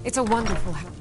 It's a wonderful house.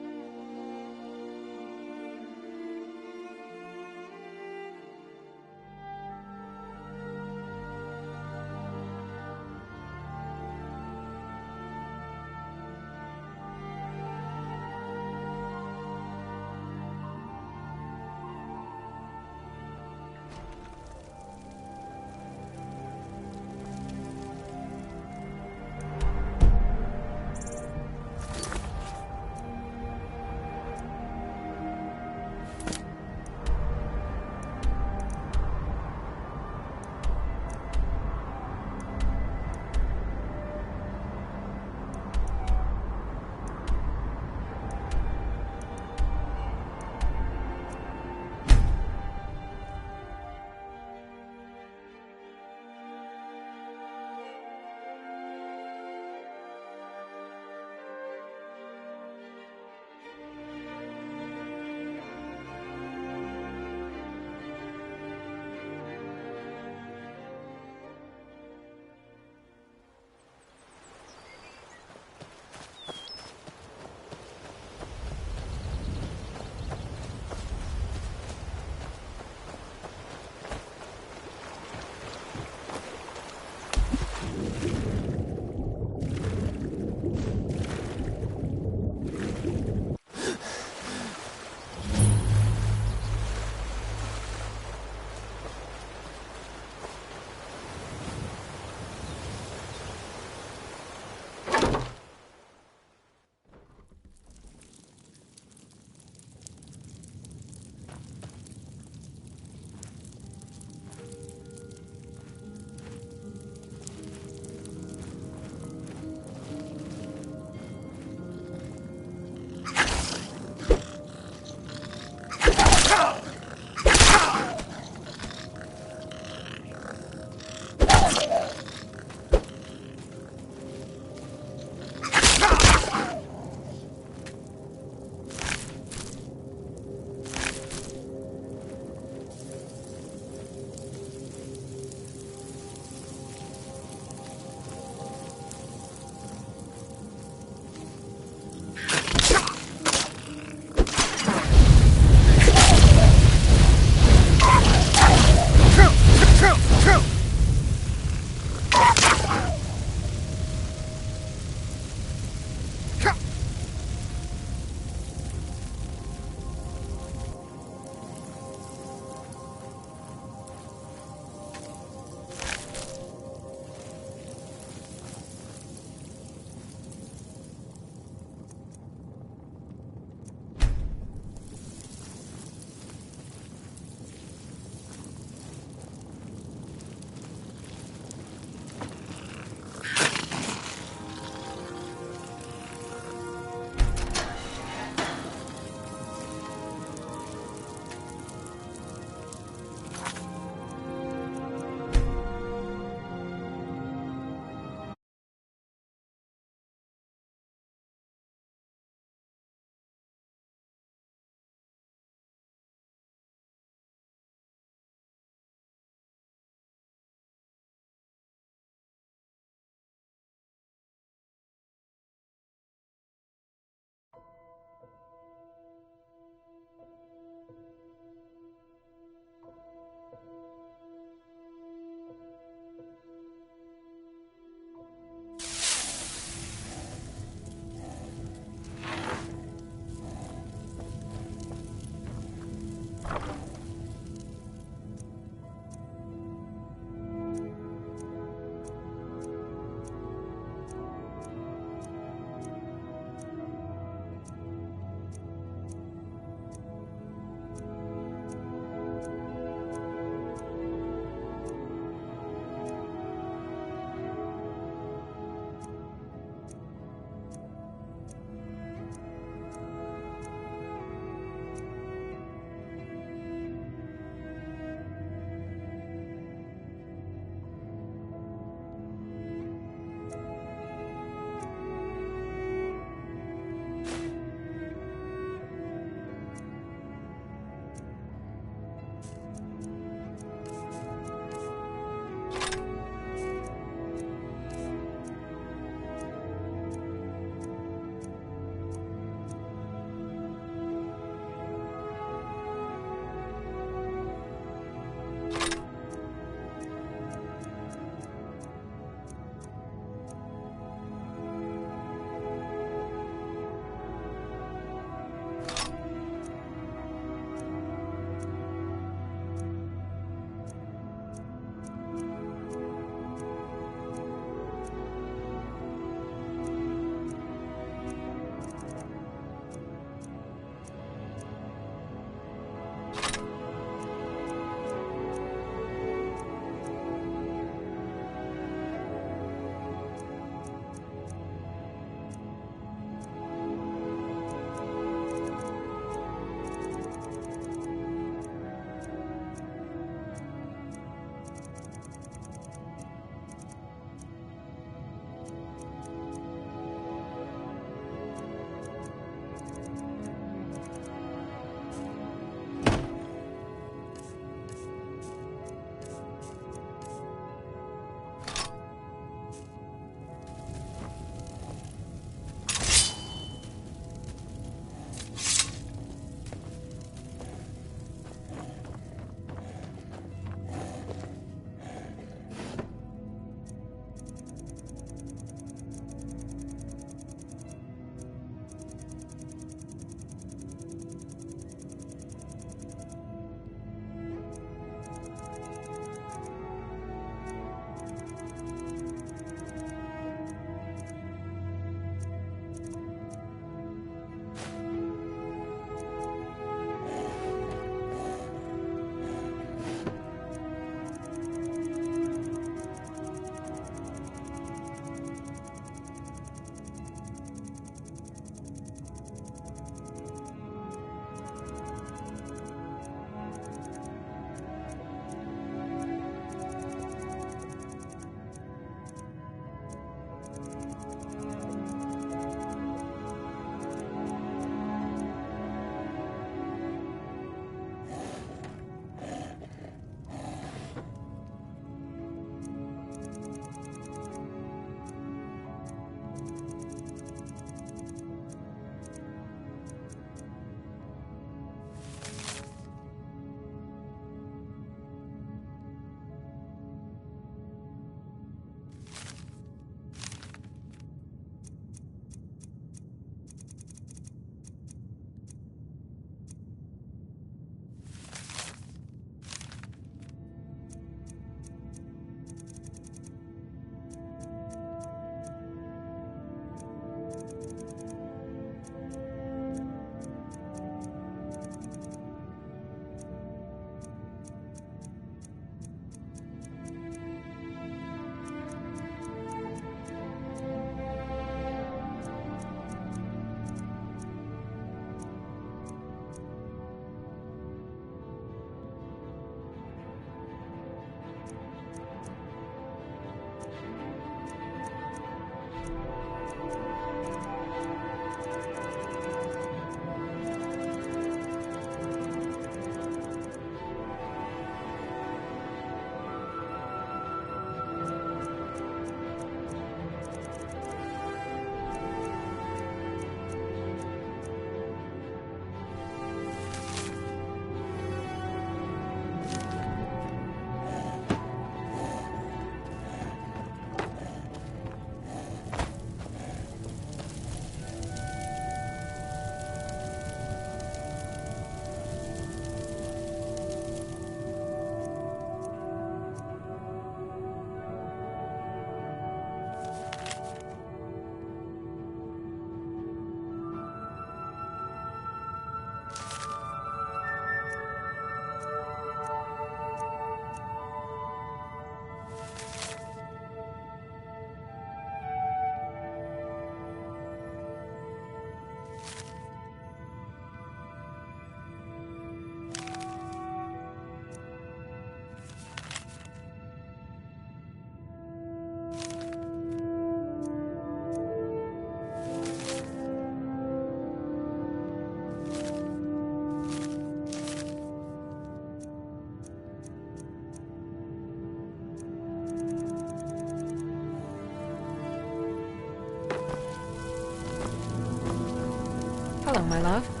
Hello, my love.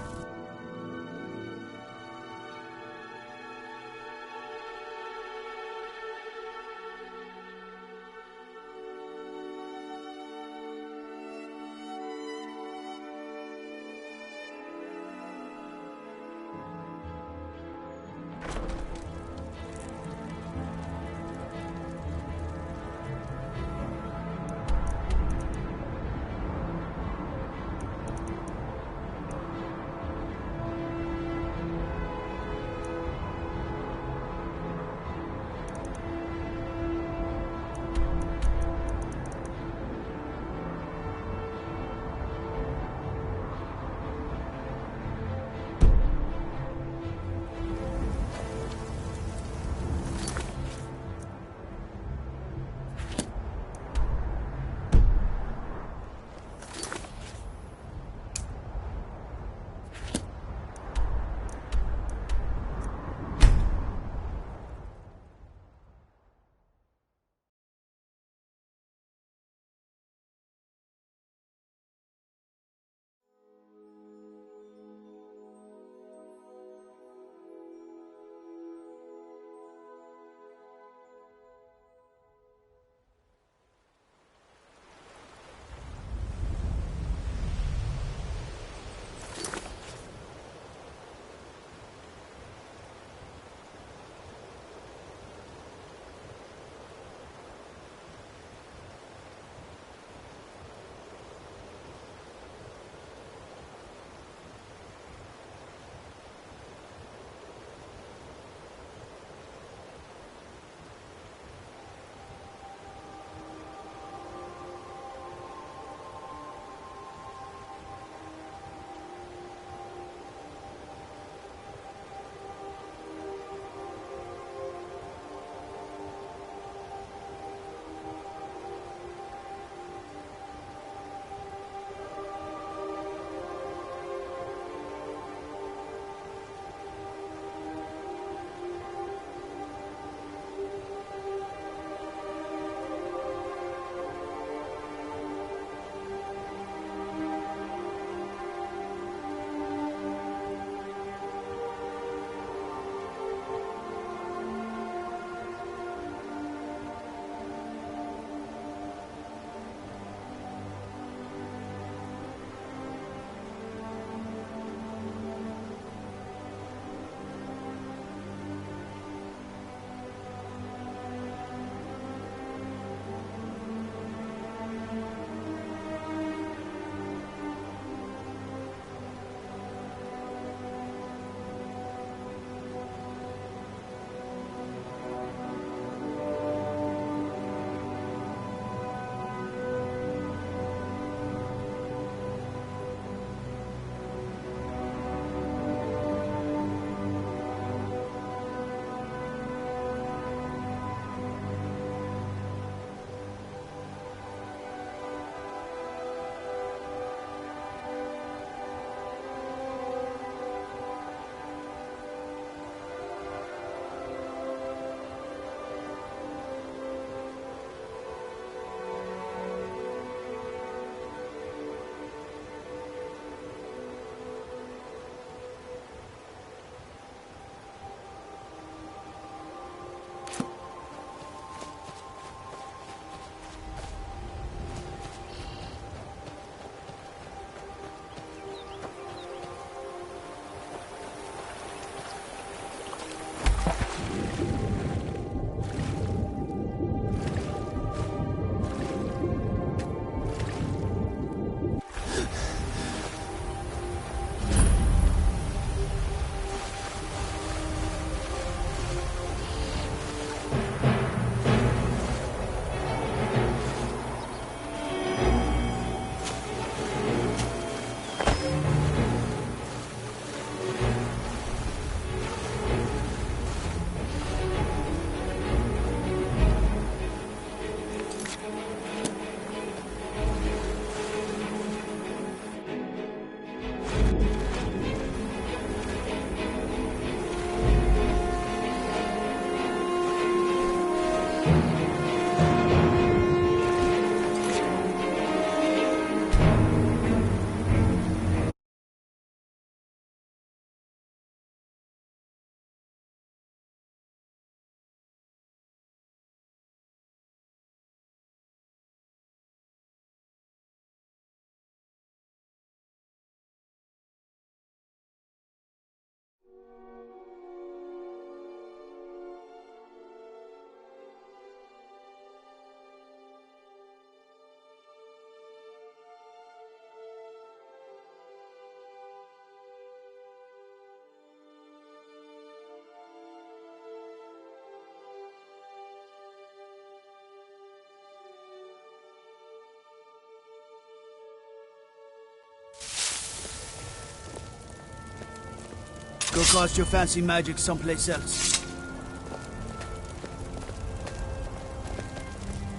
Go cast your fancy magic someplace else.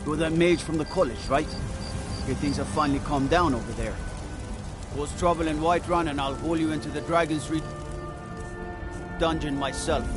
You're that mage from the college, right? Your things have finally calmed down over there. Cause trouble in Whiterun and I'll haul you into the Dragon's Reach dungeon myself.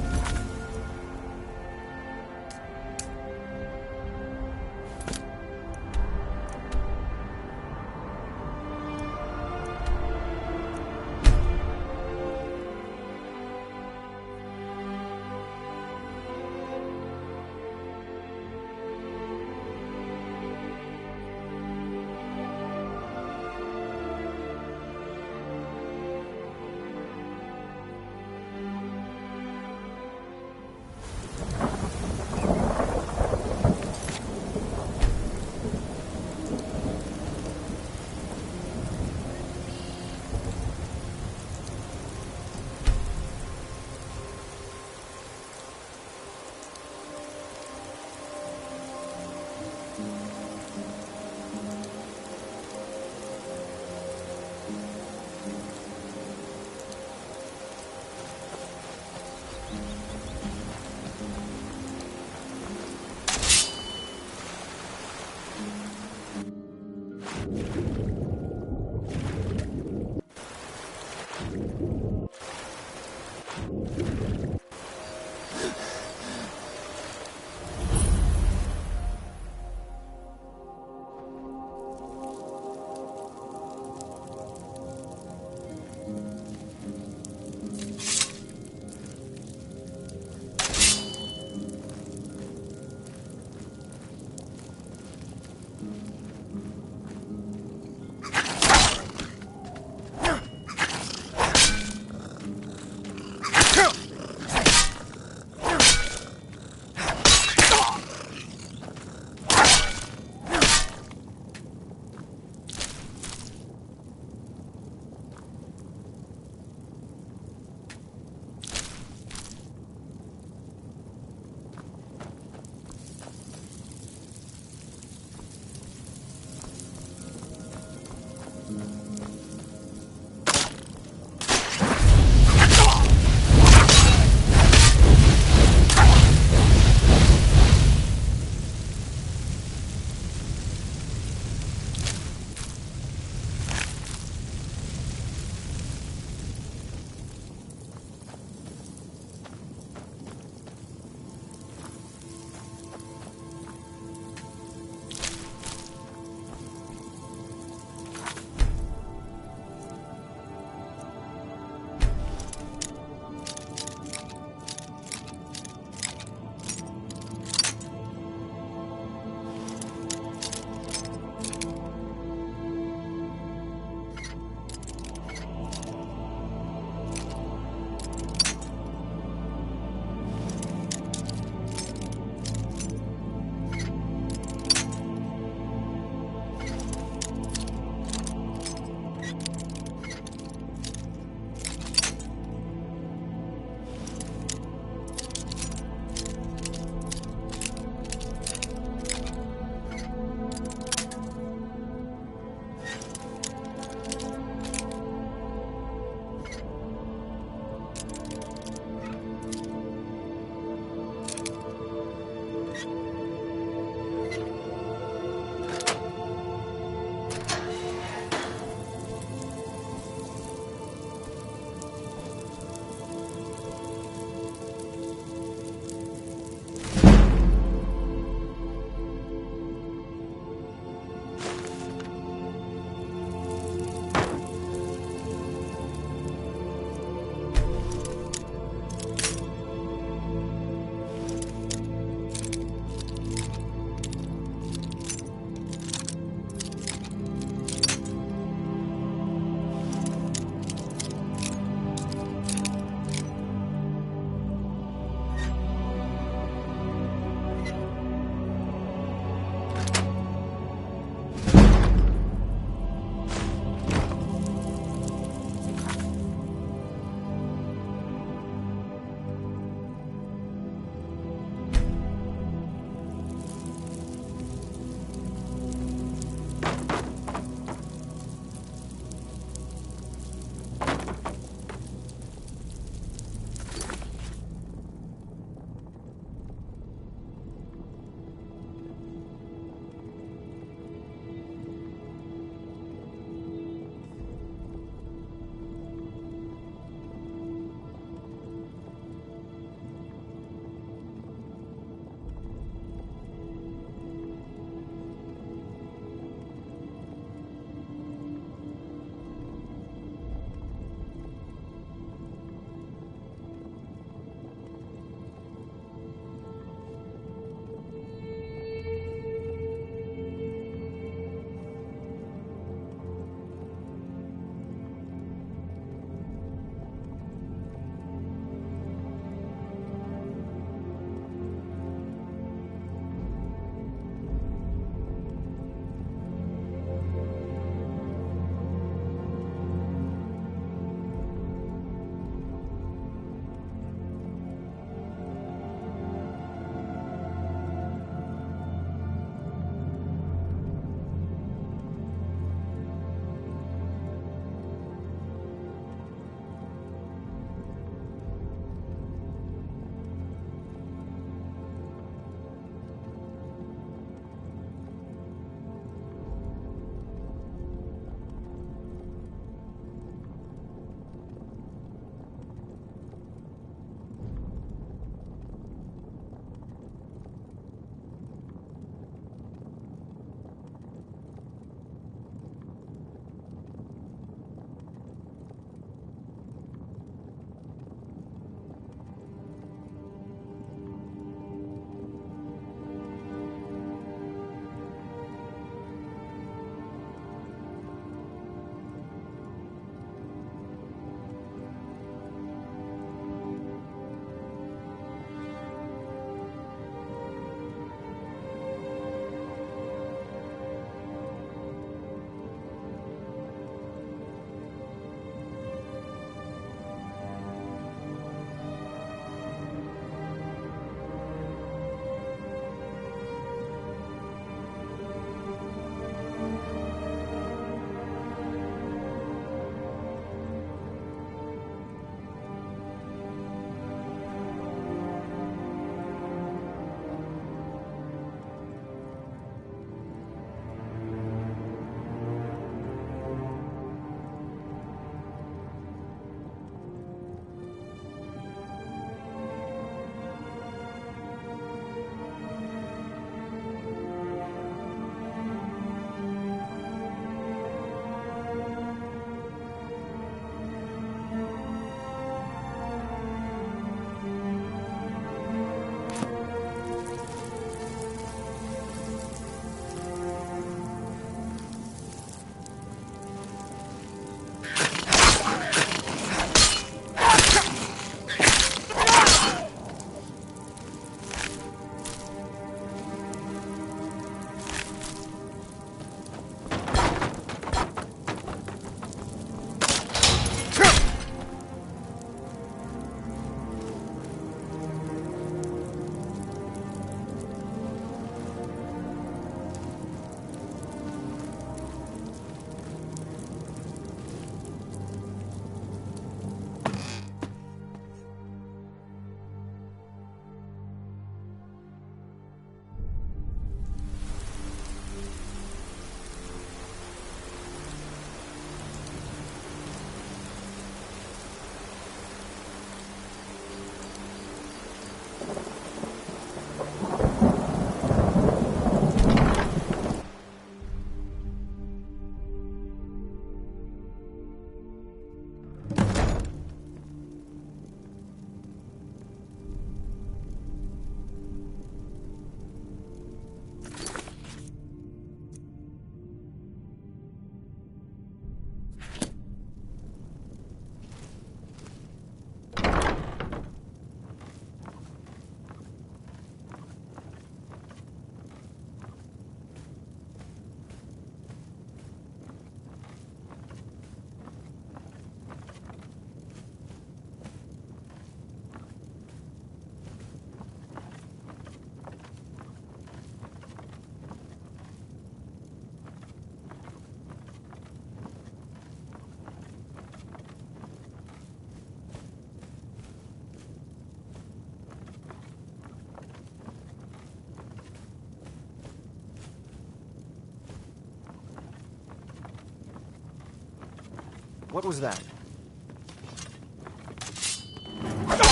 What was that?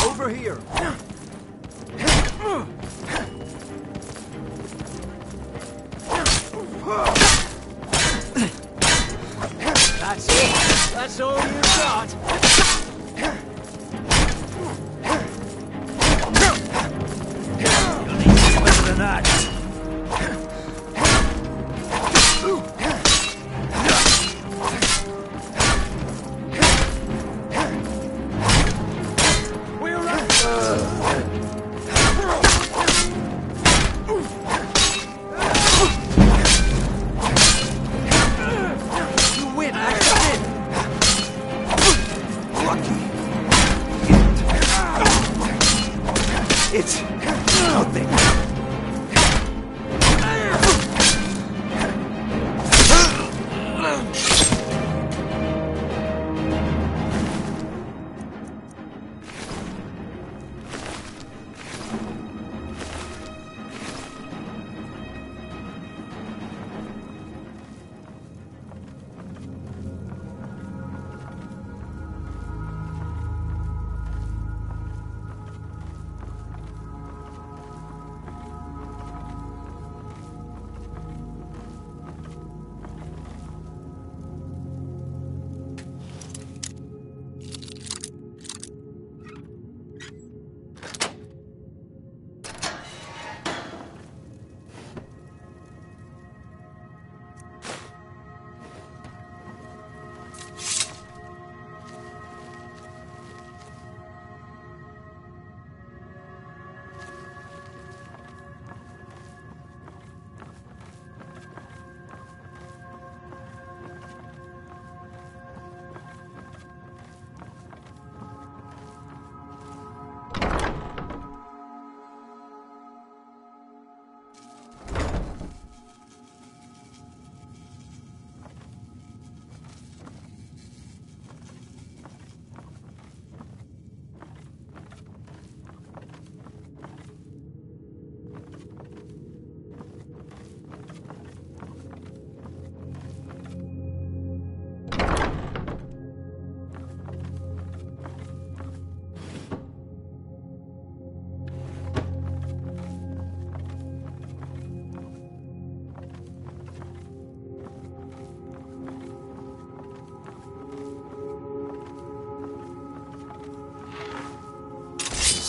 Over here! That's it. That's all you got. You'll need something better than that. It's nothing.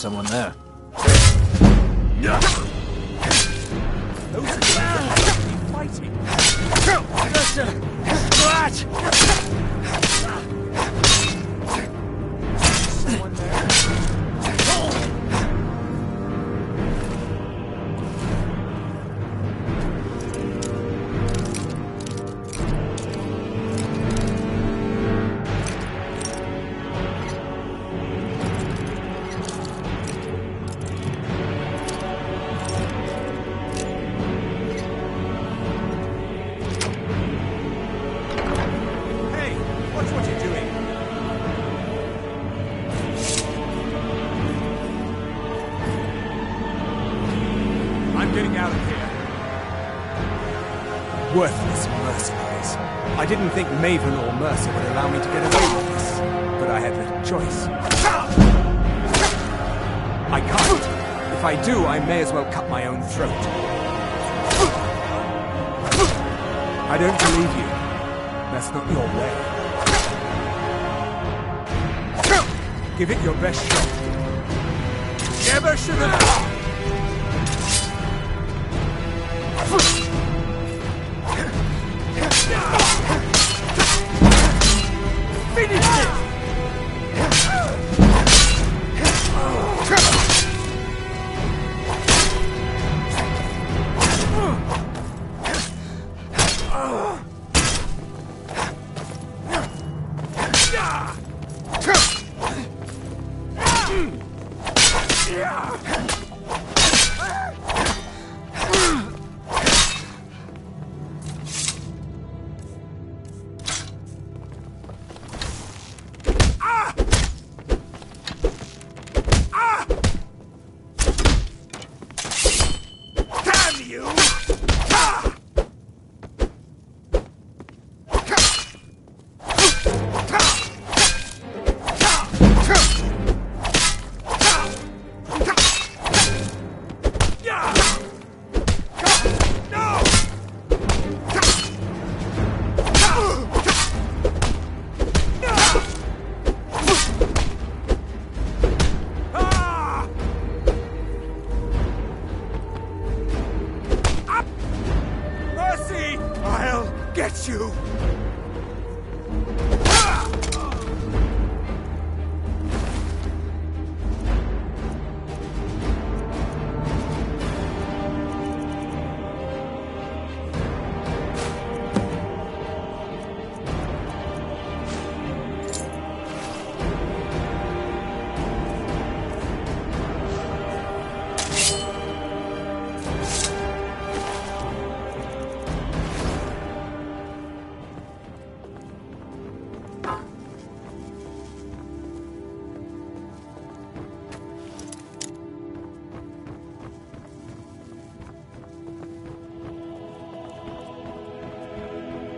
Someone there. Those are fighting. Someone there. Getting out of here. Worthless mercenaries. I didn't think Maven or Mercer would allow me to get away with this, but I had little choice. I can't. If If I do, I may as well cut my own throat. I don't believe you. That's not your way. Give it your best shot. Never should have... Finish it!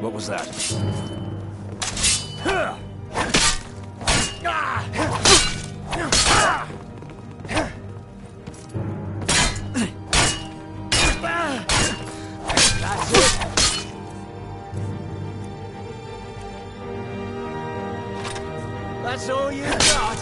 What was that? That's it. That's all you got.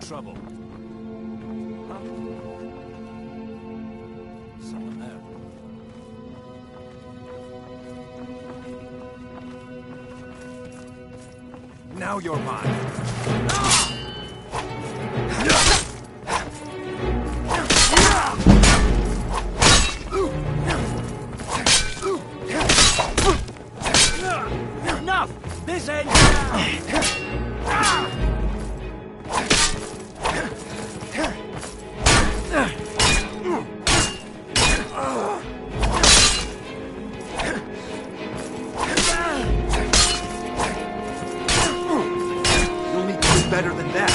Trouble. Huh? Someone there. Now you're mine. Enough! This ends Better than that.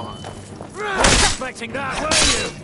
on. Expecting that, were you?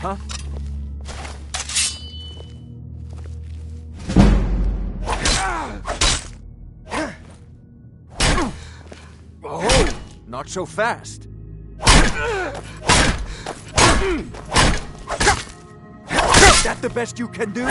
Huh? Oh, not so fast. Is that the best you can do?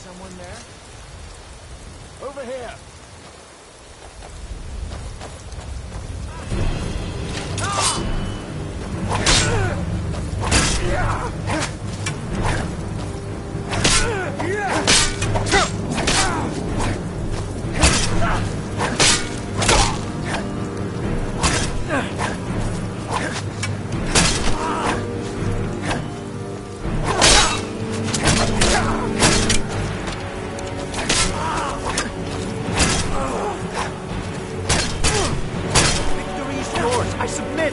someone there? Over here! I submit!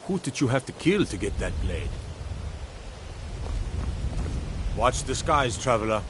Who did you have to kill to get that blade? Watch the skies, traveler.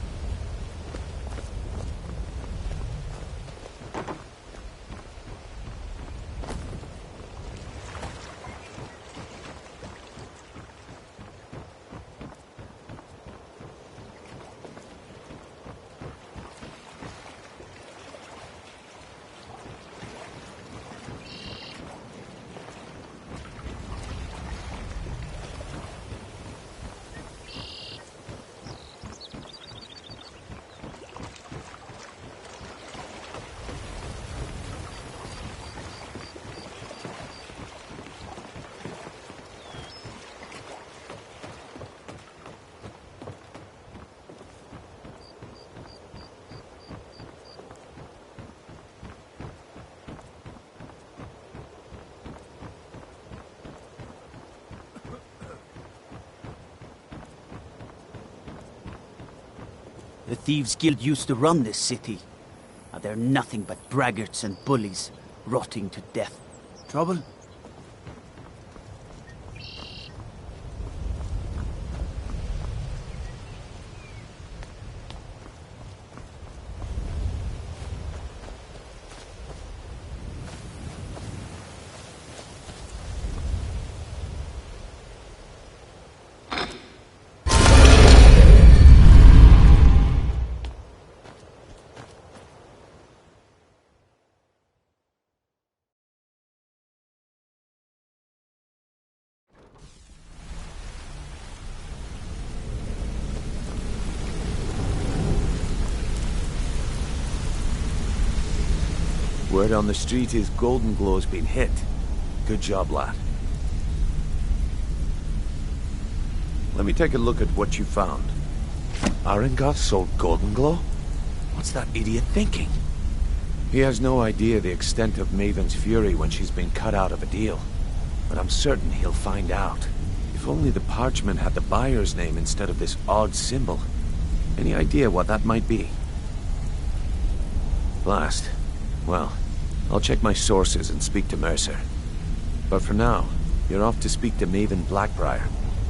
The Thieves' Guild used to run this city. Now they're nothing but braggarts and bullies, rotting to death. Trouble? Word on the street is Golden Glow's been hit. Good job, lad. Let me take a look at what you found. Arengoth sold Golden Glow? What's that idiot thinking? He has no idea the extent of Maven's fury when she's been cut out of a deal. But I'm certain he'll find out. If only the parchment had the buyer's name instead of this odd symbol. Any idea what that might be? Blast. Well, I'll check my sources and speak to Mercer. But for now, you're off to speak to Maven Blackbriar.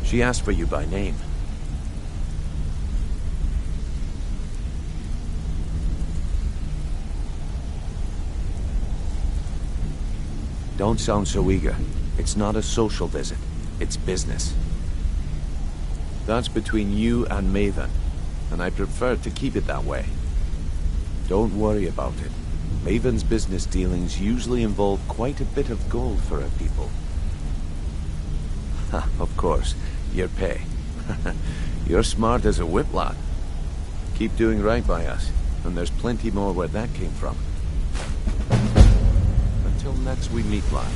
She asked for you by name. Don't sound so eager. It's not a social visit. It's business. That's between you and Maven, and I prefer to keep it that way. Don't worry about it. Maven's business dealings usually involve quite a bit of gold for her people. Ha, of course. Your pay. You're smart as a whip, lad. Keep doing right by us, and there's plenty more where that came from. Until next we meet, lad.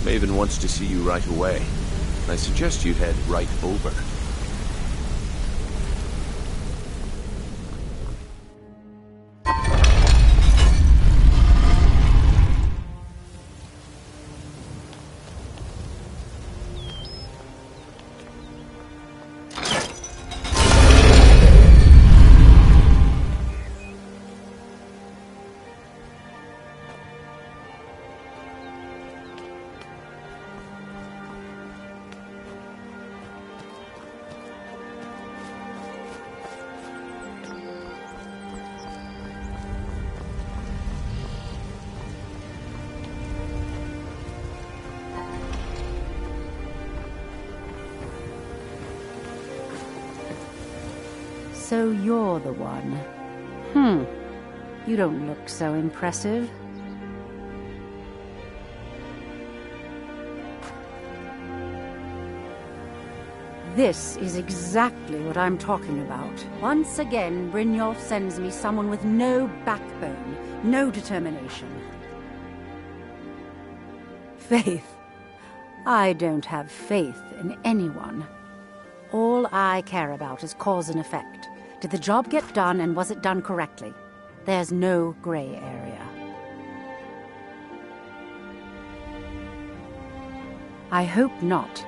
Maven wants to see you right away. I suggest you head right over. So you're the one. You don't look so impressive. This is exactly what I'm talking about. Once again, Brynjolf sends me someone with no backbone, no determination. Faith. I don't have faith in anyone. All I care about is cause and effect. Did the job get done, and was it done correctly? There's no gray area. I hope not.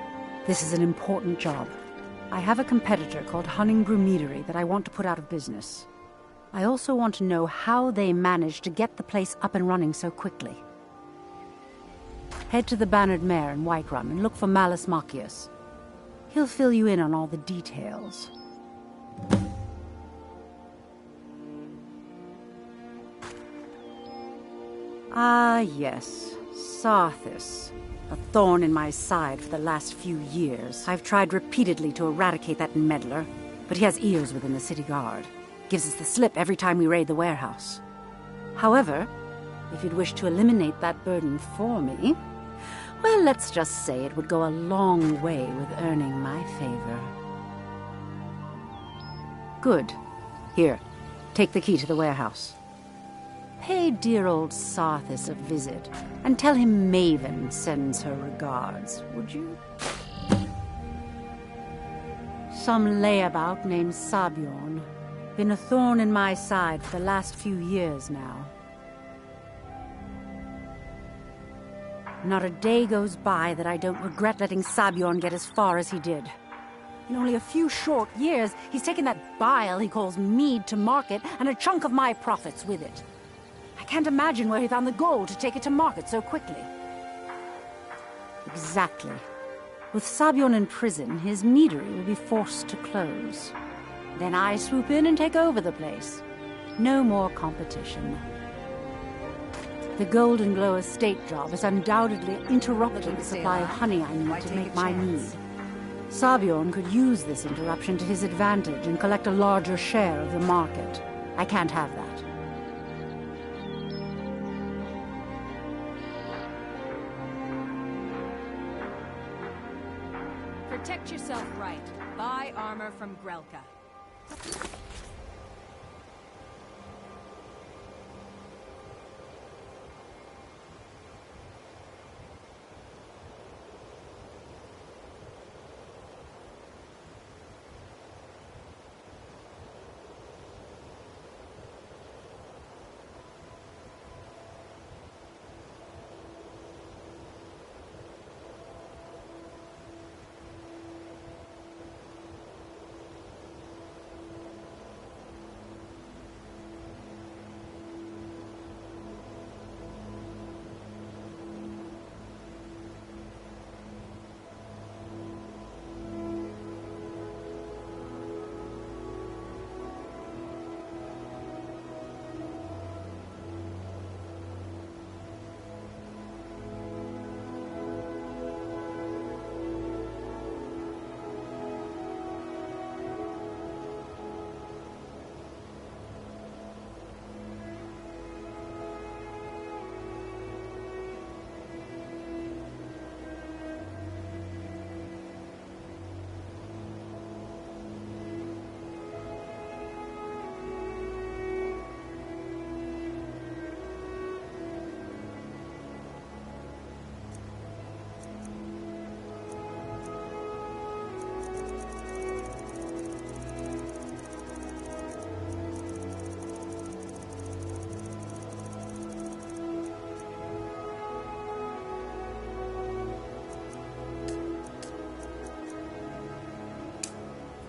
This is an important job. I have a competitor called Hunningbrew Meadery that I want to put out of business. I also want to know how they managed to get the place up and running so quickly. Head to the Bannered Mare in Whiterun and look for Malus Machius. He'll fill you in on all the details. Ah, yes. Sarthis. A thorn in my side for the last few years. I've tried repeatedly to eradicate that meddler, but he has ears within the city guard. Gives us the slip every time we raid the warehouse. However, if you'd wish to eliminate that burden for me, well, let's just say it would go a long way with earning my favor. Good. Here, take the key to the warehouse. Pay dear old Sarthis a visit, and tell him Maven sends her regards, would you? Some layabout named Sabjorn. Been a thorn in my side for the last few years now. Not a day goes by that I don't regret letting Sabjorn get as far as he did. In only a few short years, he's taken that bile he calls mead to market, and a chunk of my profits with it. I can't imagine where he found the gold to take it to market so quickly. Exactly. With Sabjorn in prison, his meadery will be forced to close. Then I swoop in and take over the place. No more competition. The Golden Glow estate job has undoubtedly interrupted the supply of honey I need to make my mead. Sabjorn could use this interruption to his advantage and collect a larger share of the market. I can't have that. Protect yourself right. Buy armor from Grelka.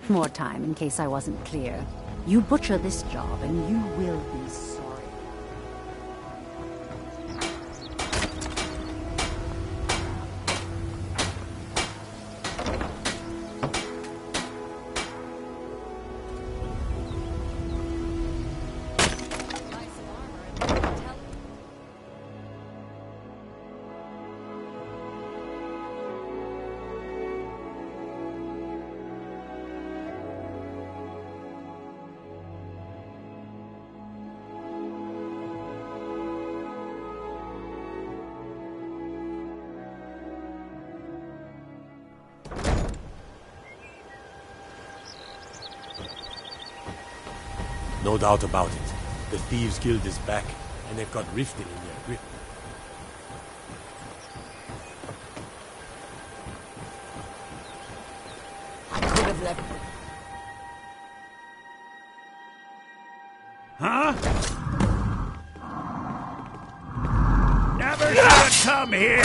More time, in case I wasn't clear. You butcher this job, and you will be sorry. No doubt about it. The Thieves' Guild is back, and they've got Riften in their grip. I could have left. Huh? Never should have come here!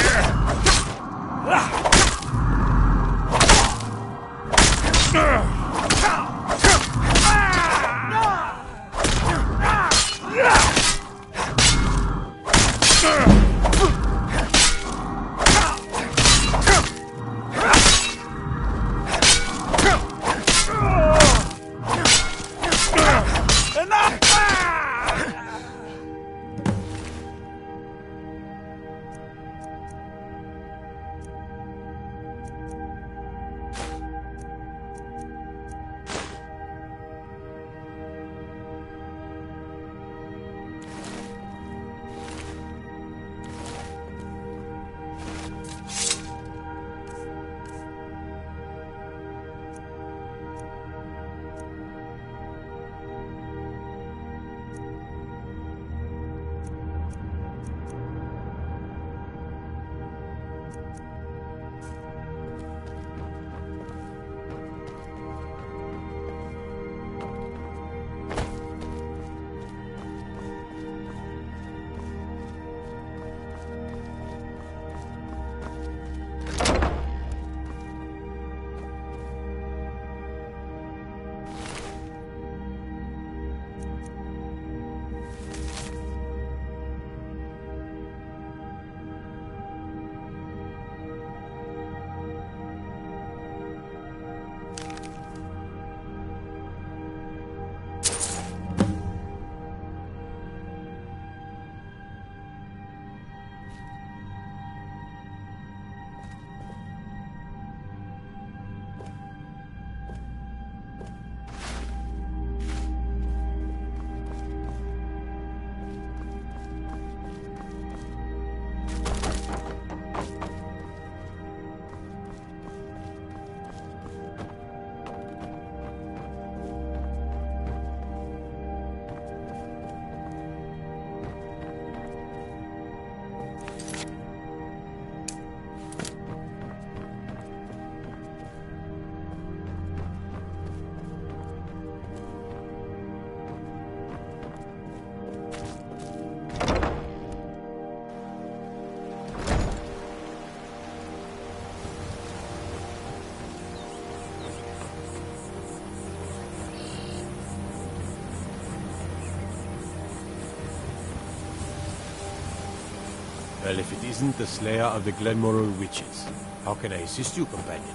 Well, if it isn't the Slayer of the Glenmoral Witches, how can I assist you, companion?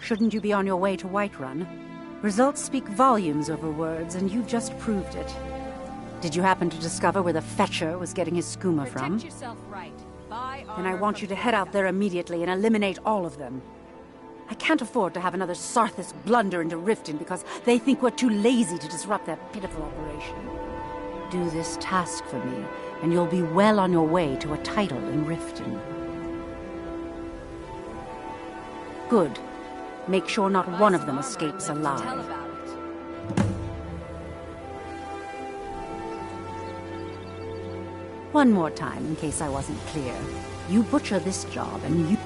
Shouldn't you be on your way to Whiterun? Results speak volumes over words, and you just proved it. Did you happen to discover where the Fetcher was getting his skooma from? Protect yourself right. Buy Then I armor want from you to head out there immediately and eliminate all of them. I can't afford to have another Sarthis blunder into Riften because they think we're too lazy to disrupt their pitiful operation. Do this task for me, and you'll be well on your way to a title in Riften. Good. Make sure not one of them escapes alive. Tell about it. One more time, in case I wasn't clear. You butcher this job, and you...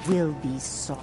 will be sorry.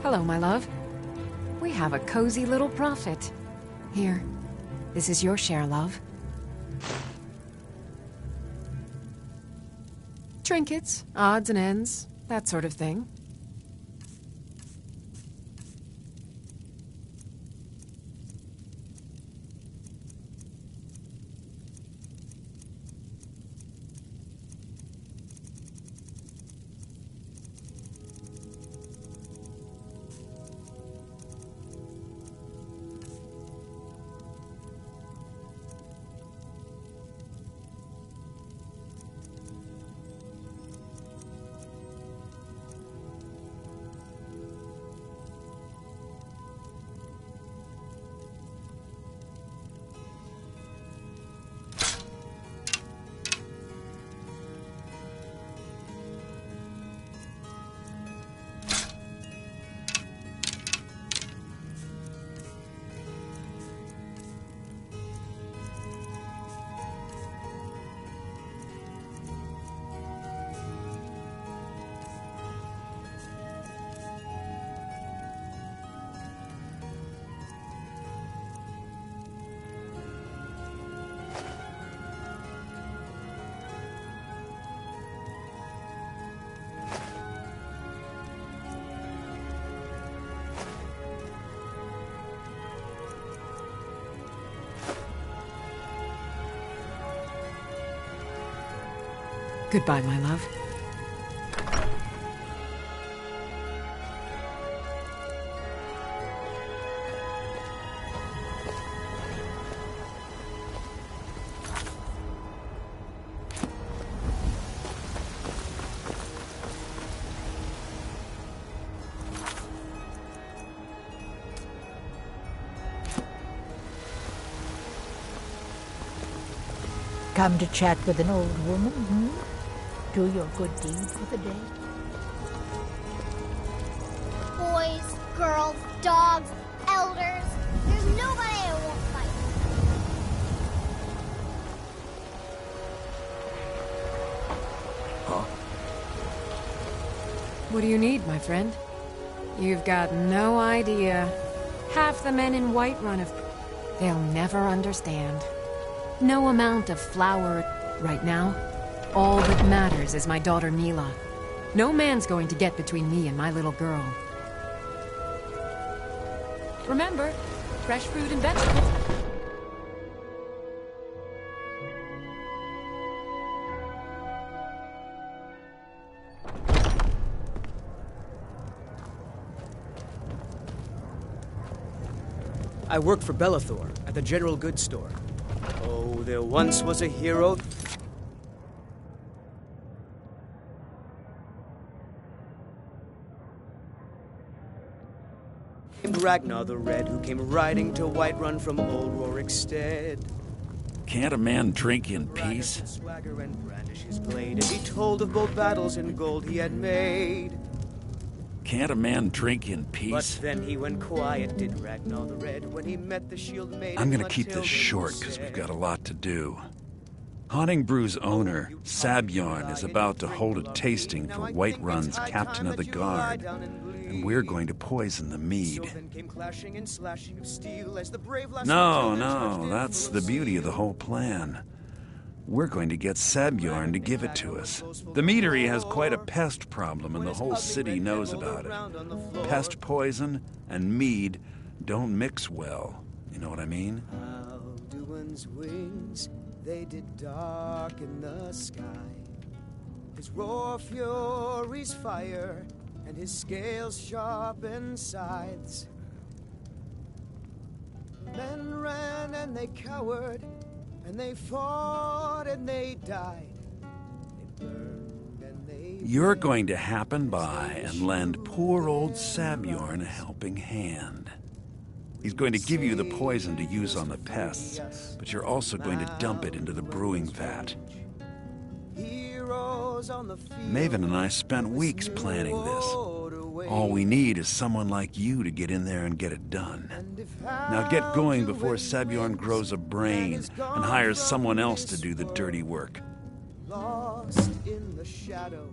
Hello, my love. We have a cozy little prophet. Here, this is your share, love. Trinkets, odds and ends, that sort of thing. Goodbye, my love. Come to chat with an old woman, hmm? Do your good deed for the day. Boys, girls, dogs, elders. There's nobody I won't fight. Huh? What do you need, my friend? You've got no idea. Half the men in Whiterun have... They'll never understand. No amount of flour right now. All that matters is my daughter Mila. No man's going to get between me and my little girl. Remember, fresh fruit and vegetables. I work for Bellathor at the general goods store. Oh, there once was a hero. Named Ragnar the Red, who came riding to Whiterun from old Rorikstead. Can't a man drink in peace? Swagger and brandish his blade as he told of both battles and gold he had made. Can't a man drink in peace? But then he went quiet, did Ragnar the Red, when he met the shield maiden. I'm gonna keep this short because we've got a lot to do. Haunting Brew's owner, Sabyarn, is about to hold a tasting for Whiterun's captain of the guard, and we're going to poison the mead. No, that's the beauty of the whole plan. We're going to get Sabyarn to give it to us. The meadery has quite a pest problem, and the whole city knows about it. Pest poison and mead don't mix well. You know what I mean? Alduin's wings, they did darken the sky. His raw fury's fire, and his scales sharpened scythes. Men ran and they cowered, and they fought and they died. They burned and they... You're going to happen by and lend poor old Sabyarn a helping hand. He's going to give you the poison to use on the pests, but you're also going to dump it into the brewing vat. Maven and I spent weeks planning this. All we need is someone like you to get in there and get it done. Now get going before Sabyarn grows a brain and hires someone else to do the dirty work. Lost in the shadow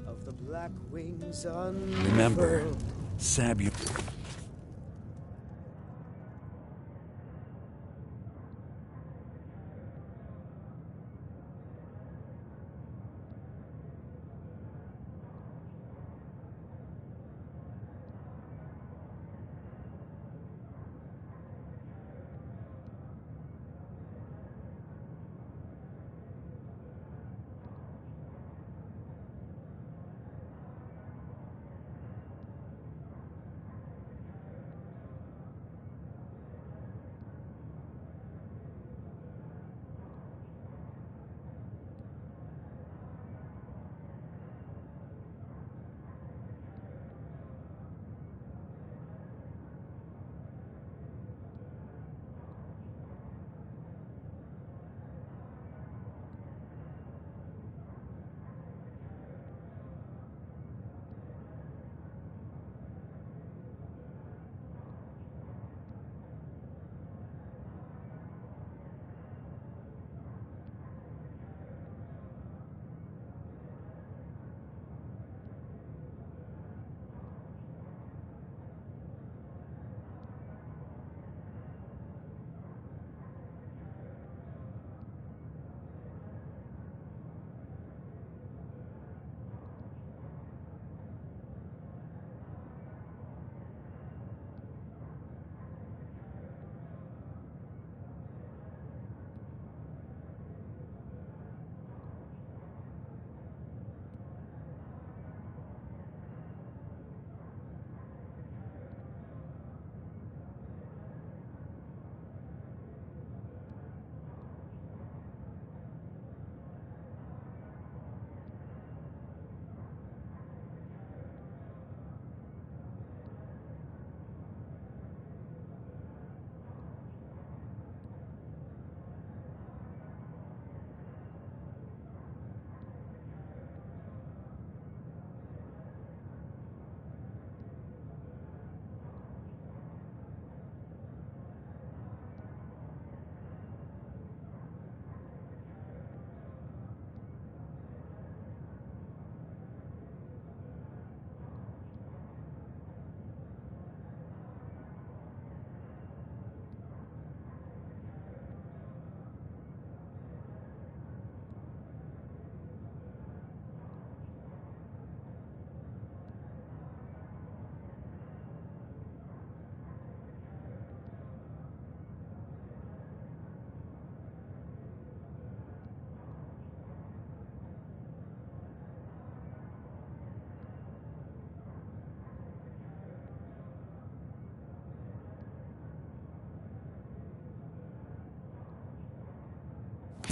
of the black wings Remember, Sabu...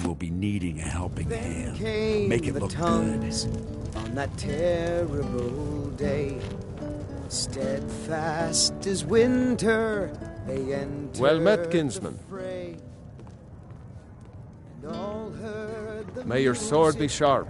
will be needing a helping hand. Make it look good. On that terrible day, steadfast as winter, they entered. Well met, kinsman. May your sword be sharp.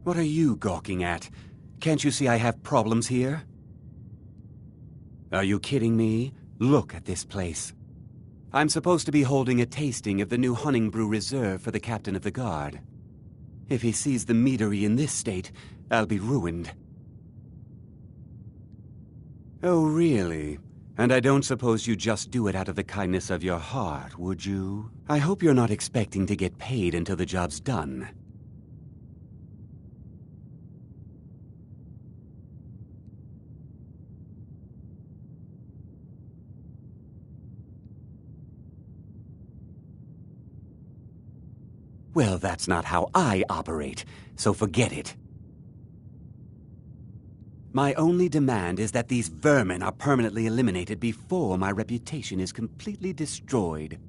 What are you gawking at? Can't you see I have problems here? Are you kidding me? Look at this place. I'm supposed to be holding a tasting of the new Hunting Brew Reserve for the captain of the guard. If he sees the meadery in this state, I'll be ruined. Oh, really? And I don't suppose you just do it out of the kindness of your heart, would you? I hope you're not expecting to get paid until the job's done. Well, that's not how I operate, so forget it. My only demand is that these vermin are permanently eliminated before my reputation is completely destroyed.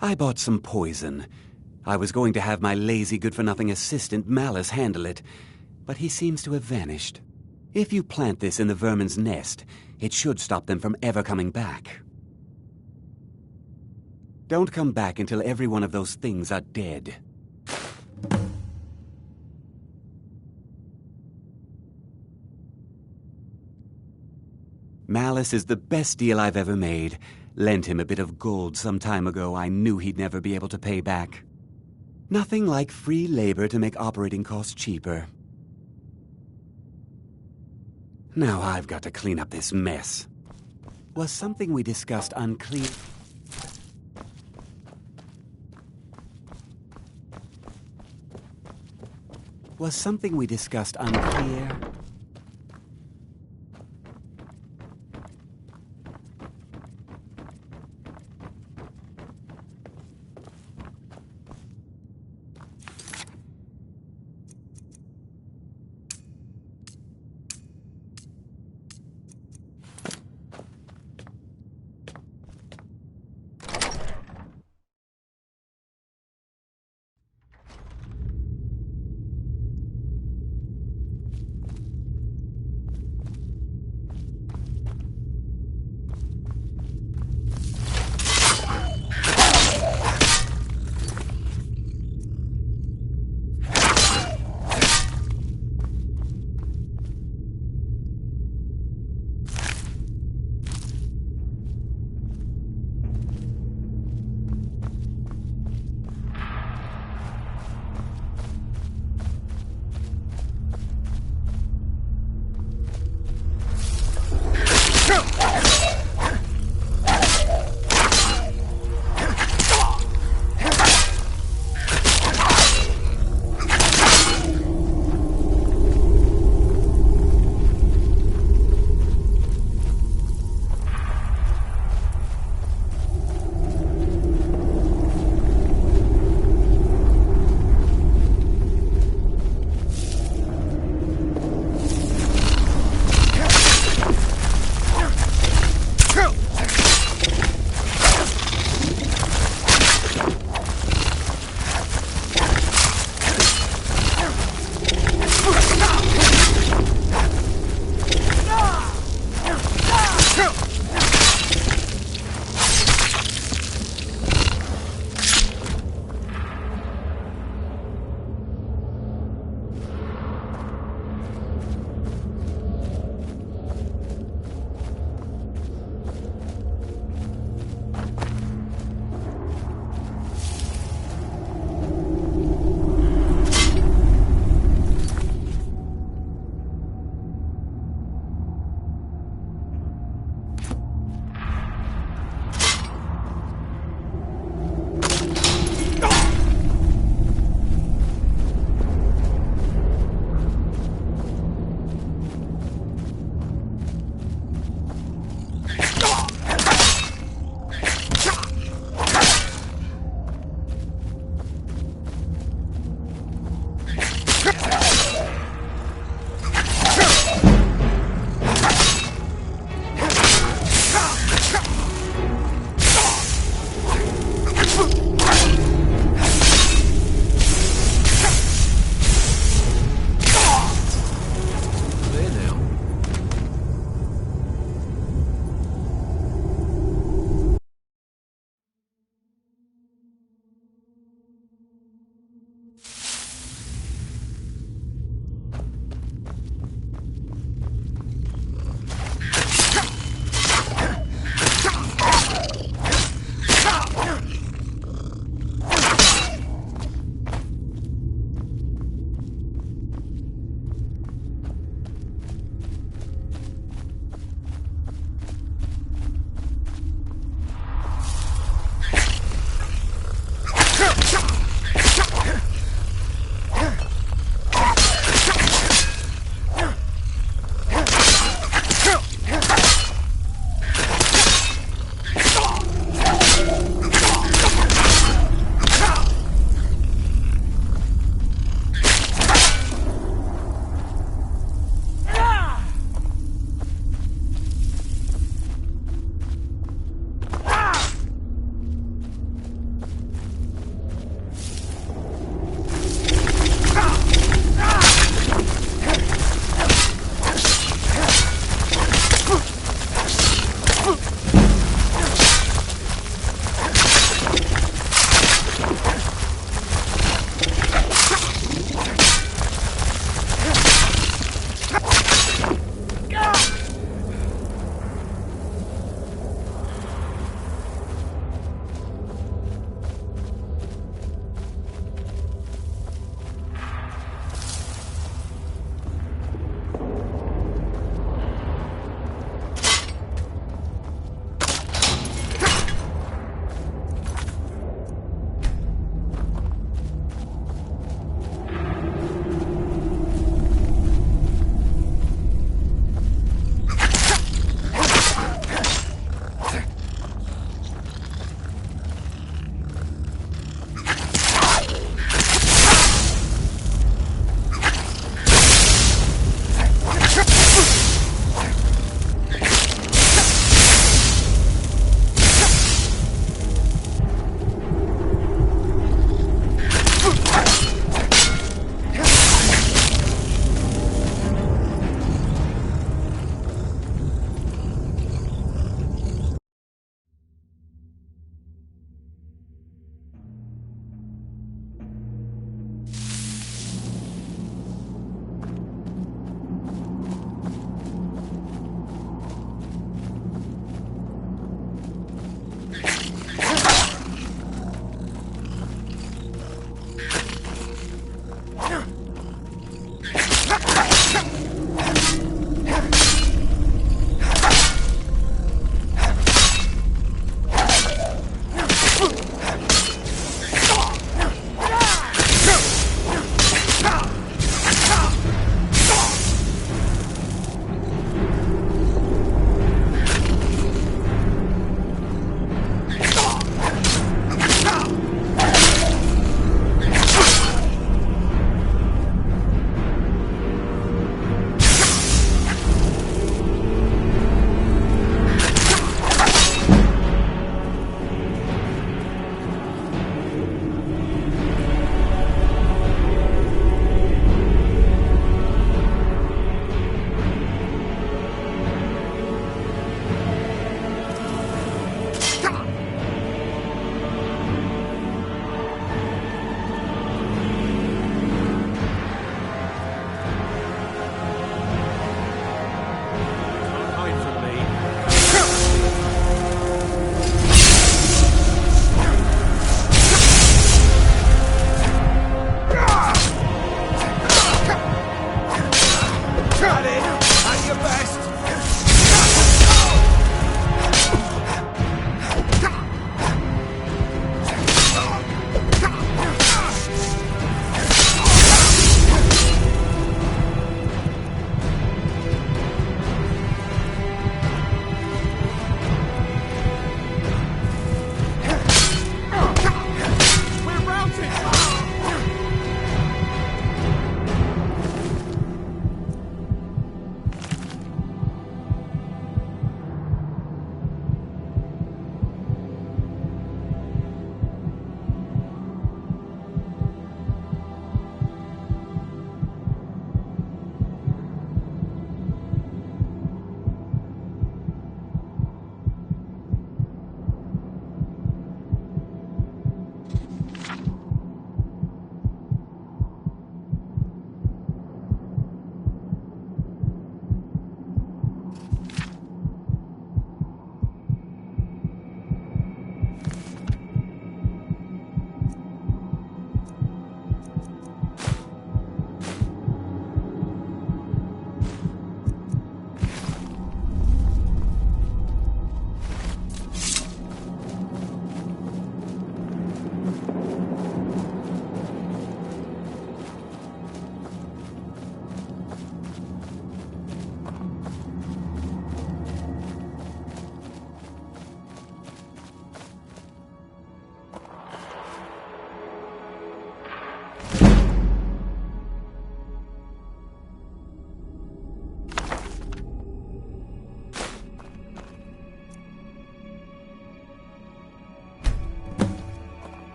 I bought some poison. I was going to have my lazy, good-for-nothing assistant Malice handle it, but he seems to have vanished. If you plant this in the vermin's nest, it should stop them from ever coming back. Don't come back until every one of those things are dead. Malice is the best deal I've ever made. Lent him a bit of gold some time ago I knew he'd never be able to pay back. Nothing like free labor to make operating costs cheaper. Now I've got to clean up this mess. Was something we discussed unclear? Was something we discussed unclear?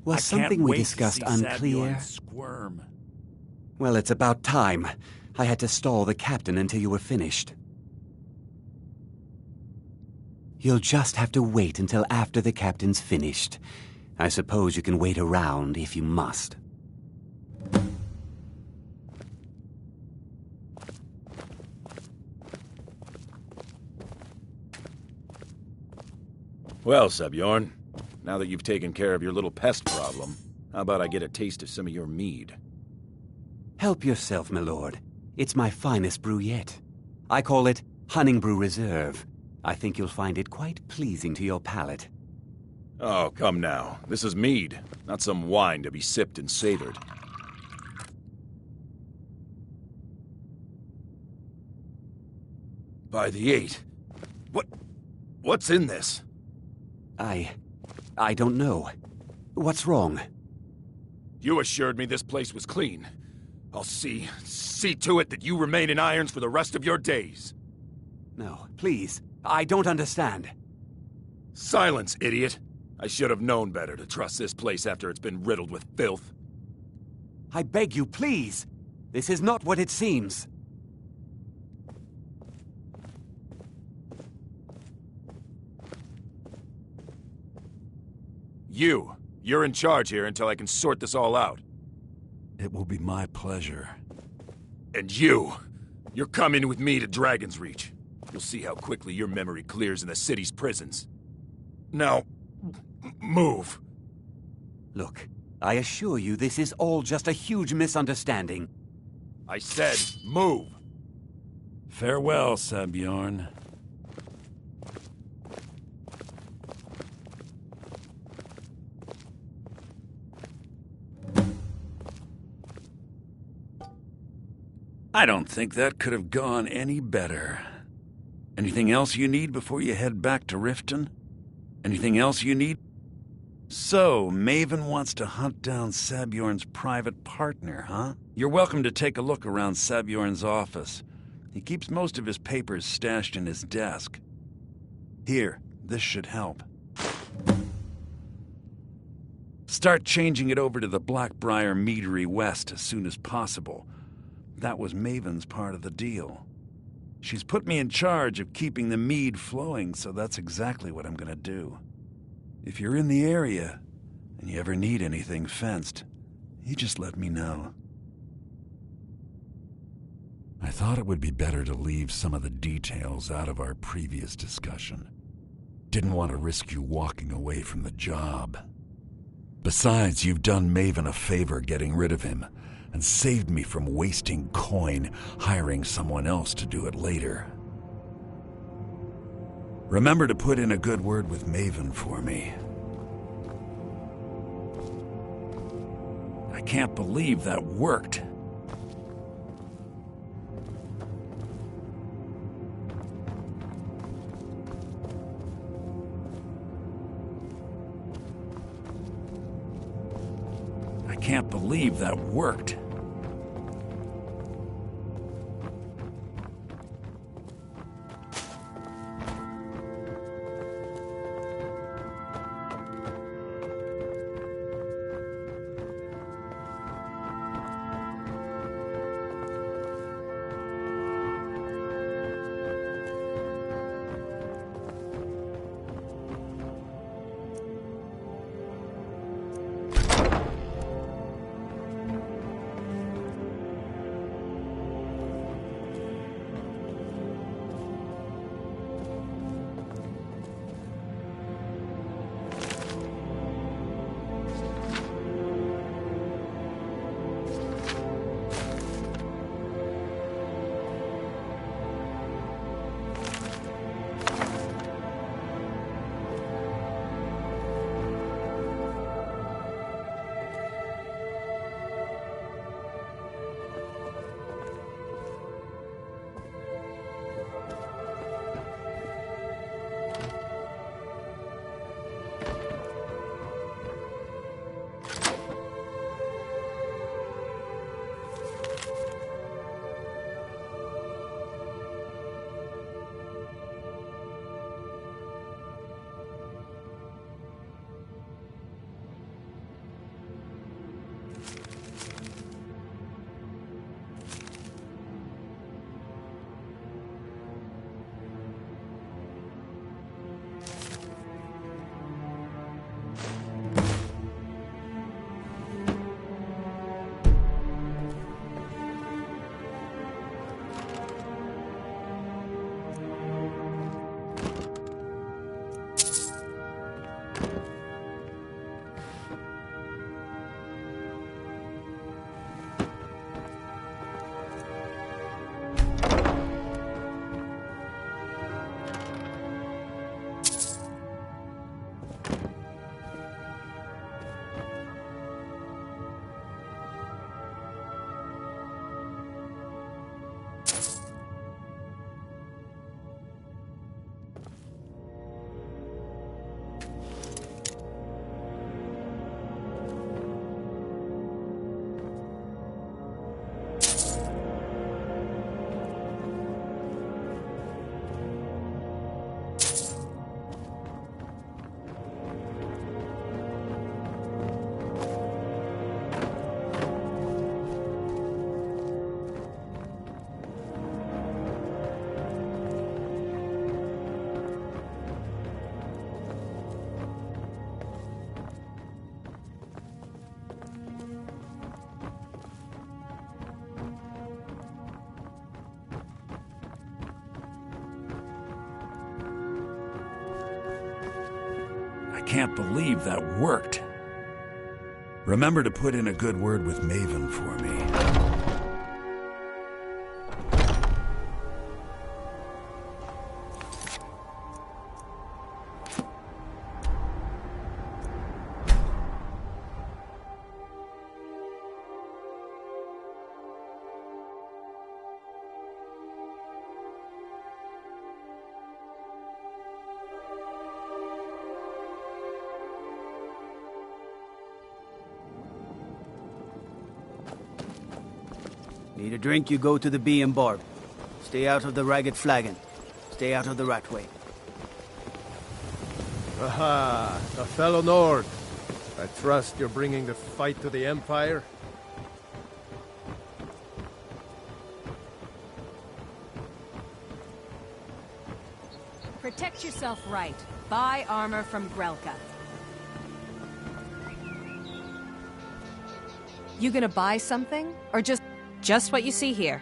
Was something we discussed unclear? Squirm. Well, it's about time. I had to stall the captain until you were finished. You'll just have to wait until after the captain's finished. I suppose you can wait around if you must. Well, Sebjorn, now that you've taken care of your little pest problem, how about I get a taste of some of your mead? Help yourself, my lord. It's my finest brew yet. I call it Hunning Brew Reserve. I think you'll find it quite pleasing to your palate. Oh, come now. This is mead, not some wine to be sipped and savored. By the 8. What's in this? I don't know. What's wrong? You assured me this place was clean. I'll see to it that you remain in irons for the rest of your days. No, please. I don't understand. Silence, idiot. I should have known better to trust this place after it's been riddled with filth. I beg you, please. This is not what it seems. You're in charge here until I can sort this all out. It will be my pleasure. And you're coming with me to Dragon's Reach. You'll see how quickly your memory clears in the city's prisons. Now, move. Look, I assure you this is all just a huge misunderstanding. I said, move. Farewell, Sebjorn. I don't think that could have gone any better. Anything else you need before you head back to Riften? Anything else you need? So, Maven wants to hunt down Sebjorn's private partner, huh? You're welcome to take a look around Sebjorn's office. He keeps most of his papers stashed in his desk. Here, this should help. Start changing it over to the Blackbriar Meadery West as soon as possible. That was Maven's part of the deal. She's put me in charge of keeping the mead flowing, so that's exactly what I'm gonna do. If you're in the area, and you ever need anything fenced, you just let me know. I thought it would be better to leave some of the details out of our previous discussion. Didn't want to risk you walking away from the job. Besides, you've done Maven a favor getting rid of him, and saved me from wasting coin hiring someone else to do it later. Remember to put in a good word with Maven for me. I can't believe that worked. I can't believe that worked. can't believe that worked. Remember to put in a good word with Maven for me. Need a drink, you go to the Bee and Barb. Stay out of the Ragged Flagon. Stay out of the Ratway. Aha, a fellow Nord. I trust you're bringing the fight to the Empire? Protect yourself right. Buy armor from Grelka. You gonna buy something? Or just what you see here?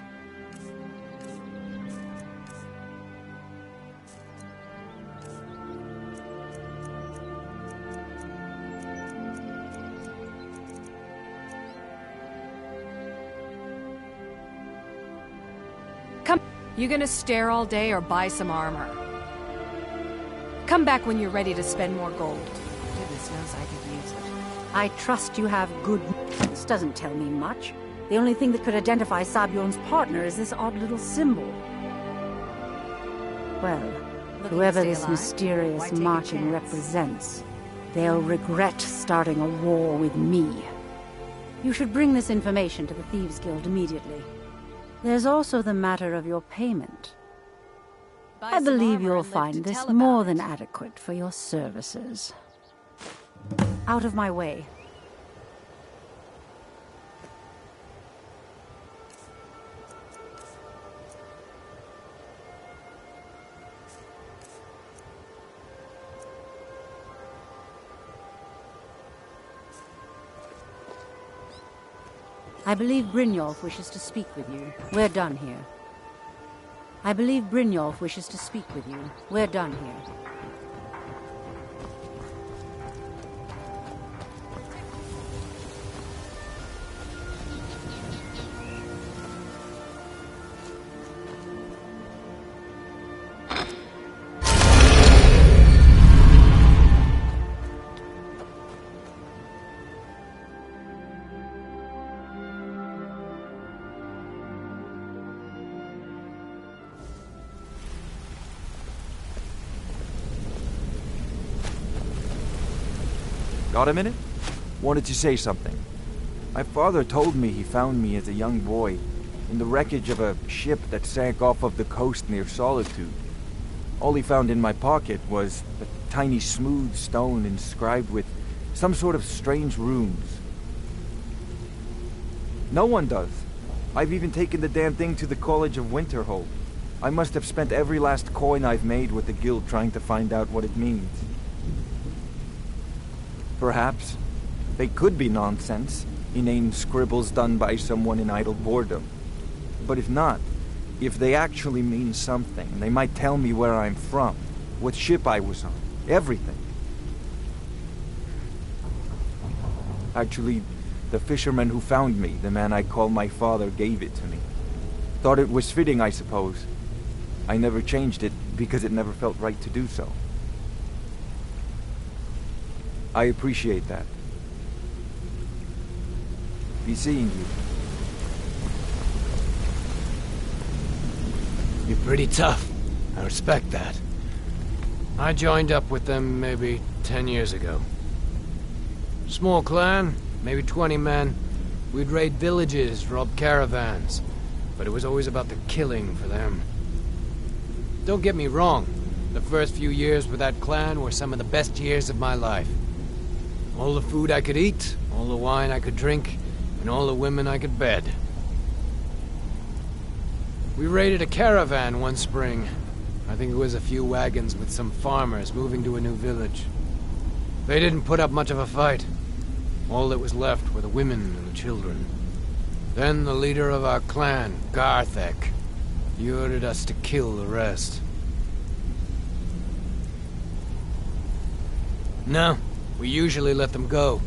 Come. You gonna stare all day or buy some armor? Come back when you're ready to spend more gold. Goodness knows I could use it. I trust you have good... This doesn't tell me much. The only thing that could identify Sabjorn's partner is this odd little symbol. Well, whoever this mysterious marking represents, they'll regret starting a war with me. You should bring this information to the Thieves Guild immediately. There's also the matter of your payment. I believe you'll find this more than adequate for your services. Out of my way. I believe Brynjolf wishes to speak with you. We're done here. I believe Brynjolf wishes to speak with you. We're done here. Got a minute? Wanted to say something. My father told me he found me as a young boy in the wreckage of a ship that sank off of the coast near Solitude. All he found in my pocket was a tiny smooth stone inscribed with some sort of strange runes. No one does. I've even taken the damn thing to the College of Winterhold. I must have spent every last coin I've made with the guild trying to find out what it means. Perhaps they could be nonsense, inane scribbles done by someone in idle boredom. But if not, if they actually mean something, they might tell me where I'm from, what ship I was on, everything. Actually, the fisherman who found me, the man I call my father, gave it to me. Thought it was fitting, I suppose. I never changed it because it never felt right to do so. I appreciate that. Be seeing you. You're pretty tough. I respect that. I joined up with them maybe 10 years ago. Small clan, maybe 20 men. We'd raid villages, rob caravans. But it was always about the killing for them. Don't get me wrong. The first few years with that clan were some of the best years of my life. All the food I could eat, all the wine I could drink, and all the women I could bed. We raided a caravan one spring. I think it was a few wagons with some farmers moving to a new village. They didn't put up much of a fight. All that was left were the women and the children. Then the leader of our clan, Garthek, he ordered us to kill the rest. No, we usually let them go.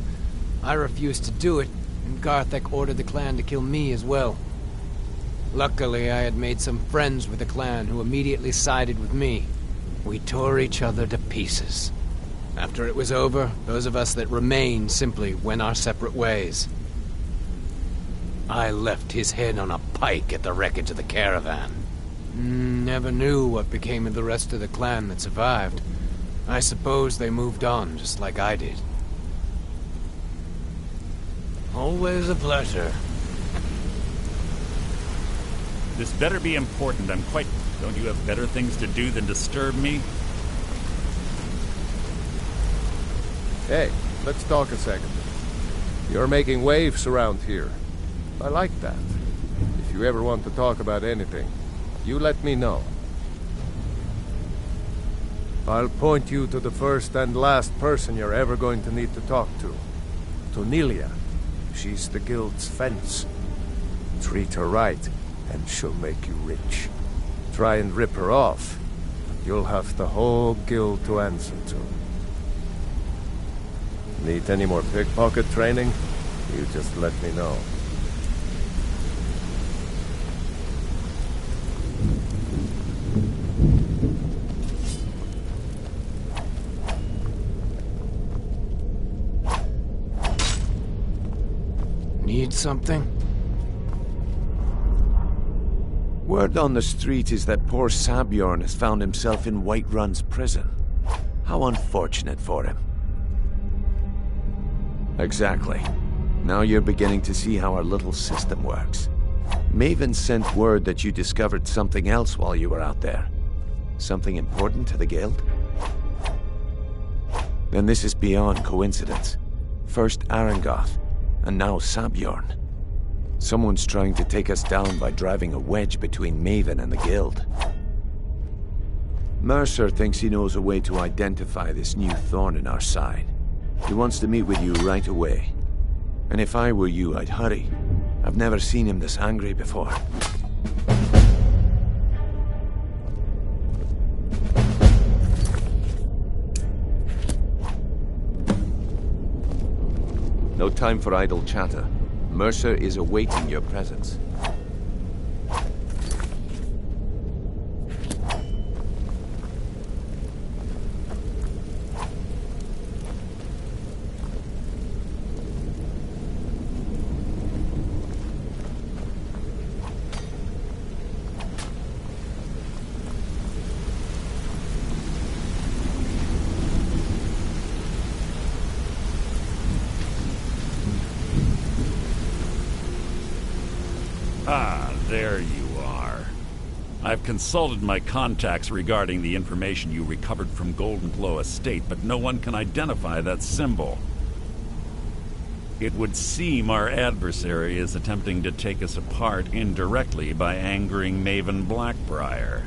I refused to do it, and Garthek ordered the clan to kill me as well. Luckily, I had made some friends with the clan who immediately sided with me. We tore each other to pieces. After it was over, those of us that remained simply went our separate ways. I left his head on a pike at the wreckage of the caravan. Never knew what became of the rest of the clan that survived. I suppose they moved on, just like I did. Always a pleasure. This better be important. Don't you have better things to do than disturb me? Hey, let's talk a second. You're making waves around here. I like that. If you ever want to talk about anything, you let me know. I'll point you to the first and last person you're ever going to need to talk to. Nelia. She's the guild's fence. Treat her right, and she'll make you rich. Try and rip her off, you'll have the whole guild to answer to. Need any more pickpocket training? You just let me know. Need something? Word on the street is that poor Sabjorn has found himself in Whiterun's prison. How unfortunate for him. Exactly. Now you're beginning to see how our little system works. Maven sent word that you discovered something else while you were out there. Something important to the guild? Then this is beyond coincidence. First Arangoth, and now Sabjorn. Someone's trying to take us down by driving a wedge between Maven and the guild. Mercer thinks he knows a way to identify this new thorn in our side. He wants to meet with you right away. And if I were you, I'd hurry. I've never seen him this angry before. No time for idle chatter. Mercer is awaiting your presence. Ah, there you are. I've consulted my contacts regarding the information you recovered from Golden Glow Estate, but no one can identify that symbol. It would seem our adversary is attempting to take us apart indirectly by angering Maven Blackbriar.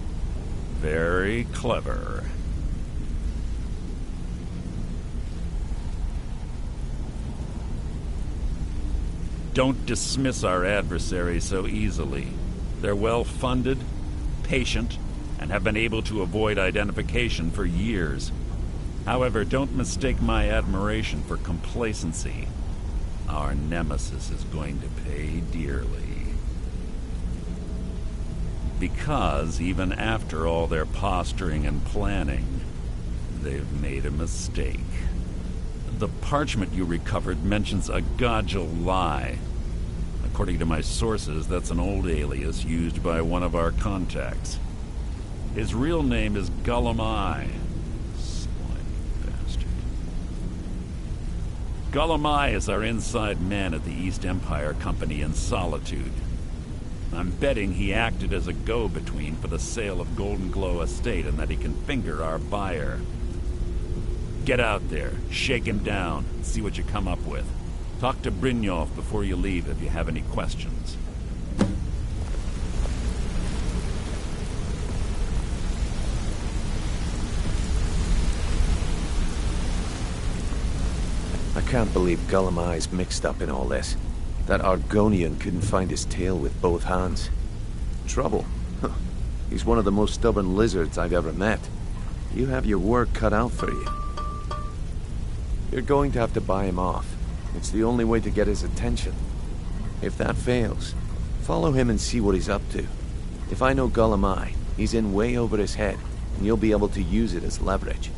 Very clever. Don't dismiss our adversary so easily. They're well-funded, patient, and have been able to avoid identification for years. However, don't mistake my admiration for complacency. Our nemesis is going to pay dearly. Because even after all their posturing and planning, they've made a mistake. The parchment you recovered mentions a Godjal lie. According to my sources, that's an old alias used by one of our contacts. His real name is Gullumai. Slimy bastard. Gullumai is our inside man at the East Empire Company in Solitude. I'm betting he acted as a go-between for the sale of Golden Glow Estate and that he can finger our buyer. Get out there, shake him down, and see what you come up with. Talk to Brynjolf before you leave if you have any questions. I can't believe Gullumai's mixed up in all this. That Argonian couldn't find his tail with both hands. Trouble? He's one of the most stubborn lizards I've ever met. You have your work cut out for you. You're going to have to buy him off. It's the only way to get his attention. If that fails, follow him and see what he's up to. If I know Golemai, he's in way over his head, and you'll be able to use it as leverage.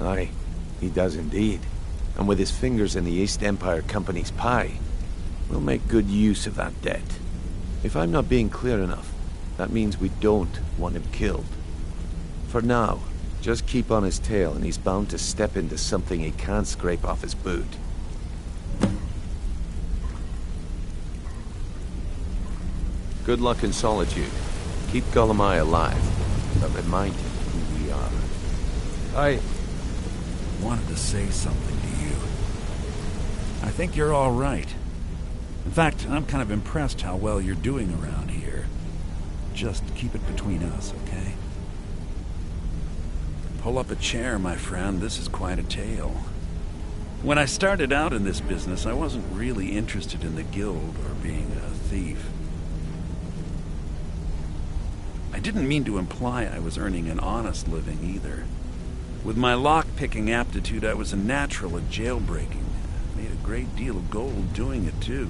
Aye, he does indeed. And with his fingers in the East Empire Company's pie, we'll make good use of that debt. If I'm not being clear enough, that means we don't want him killed. For now, just keep on his tail and he's bound to step into something he can't scrape off his boot. Good luck in Solitude. Keep Golemai alive, but remind him who we are. I wanted to say something to you. I think you're all right. In fact, I'm kind of impressed how well you're doing around here. Just keep it between us, okay? Pull up a chair, my friend. This is quite a tale. When I started out in this business, I wasn't really interested in the guild or being a thief. I didn't mean to imply I was earning an honest living either. With my lock-picking aptitude, I was a natural at jailbreaking. I made a great deal of gold doing it, too.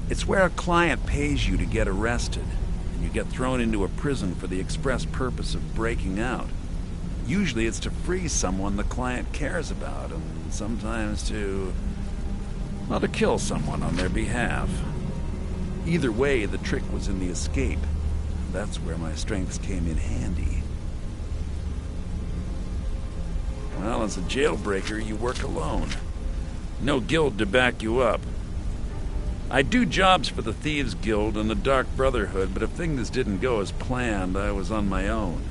It's where a client pays you to get arrested, and you get thrown into a prison for the express purpose of breaking out. Usually it's to free someone the client cares about, and sometimes to kill someone on their behalf. Either way, the trick was in the escape. That's where my strengths came in handy. Well, as a jailbreaker, you work alone. No guild to back you up. I do jobs for the Thieves Guild and the Dark Brotherhood, but if things didn't go as planned, I was on my own.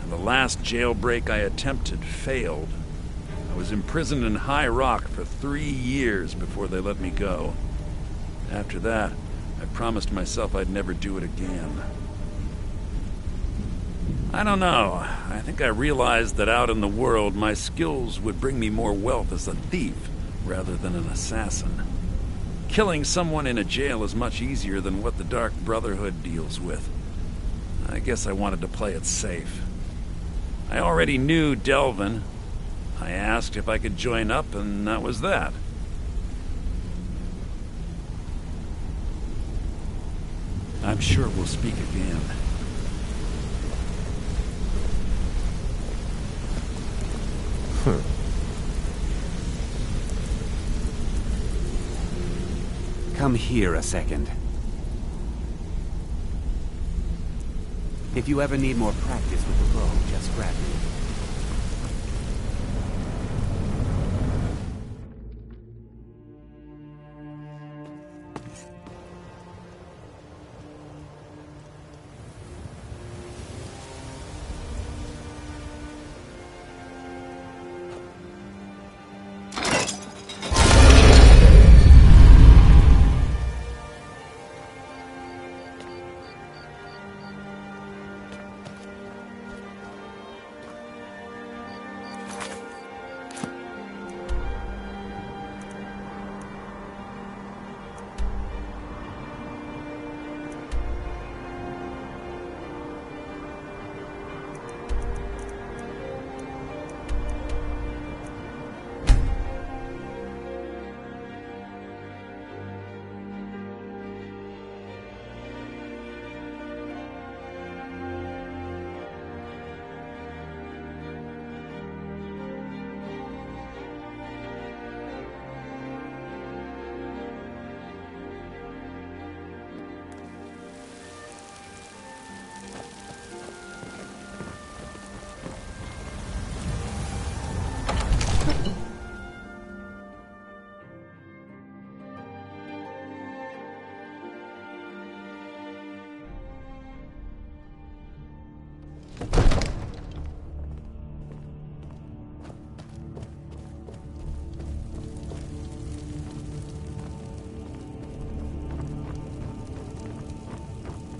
And the last jailbreak I attempted failed. I was imprisoned in High Rock for 3 years before they let me go. After that, I promised myself I'd never do it again. I don't know. I think I realized that out in the world, my skills would bring me more wealth as a thief rather than an assassin. Killing someone in a jail is much easier than what the Dark Brotherhood deals with. I guess I wanted to play it safe. I already knew Delvin. I asked if I could join up, and that was that. I'm sure we'll speak again. Come here a second. If you ever need more practice with the bow, just grab me.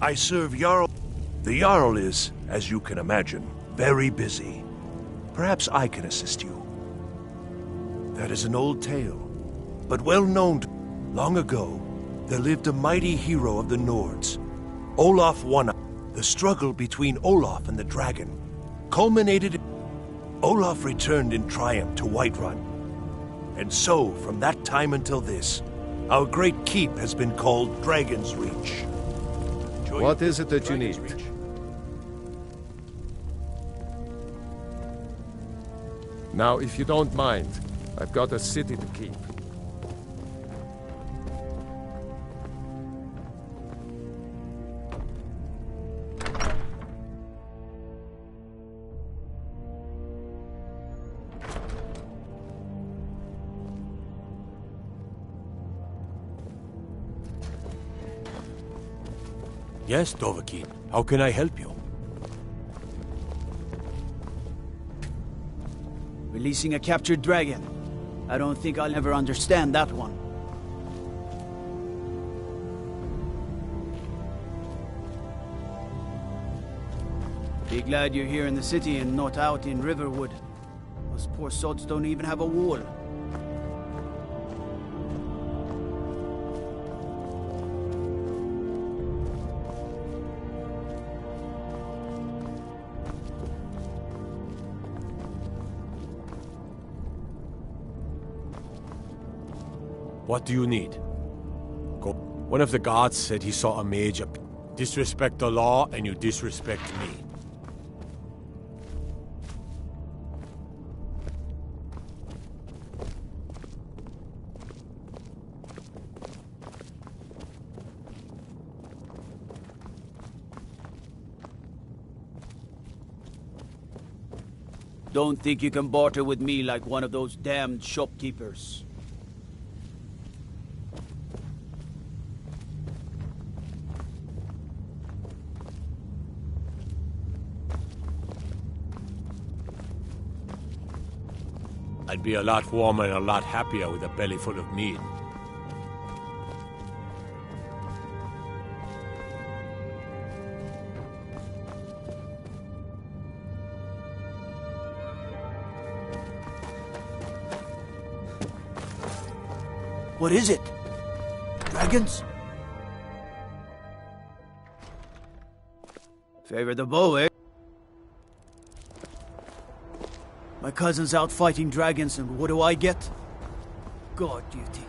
I serve Jarl. The Jarl is, as you can imagine, very busy. Perhaps I can assist you. That is an old tale, but well known. Long ago, there lived a mighty hero of the Nords, Olaf One. The struggle between Olaf and the dragon culminated. Olaf returned in triumph to Whiterun. And so, from that time until this, our great keep has been called Dragon's Reach. What is it that you need? Now, if you don't mind, I've got a city to keep. Yes, Dovahkiin. How can I help you? Releasing a captured dragon. I don't think I'll ever understand that one. Be glad you're here in the city and not out in Riverwood. Those poor sods don't even have a wall. What do you need? Go. One of the guards said he saw a mage disrespect the law, and you disrespect me. Don't think you can barter with me like one of those damned shopkeepers. I'd be a lot warmer and a lot happier with a belly full of meat. What is it? Dragons? Favor the bow, eh? My cousin's out fighting dragons, and what do I get? God duty.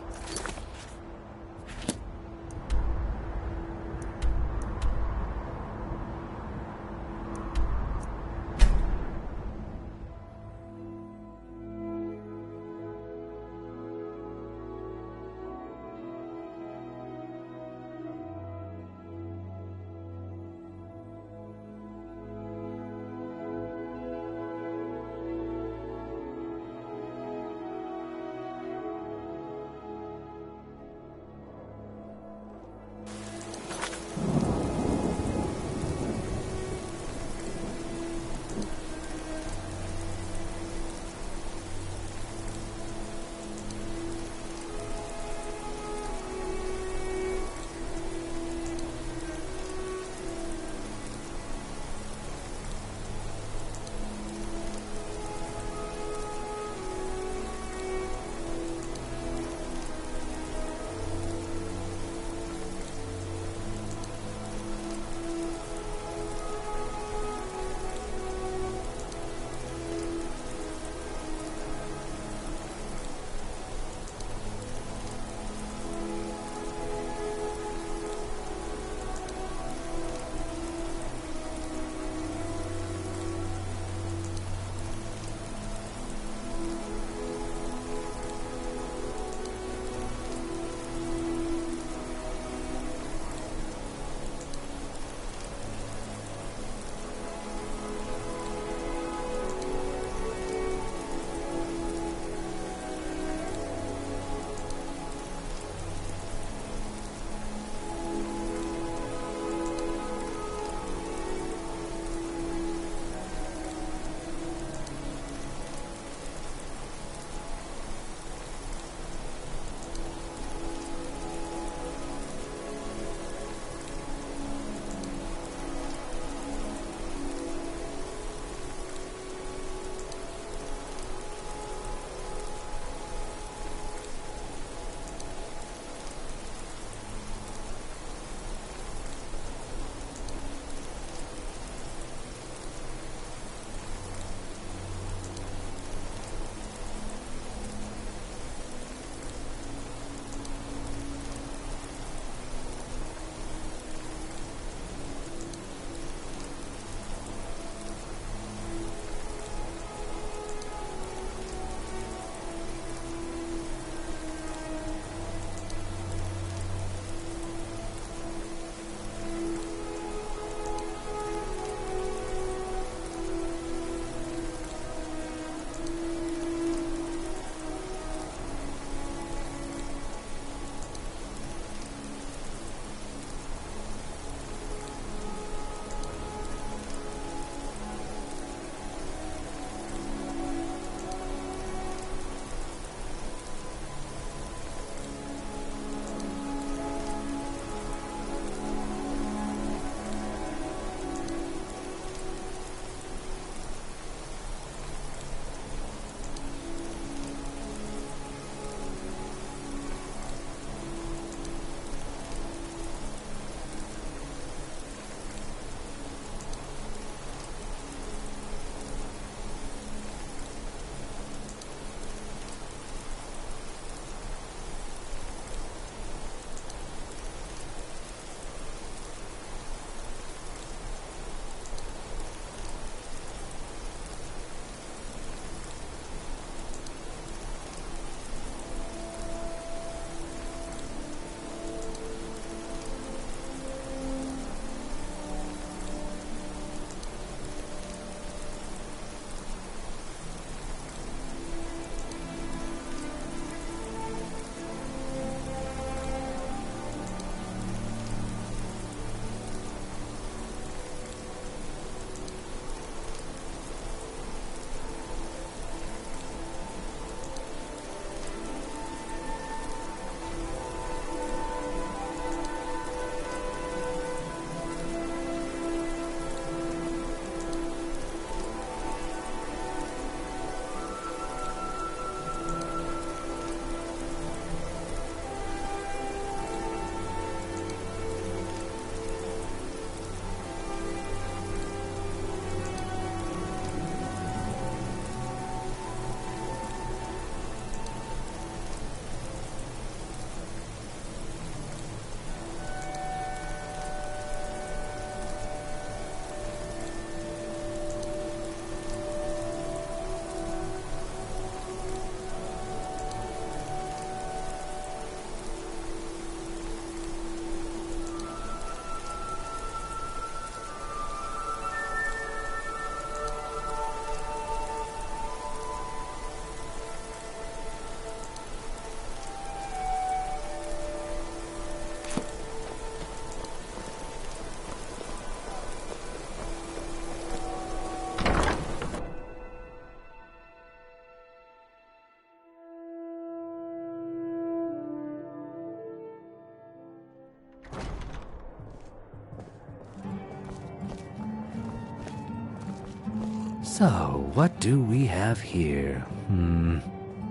So, what do we have here?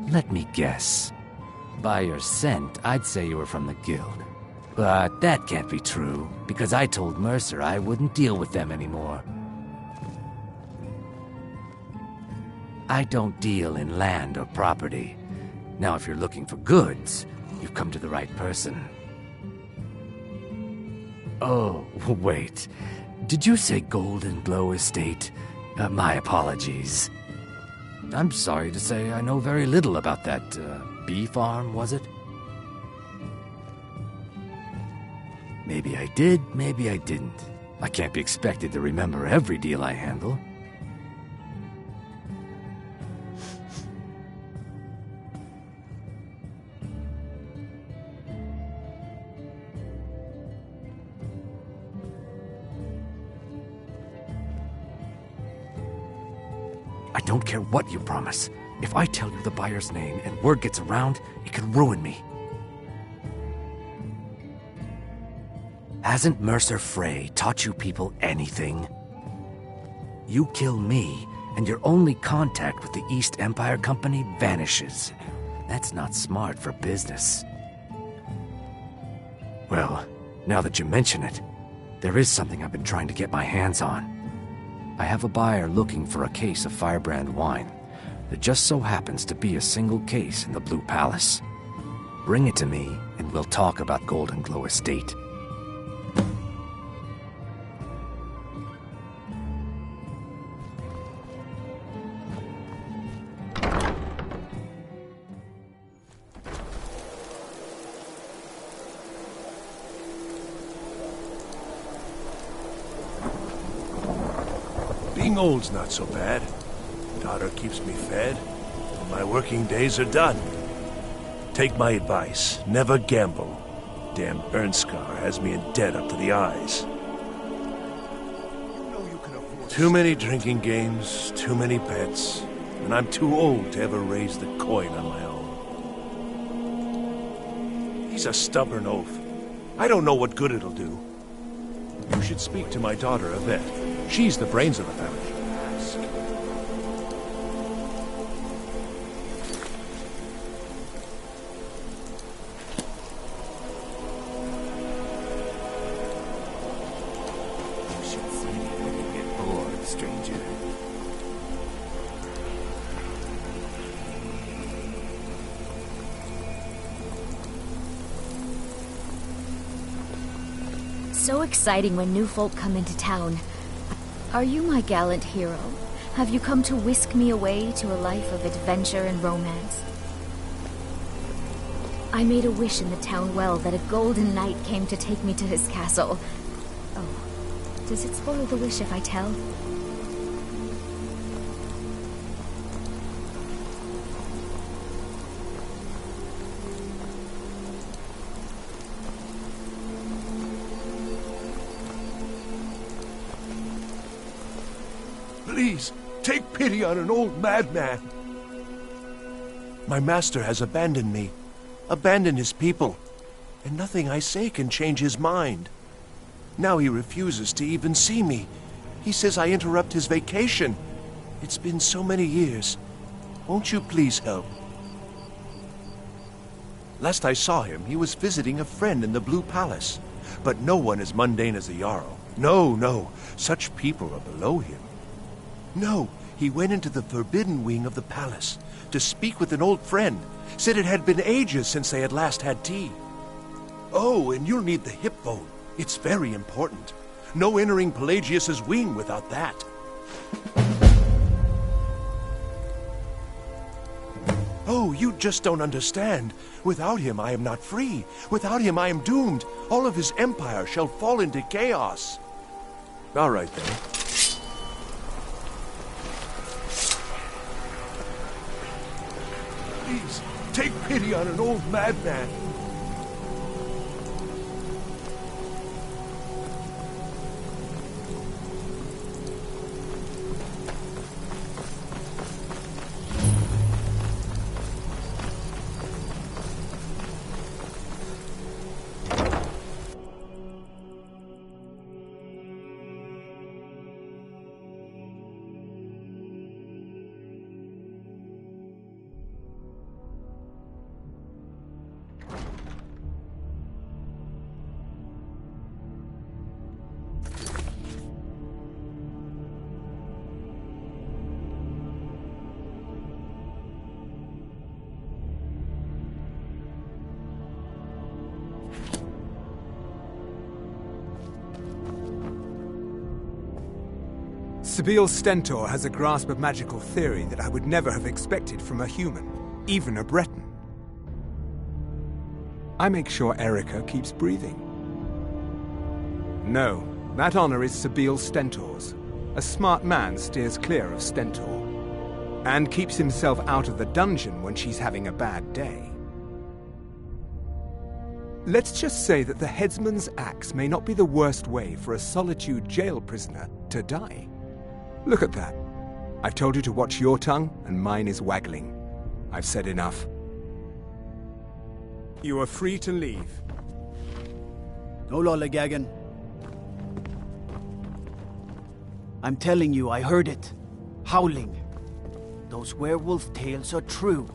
Let me guess. By your scent, I'd say you were from the Guild. But that can't be true, because I told Mercer I wouldn't deal with them anymore. I don't deal in land or property. Now, if you're looking for goods, you've come to the right person. Oh, wait. Did you say Golden Glow Estate? My apologies. I'm sorry to say I know very little about that, bee farm, was it? Maybe I did, maybe I didn't. I can't be expected to remember every deal I handle. I don't care what you promise. If I tell you the buyer's name and word gets around, it could ruin me. Hasn't Mercer Frey taught you people anything? You kill me, and your only contact with the East Empire Company vanishes. That's not smart for business. Well, now that you mention it, there is something I've been trying to get my hands on. I have a buyer looking for a case of Firebrand wine. There just so happens to be a single case in the Blue Palace. Bring it to me, and we'll talk about Golden Glow Estate. Being old's not so bad. Daughter keeps me fed, and my working days are done. Take my advice, never gamble. Damn Ernskar has me in debt up to the eyes. Too many drinking games, too many bets, and I'm too old to ever raise the coin on my own. He's a stubborn oaf. I don't know what good it'll do. You should speak to my daughter, Yvette. She's the brains of the family. You should see me when you get bored, stranger. So exciting when new folk come into town. Are you my gallant hero? Have you come to whisk me away to a life of adventure and romance? I made a wish in the town well that a golden knight came to take me to his castle. Oh, does it spoil the wish if I tell? Please, take pity on an old madman. My master has abandoned me, abandoned his people, and nothing I say can change his mind. Now he refuses to even see me. He says I interrupt his vacation. It's been so many years. Won't you please help? Last I saw him, he was visiting a friend in the Blue Palace. But no one as mundane as the Jarl. No, no, such people are below him. No, he went into the forbidden wing of the palace to speak with an old friend. Said it had been ages since they had last had tea. Oh, and you'll need the hip bone. It's very important. No entering Pelagius's wing without that. Oh, you just don't understand. Without him, I am not free. Without him, I am doomed. All of his empire shall fall into chaos. All right, then. Please, take pity on an old madman. Sabile Stentor has a grasp of magical theory that I would never have expected from a human, even a Breton. I make sure Erica keeps breathing. No, that honor is Sabile Stentor's. A smart man steers clear of Stentor, and keeps himself out of the dungeon when she's having a bad day. Let's just say that the headsman's axe may not be the worst way for a Solitude jail prisoner to die. Look at that. I've told you to watch your tongue, and mine is waggling. I've said enough. You are free to leave. No lollygagging. I'm telling you, I heard it. Howling. Those werewolf tales are true.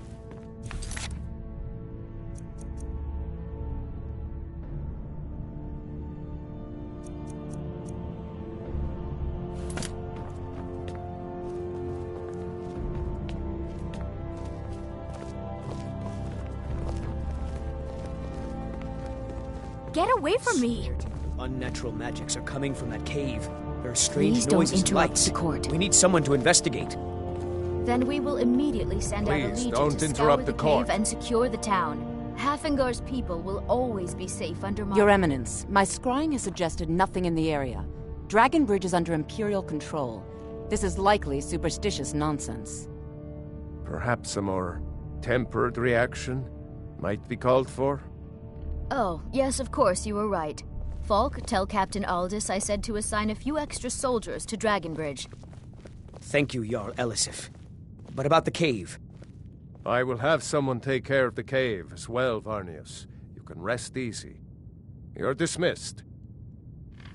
Get away from me! Unnatural magics are coming from that cave. There are strange Please don't noises and interrupt lights. the court. We need someone to investigate. Then we will immediately send out a Please, legion don't to interrupt scour the the court. cave and secure the town. Hafengar's people will always be safe under my... Your Eminence, my scrying has suggested nothing in the area. Dragon Bridge is under Imperial control. This is likely superstitious nonsense. Perhaps a more tempered reaction might be called for? Oh, yes, of course, you were right. Falk, tell Captain Aldous I said to assign a few extra soldiers to Dragon Bridge. Thank you, Jarl Elisif. But about the cave? I will have someone take care of the cave as well, Varnius. You can rest easy. You're dismissed.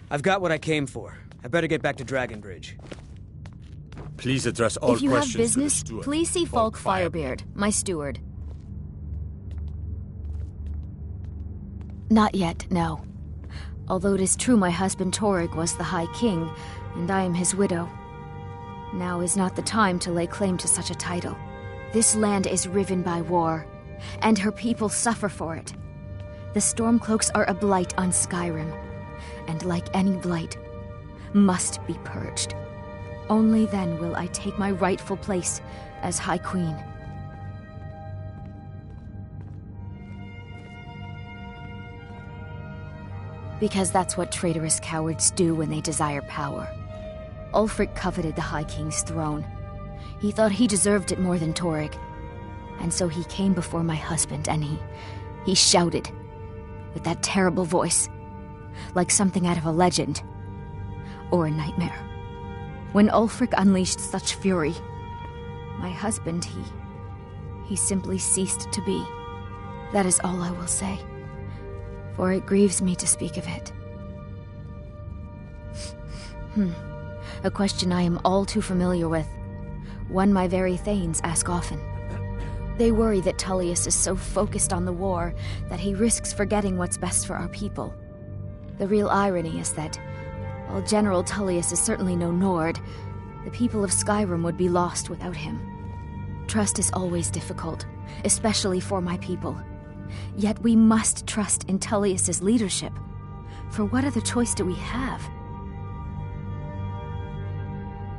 I've got what I came for. I better get back to Dragon Bridge. Please address all If you questions have business, to the steward. please see Falk Firebeard, my steward. Not yet, no. Although it is true my husband Torrig was the High King, and I am his widow. Now is not the time to lay claim to such a title. This land is riven by war, and her people suffer for it. The Stormcloaks are a blight on Skyrim, and like any blight, must be purged. Only then will I take my rightful place as High Queen. Because that's what traitorous cowards do when they desire power. Ulfric coveted the High King's throne. He thought he deserved it more than Torrig. And so he came before my husband and he shouted with that terrible voice, like something out of a legend or a nightmare. When Ulfric unleashed such fury, my husband, he simply ceased to be. That is all I will say. For it grieves me to speak of it. A question I am all too familiar with. One my very Thanes ask often. They worry that Tullius is so focused on the war that he risks forgetting what's best for our people. The real irony is that, while General Tullius is certainly no Nord, the people of Skyrim would be lost without him. Trust is always difficult, especially for my people. Yet we must trust in Tullius's leadership. For what other choice do we have?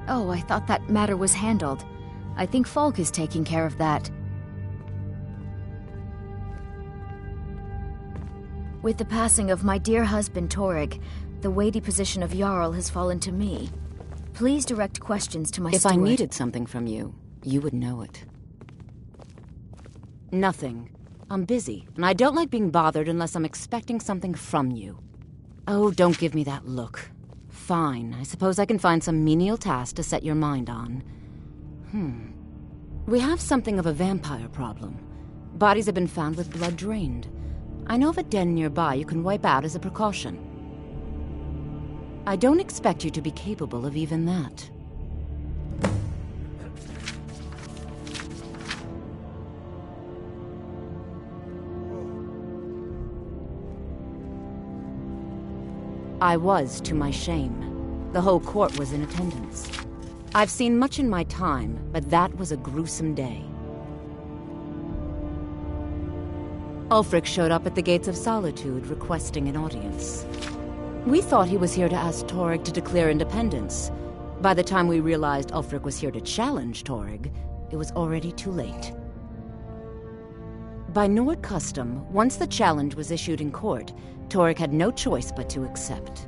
Oh, I thought that matter was handled. I think Falk is taking care of that. With the passing of my dear husband Torrig, the weighty position of Jarl has fallen to me. Please direct questions to my steward. If I needed something from you, you would know it. Nothing. I'm busy, and I don't like being bothered unless I'm expecting something from you. Oh, don't give me that look. Fine, I suppose I can find some menial task to set your mind on. We have something of a vampire problem. Bodies have been found with blood drained. I know of a den nearby you can wipe out as a precaution. I don't expect you to be capable of even that. I was, to my shame. The whole court was in attendance. I've seen much in my time, but that was a gruesome day. Ulfric showed up at the Gates of Solitude requesting an audience. We thought he was here to ask Torrig to declare independence, By the time we realized Ulfric was here to challenge Torg, it was already too late. By Nord custom, once the challenge was issued in court, Torg had no choice but to accept.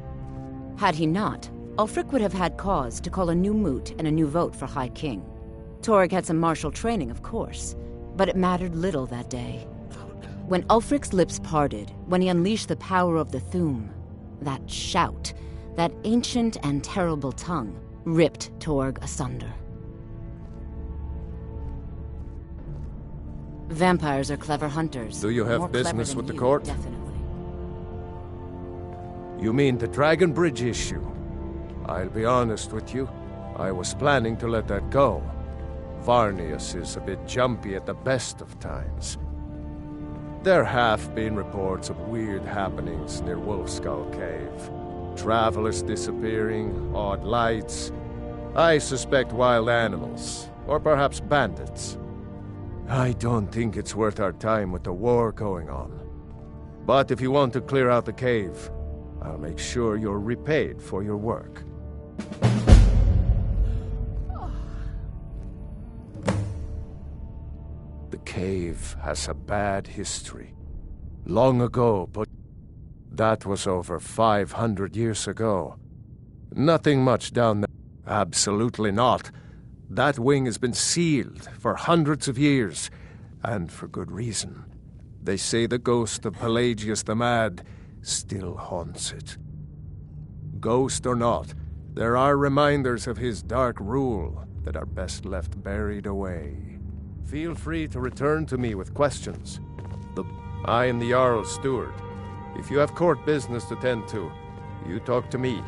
Had he not, Ulfric would have had cause to call a new moot and a new vote for High King. Torg had some martial training, of course, but it mattered little that day. When Ulfric's lips parted, when he unleashed the power of the Thu'um, that shout, that ancient and terrible tongue, ripped Torg asunder. Vampires are clever hunters. Do you have More business clever with the than court? Definitely. You mean the Dragon Bridge issue? I'll be honest with you. I was planning to let that go. Varnius is a bit jumpy at the best of times. There have been reports of weird happenings near Wolfskull Cave. Travelers disappearing, odd lights. I suspect wild animals, or perhaps bandits. I don't think it's worth our time with the war going on. But if you want to clear out the cave, I'll make sure you're repaid for your work. The cave has a bad history. Long ago, but that was over 500 years ago. Nothing much down there. Absolutely not. That wing has been sealed for hundreds of years, and for good reason. They say the ghost of Pelagius the Mad still haunts it. Ghost or not, there are reminders of his dark rule that are best left buried away. Feel free to return to me with questions. I am the Jarl's steward. If you have court business to tend to, you talk to me.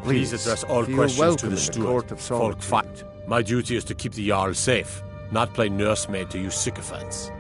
Please address all feel questions welcome to in the the steward. Court of Folk Solitude. fight. My duty is to keep the Jarl safe, not play nursemaid to you sycophants.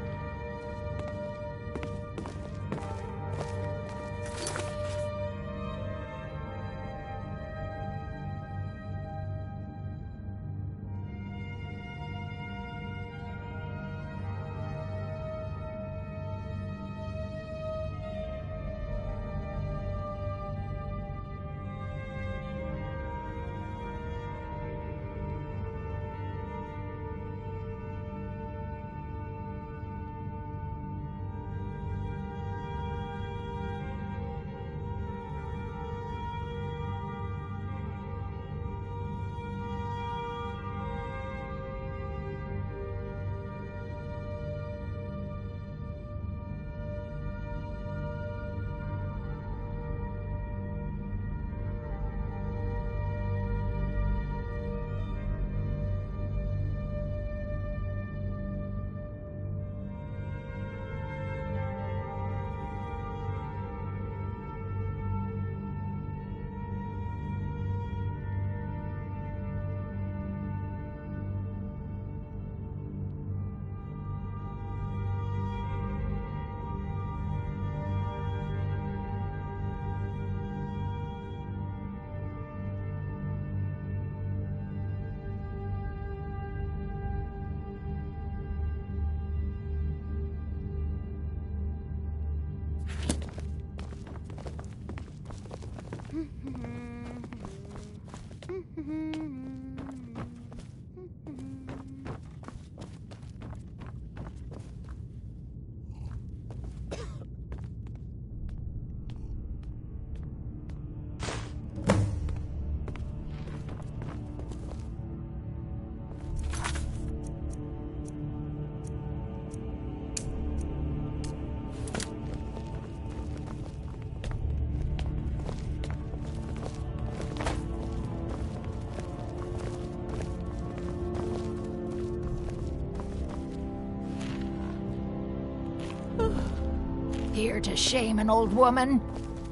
Here to shame an old woman?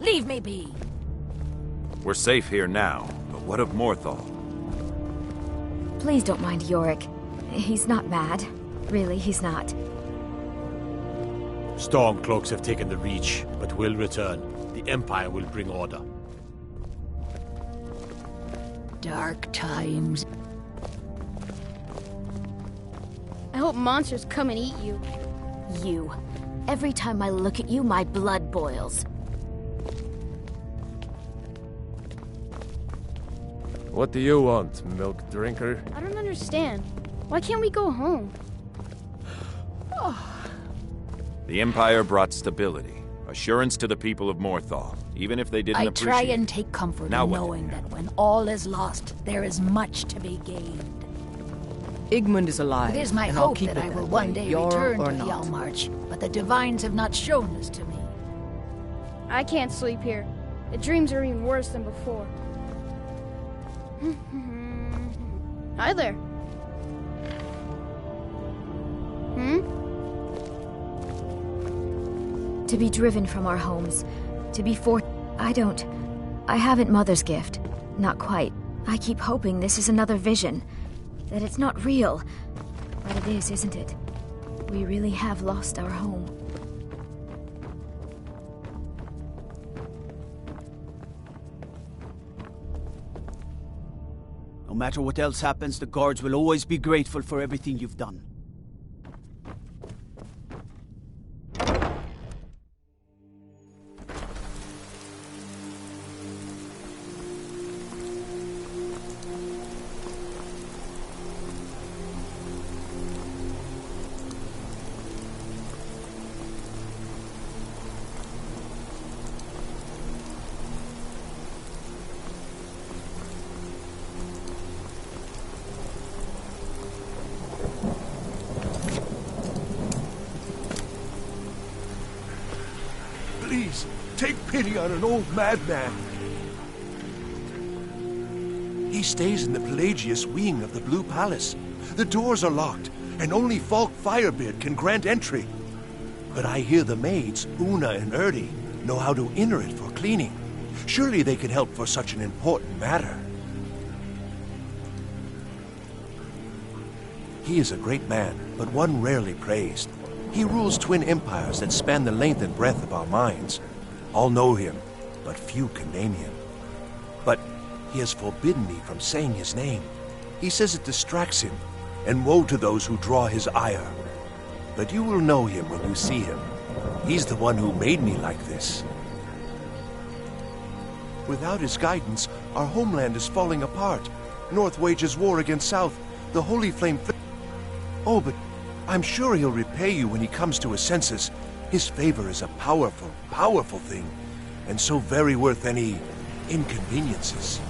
Leave me be. We're safe here now, but what of Morthal? Please don't mind Yorick. He's not mad. Really, he's not. Stormcloaks have taken the Reach, but will return. The Empire will bring order. Dark times. I hope monsters come and eat you. You. Every time I look at you, my blood boils. What do you want, milk drinker? I don't understand. Why can't we go home? The Empire brought stability, assurance to the people of Morthal, even if they didn't I appreciate try it. and take comfort Now in what? knowing that when all is lost, there is much to be gained. Igmund is alive. It is my and I'll hope keep that it I will that one way, day Jarl return or to the not. Almarch, but the Divines have not shown this to me. I can't sleep here. The dreams are even worse than before. Hi there. To be driven from our homes, to be I haven't Mother's gift. Not quite. I keep hoping this is another vision. That it's not real. But it is, isn't it? We really have lost our home. No matter what else happens, the guards will always be grateful for everything you've done. Please, take pity on an old madman. He stays in the Pelagius wing of the Blue Palace. The doors are locked, and only Falk Firebeard can grant entry. But I hear the maids, Una and Erdi, know how to enter it for cleaning. Surely they could help for such an important matter. He is a great man, but one rarely praised. He rules twin empires that span the length and breadth of our minds. All know him, but few can name him. But he has forbidden me from saying his name. He says it distracts him, and woe to those who draw his ire. But you will know him when you see him. He's the one who made me like this. Without his guidance, our homeland is falling apart. North wages war against South. The Holy Flame... Oh, but I'm sure he'll repay you when he comes to his senses. His favor is a powerful, powerful thing, and so very worth any inconveniences.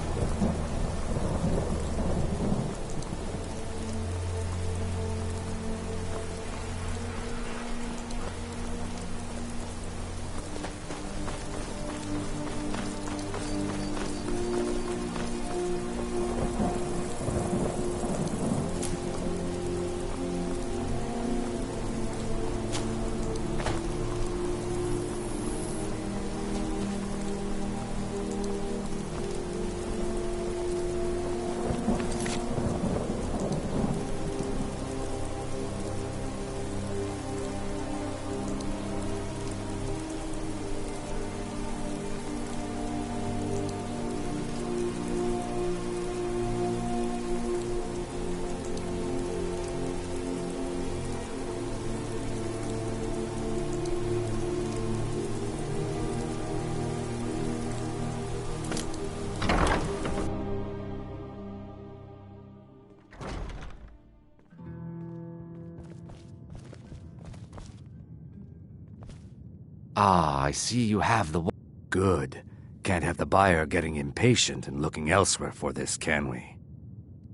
Ah, I see you have the... Good. Can't have the buyer getting impatient and looking elsewhere for this, can we?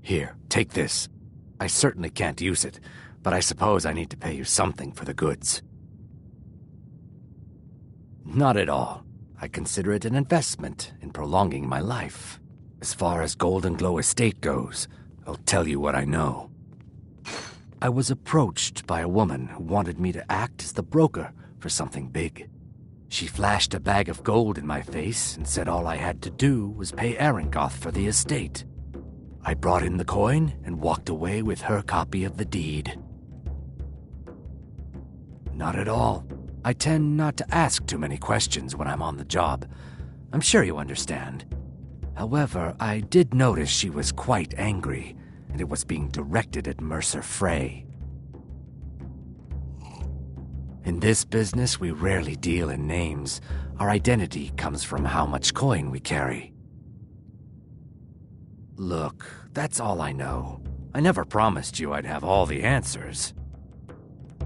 Here, take this. I certainly can't use it, but I suppose I need to pay you something for the goods. Not at all. I consider it an investment in prolonging my life. As far as Golden Glow Estate goes, I'll tell you what I know. I was approached by a woman who wanted me to act as the broker for something big. She flashed a bag of gold in my face and said all I had to do was pay Arengoth for the estate. I brought in the coin and walked away with her copy of the deed. Not at all. I tend not to ask too many questions when I'm on the job. I'm sure you understand. However, I did notice she was quite angry, and it was being directed at Mercer Frey. In this business, we rarely deal in names. Our identity comes from how much coin we carry. Look, that's all I know. I never promised you I'd have all the answers.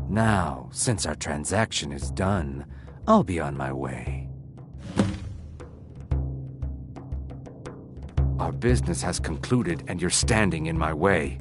Now, since our transaction is done, I'll be on my way. Our business has concluded and you're standing in my way.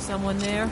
Someone there?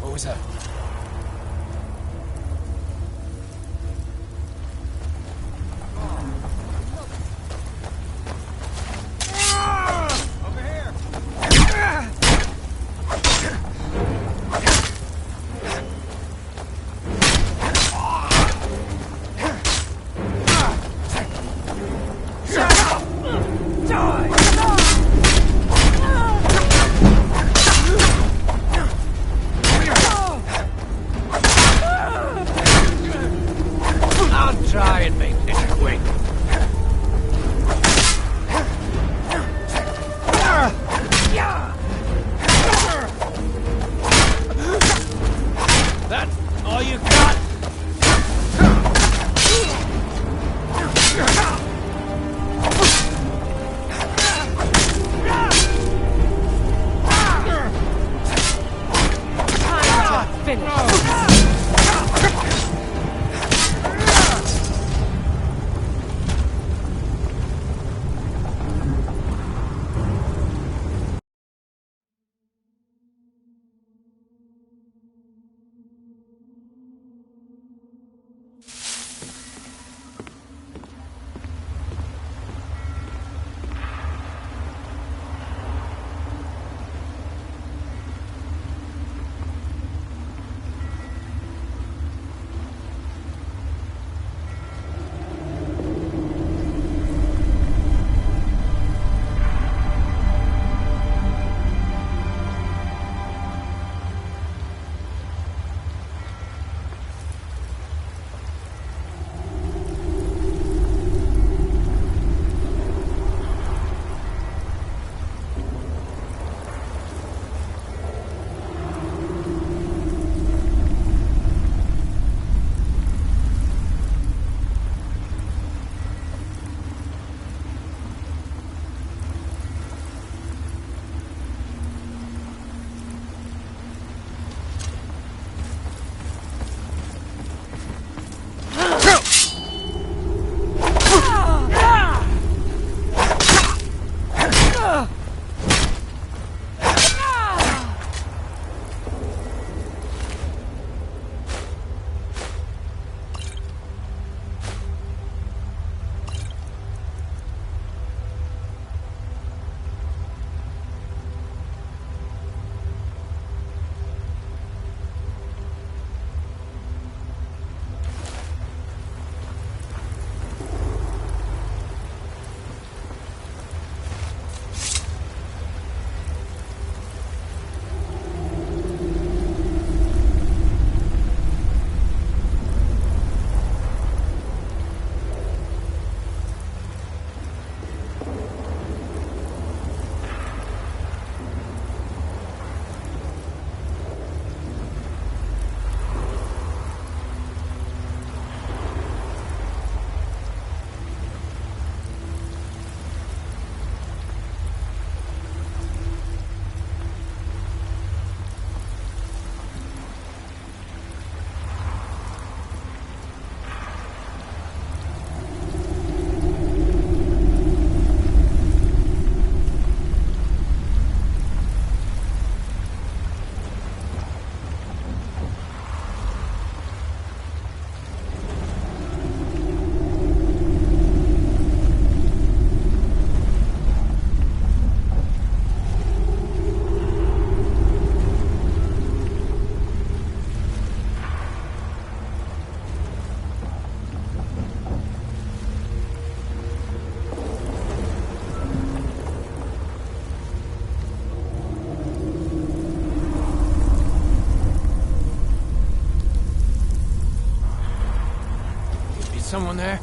What was that? someone there?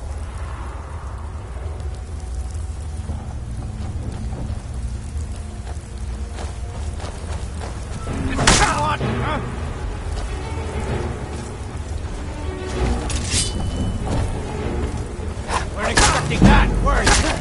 Weren't expecting that, were you?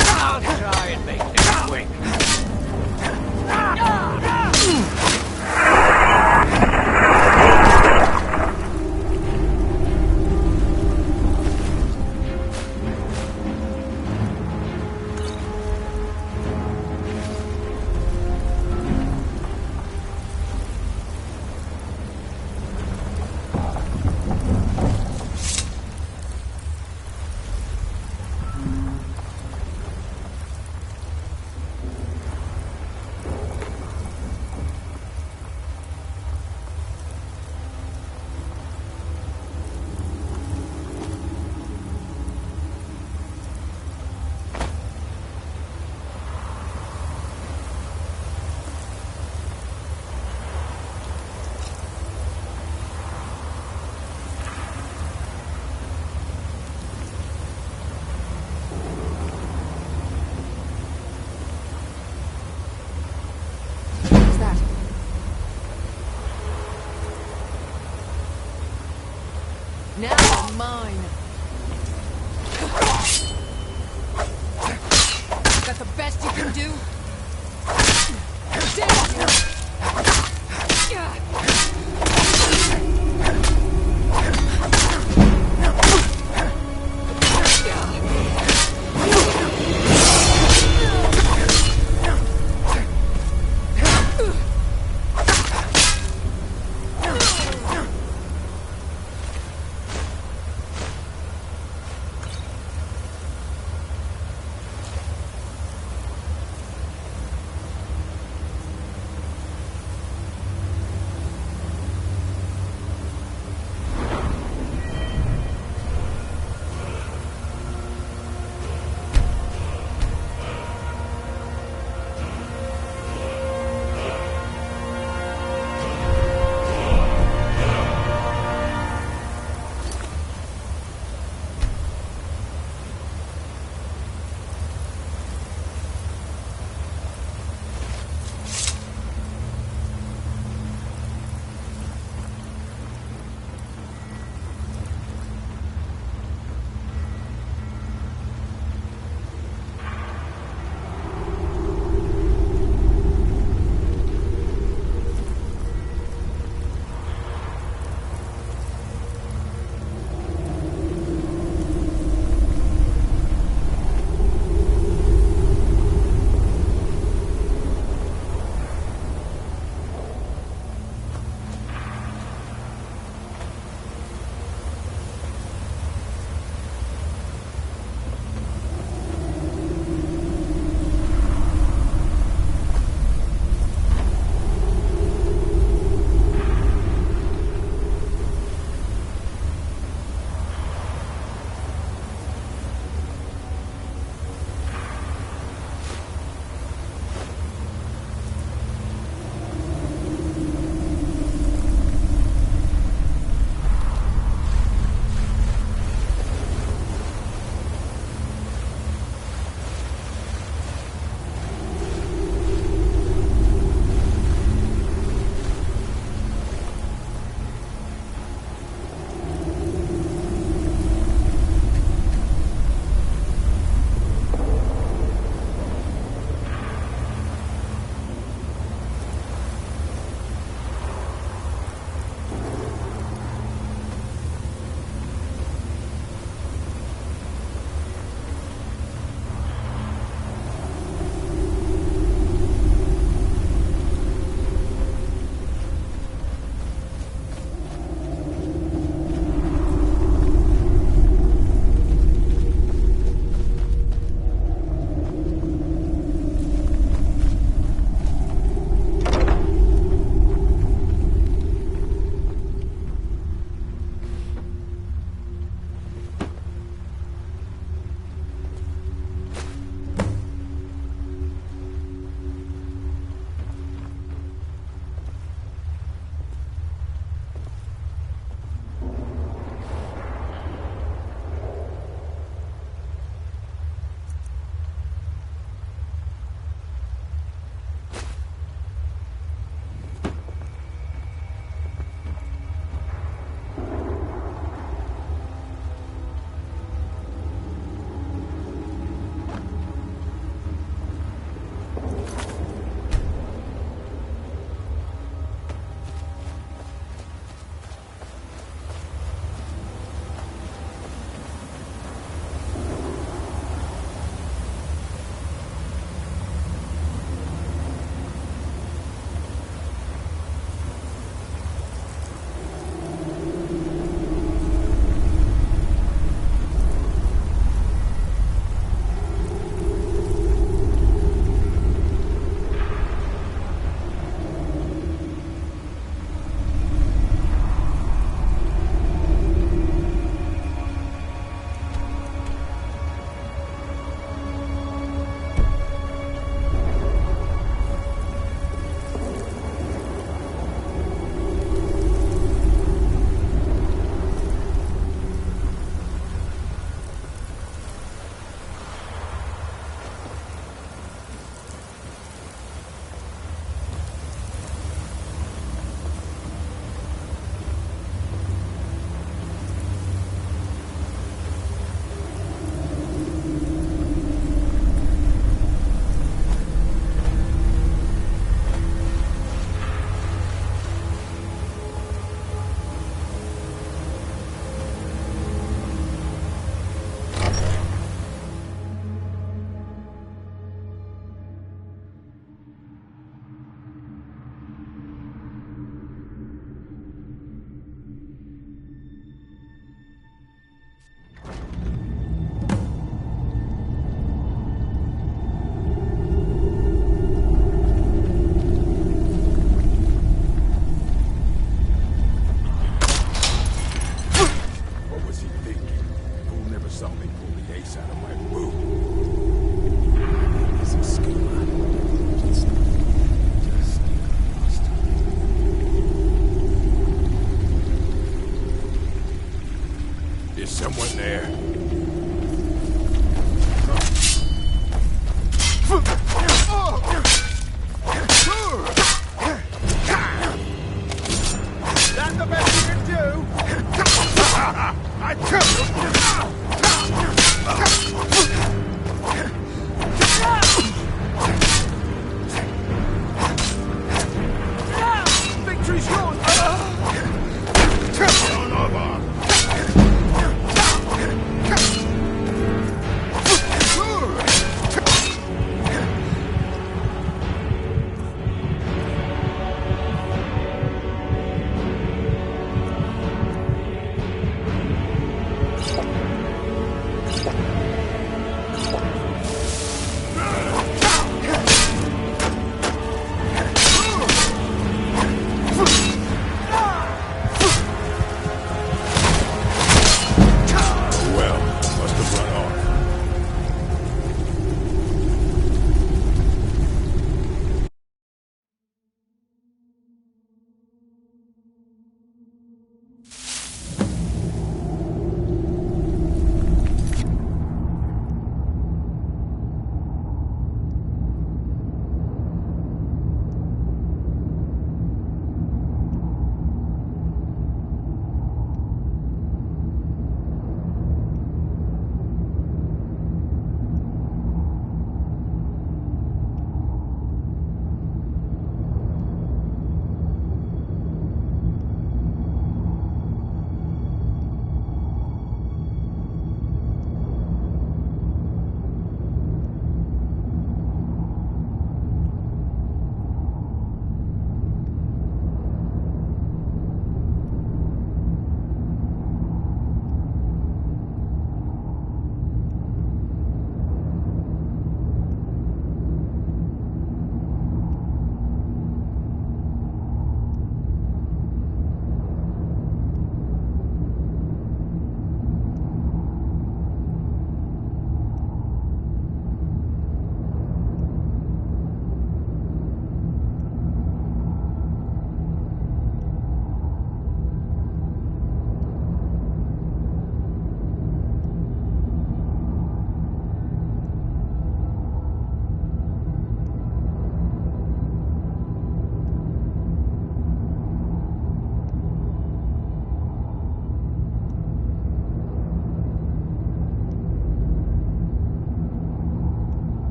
I'll try and make this quick. Now I'm mine. Is that the best you can do? Damn you!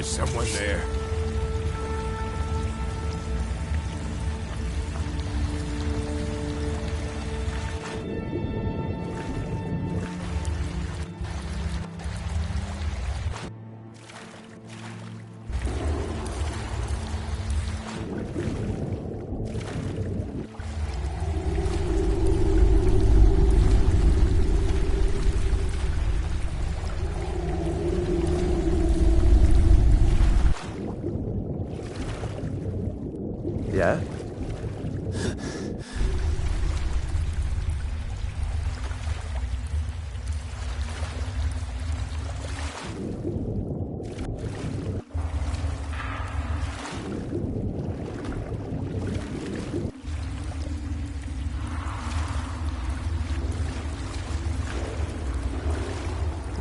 Is someone there? Yeah?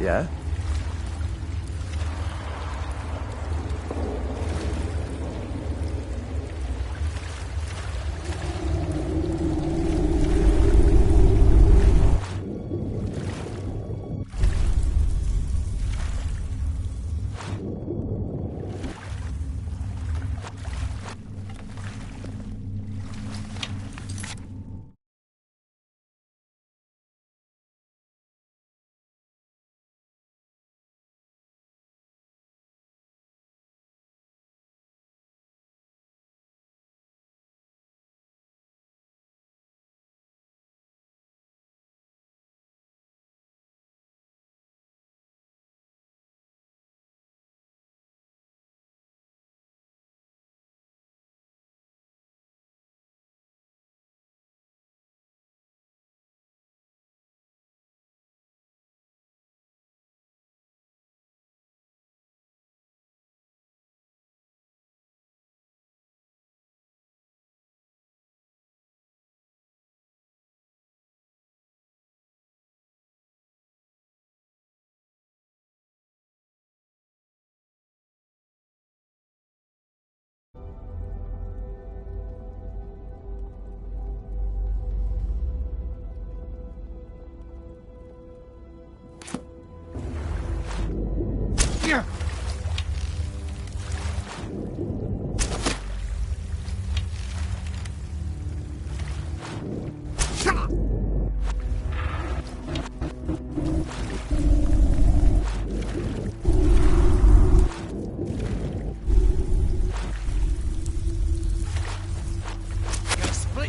Yeah?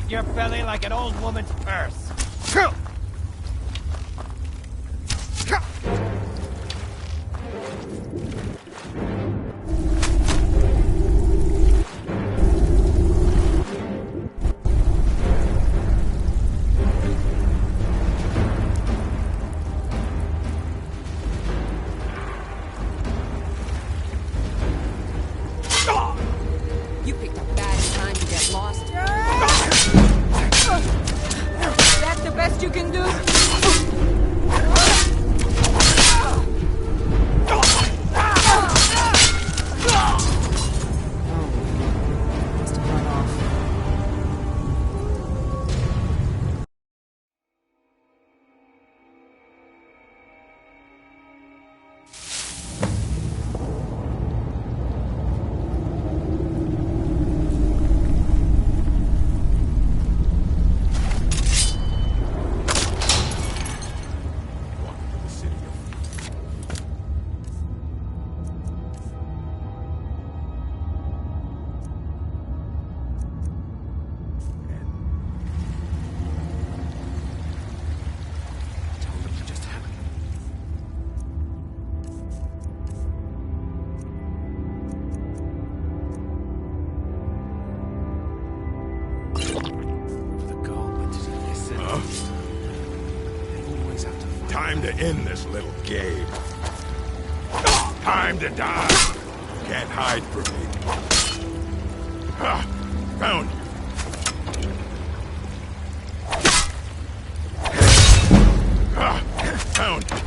Your belly like an old woman's purse. You picked a bad time to get lost. That's the best you can do? Time to end this little game. Time to die. Can't hide from me. Ah, found you. Ah, found you.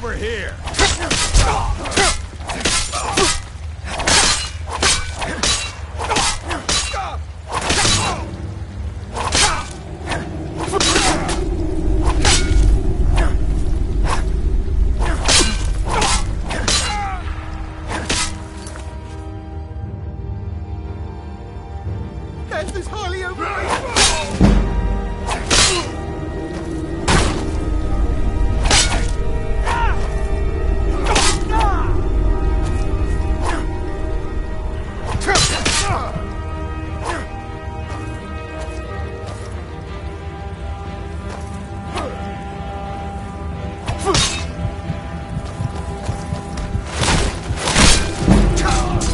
over here! Death is highly overrated!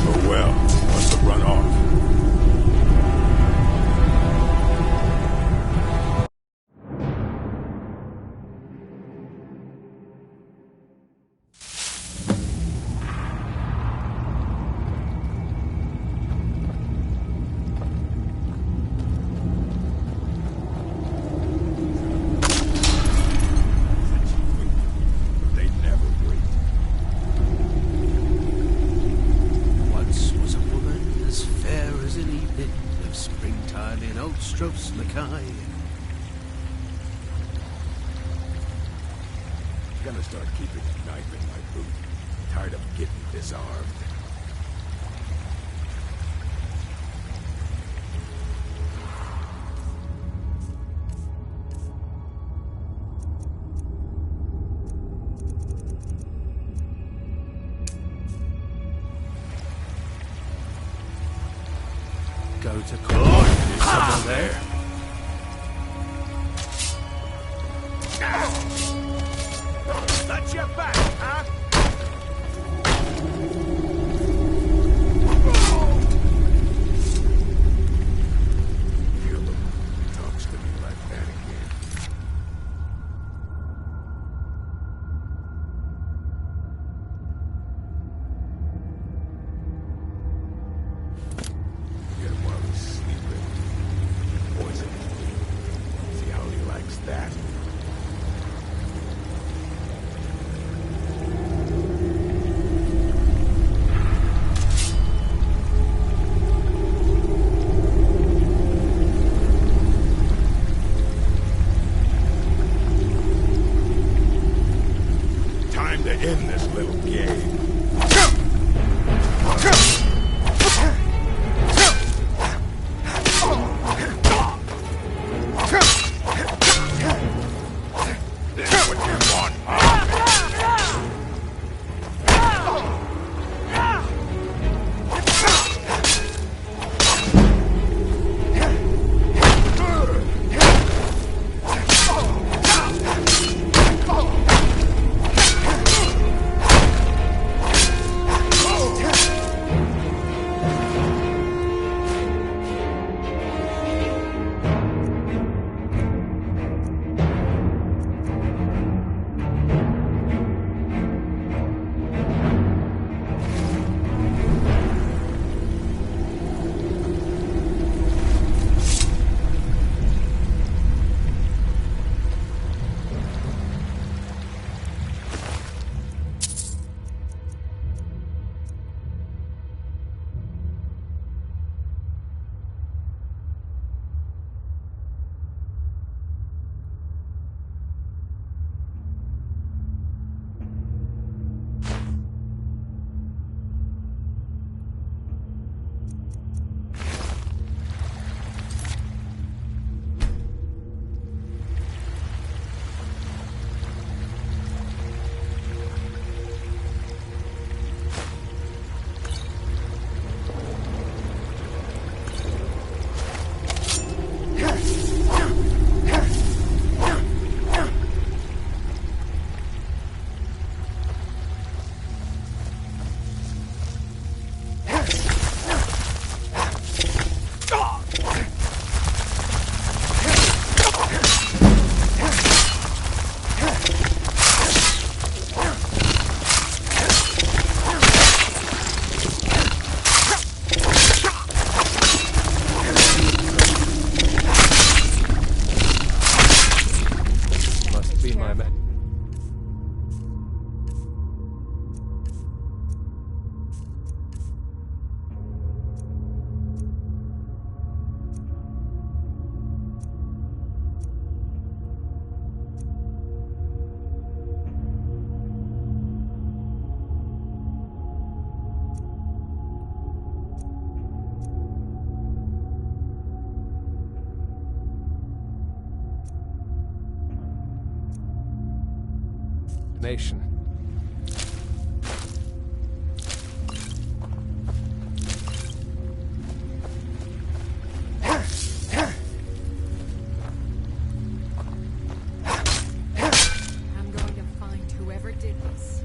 Oh well, must have run off. They never wait. Once was a woman as fair as an evening of springtime in Ostros Lakai. Gonna start keeping a knife in my boot. Tired of getting disarmed. Go to court. Is someone there? That's your back, huh? Kill him. Talks to me like that again. Get him while he's sleeping. Poison him. See how he likes that? Time to end this little game. nation. I'm going to find whoever did this.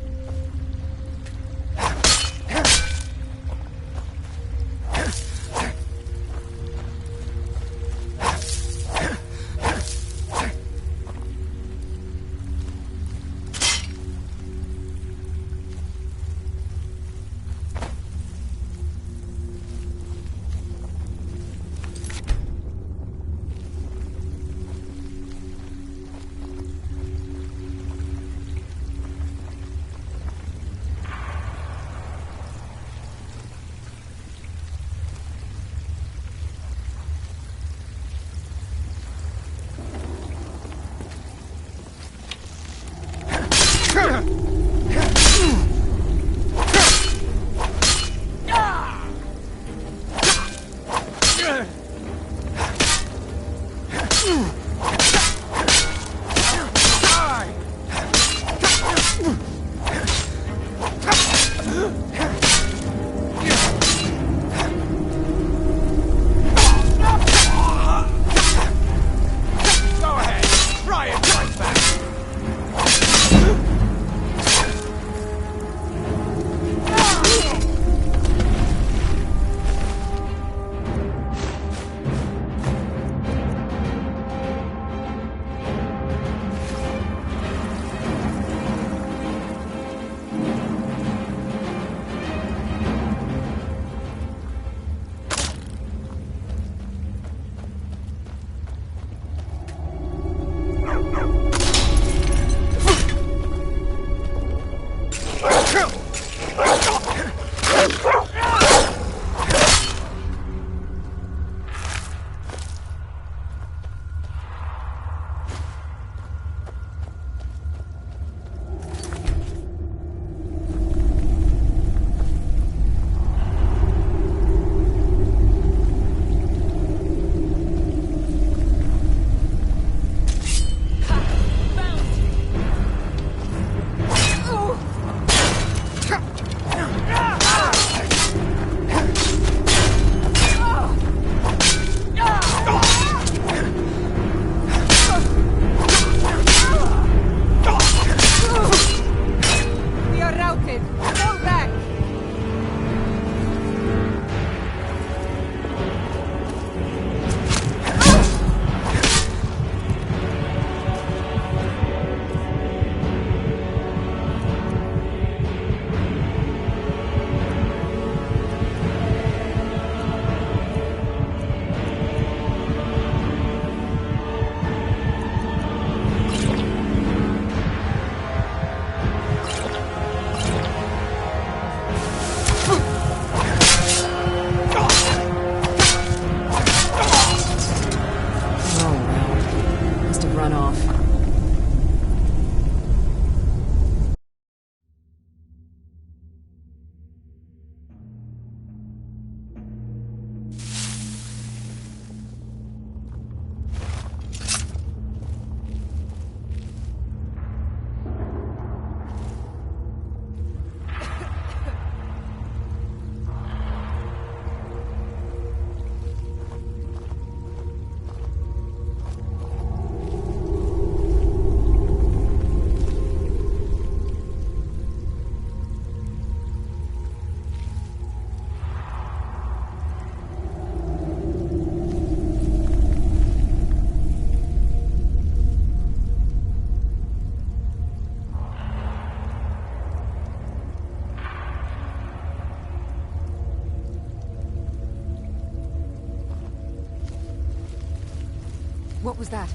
What was that?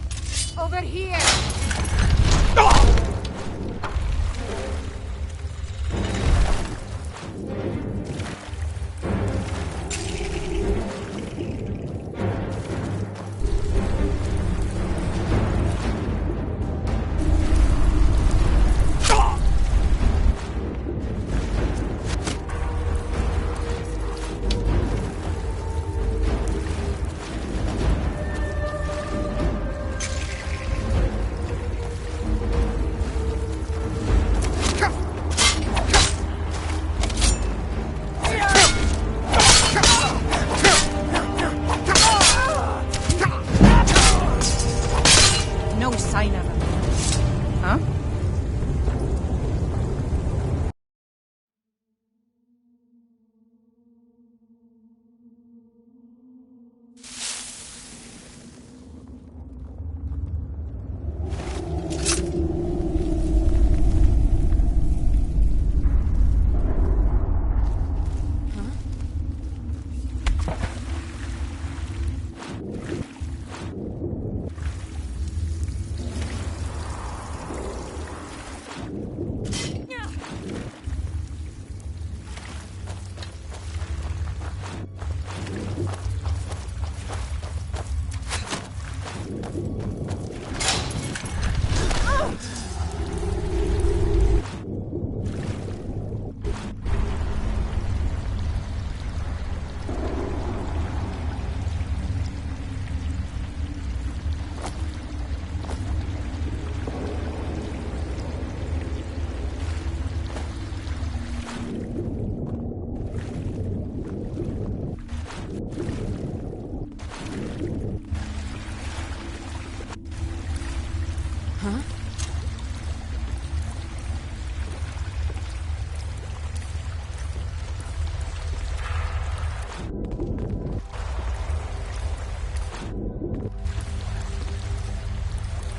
Over here! no sign of him. Huh? Huh?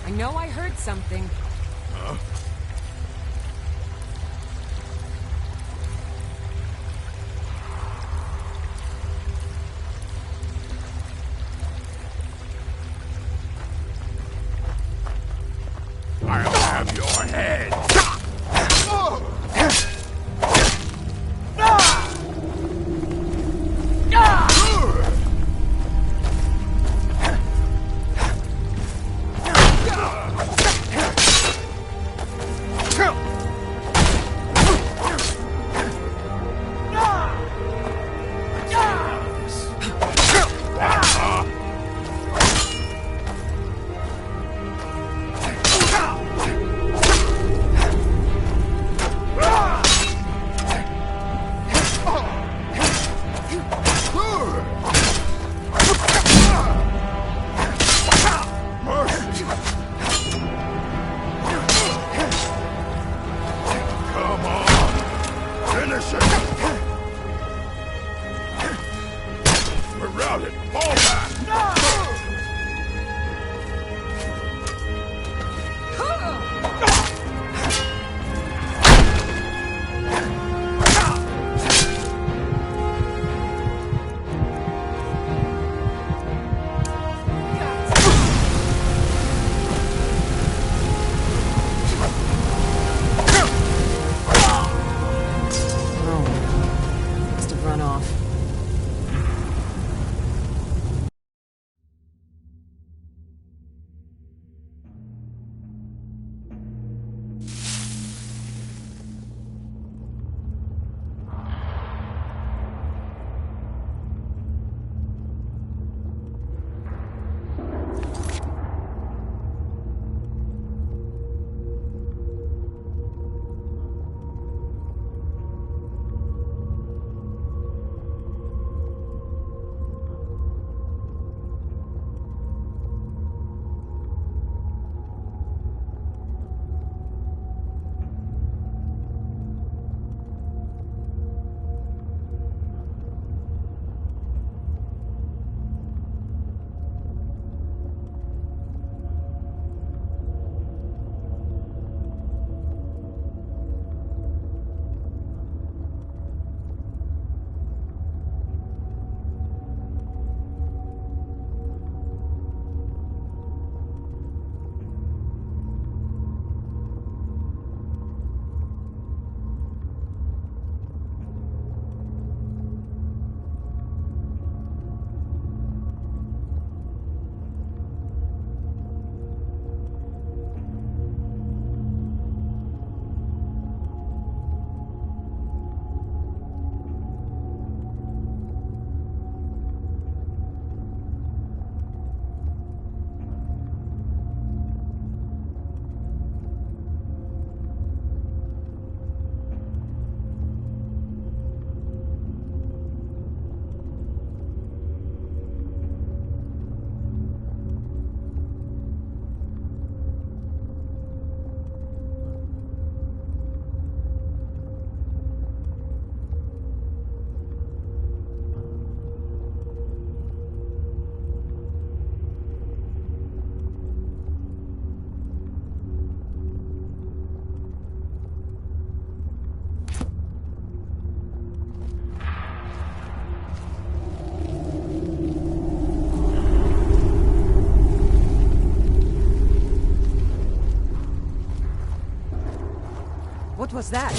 I know I heard something. Huh? I'll have your head. What was that?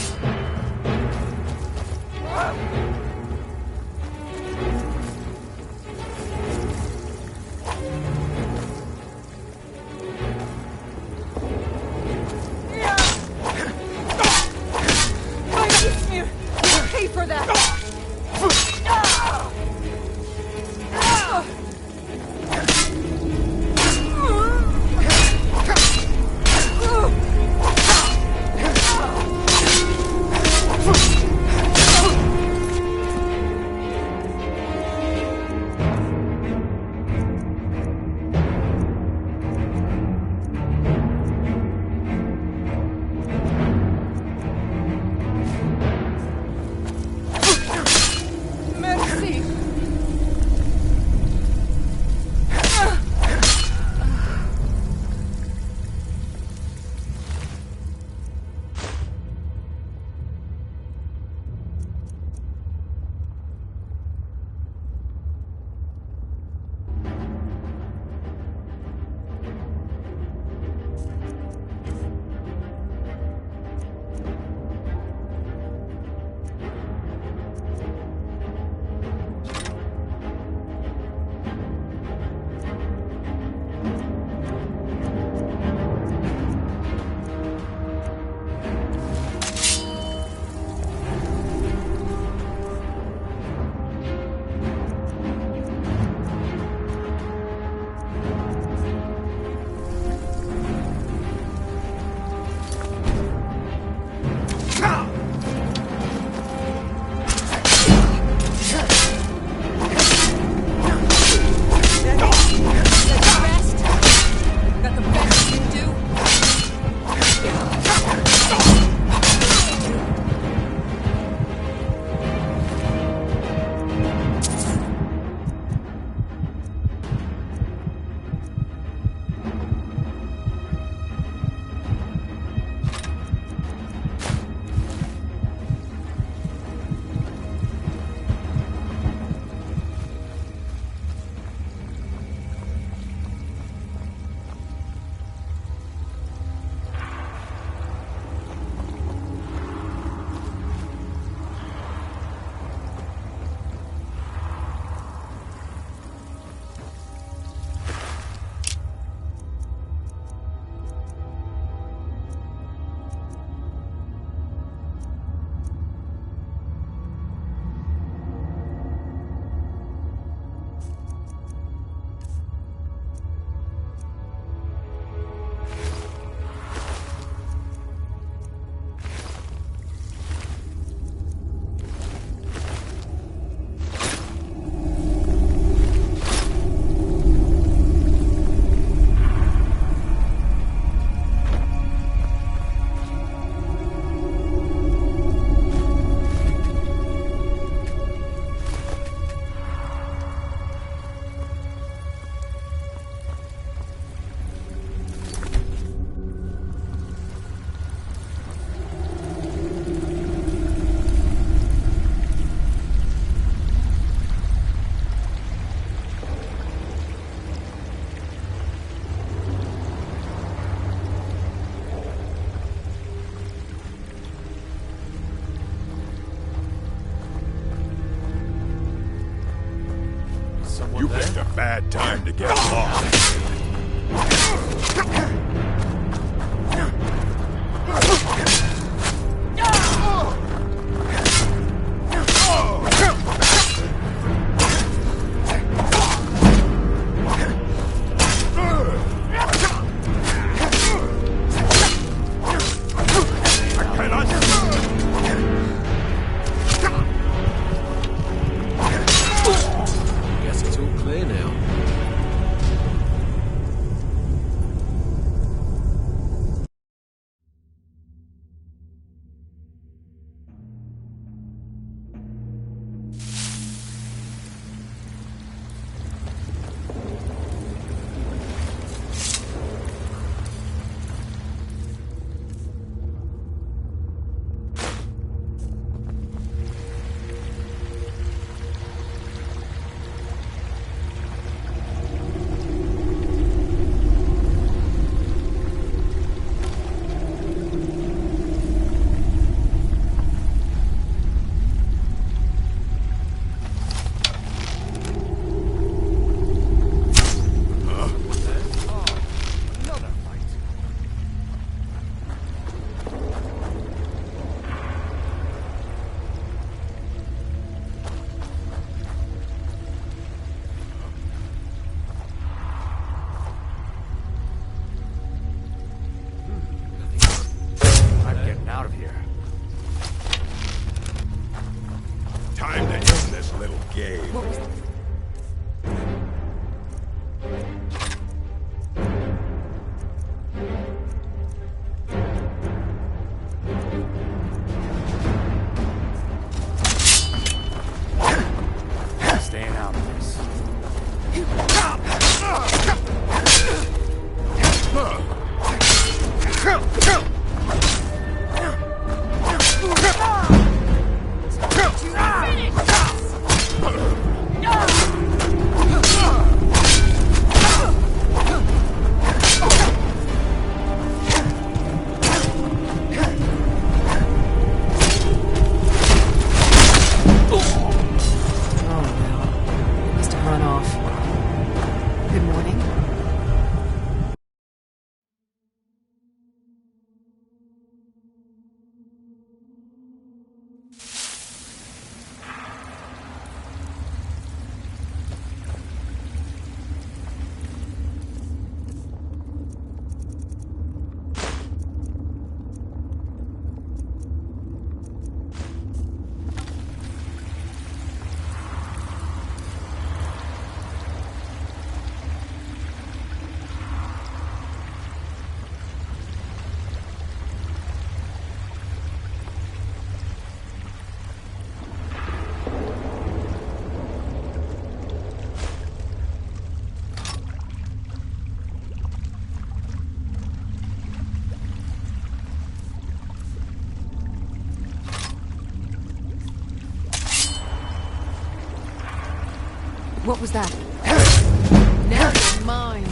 Pay for that! You picked a bad time to get lost. Guess it's all clear now. What was that? Staying out of this. What was that? Now you're mine.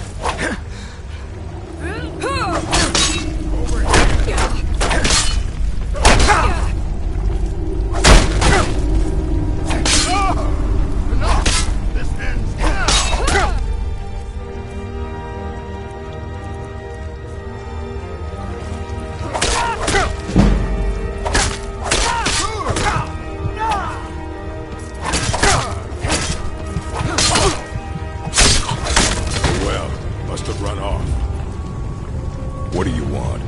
This ends now! Well, must have run off. What do you want?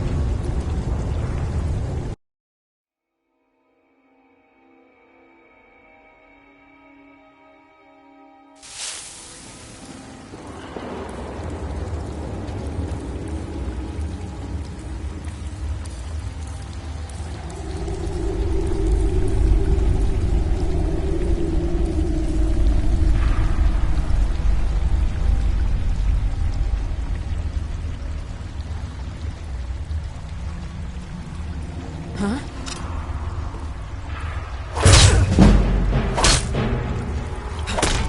Huh?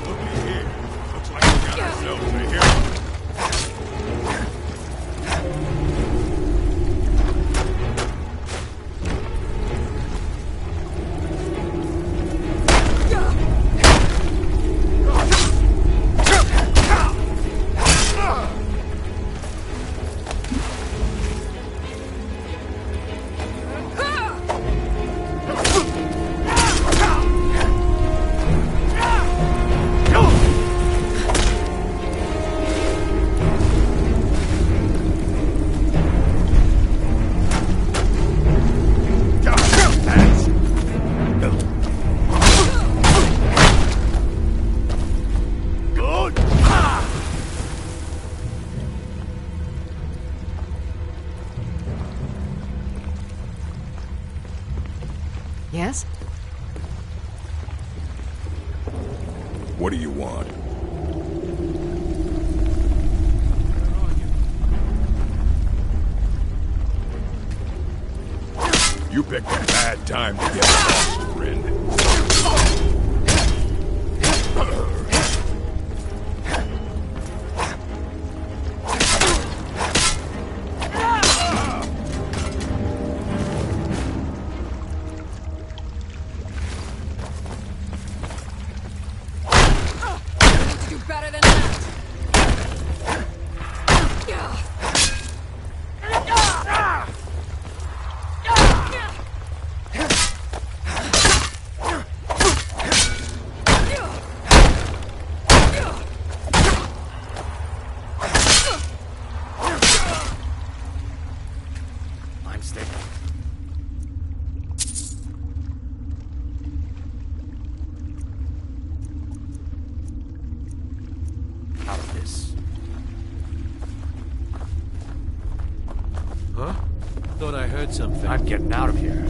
Looky here. Looks like we got ourselves a hero. Yes? What do you want? You picked a bad time to get lost, friend. Do better than that. I'm sticking. Huh? Thought I heard something. I'm getting out of here.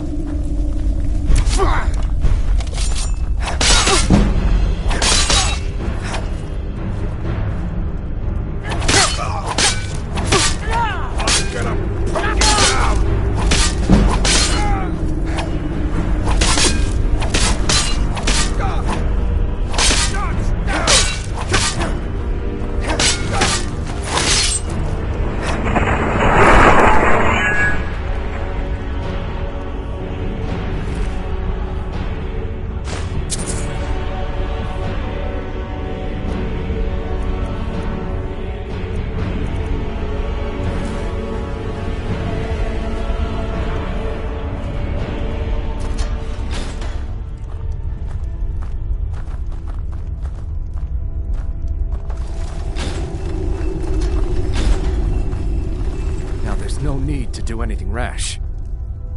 No need to do anything rash.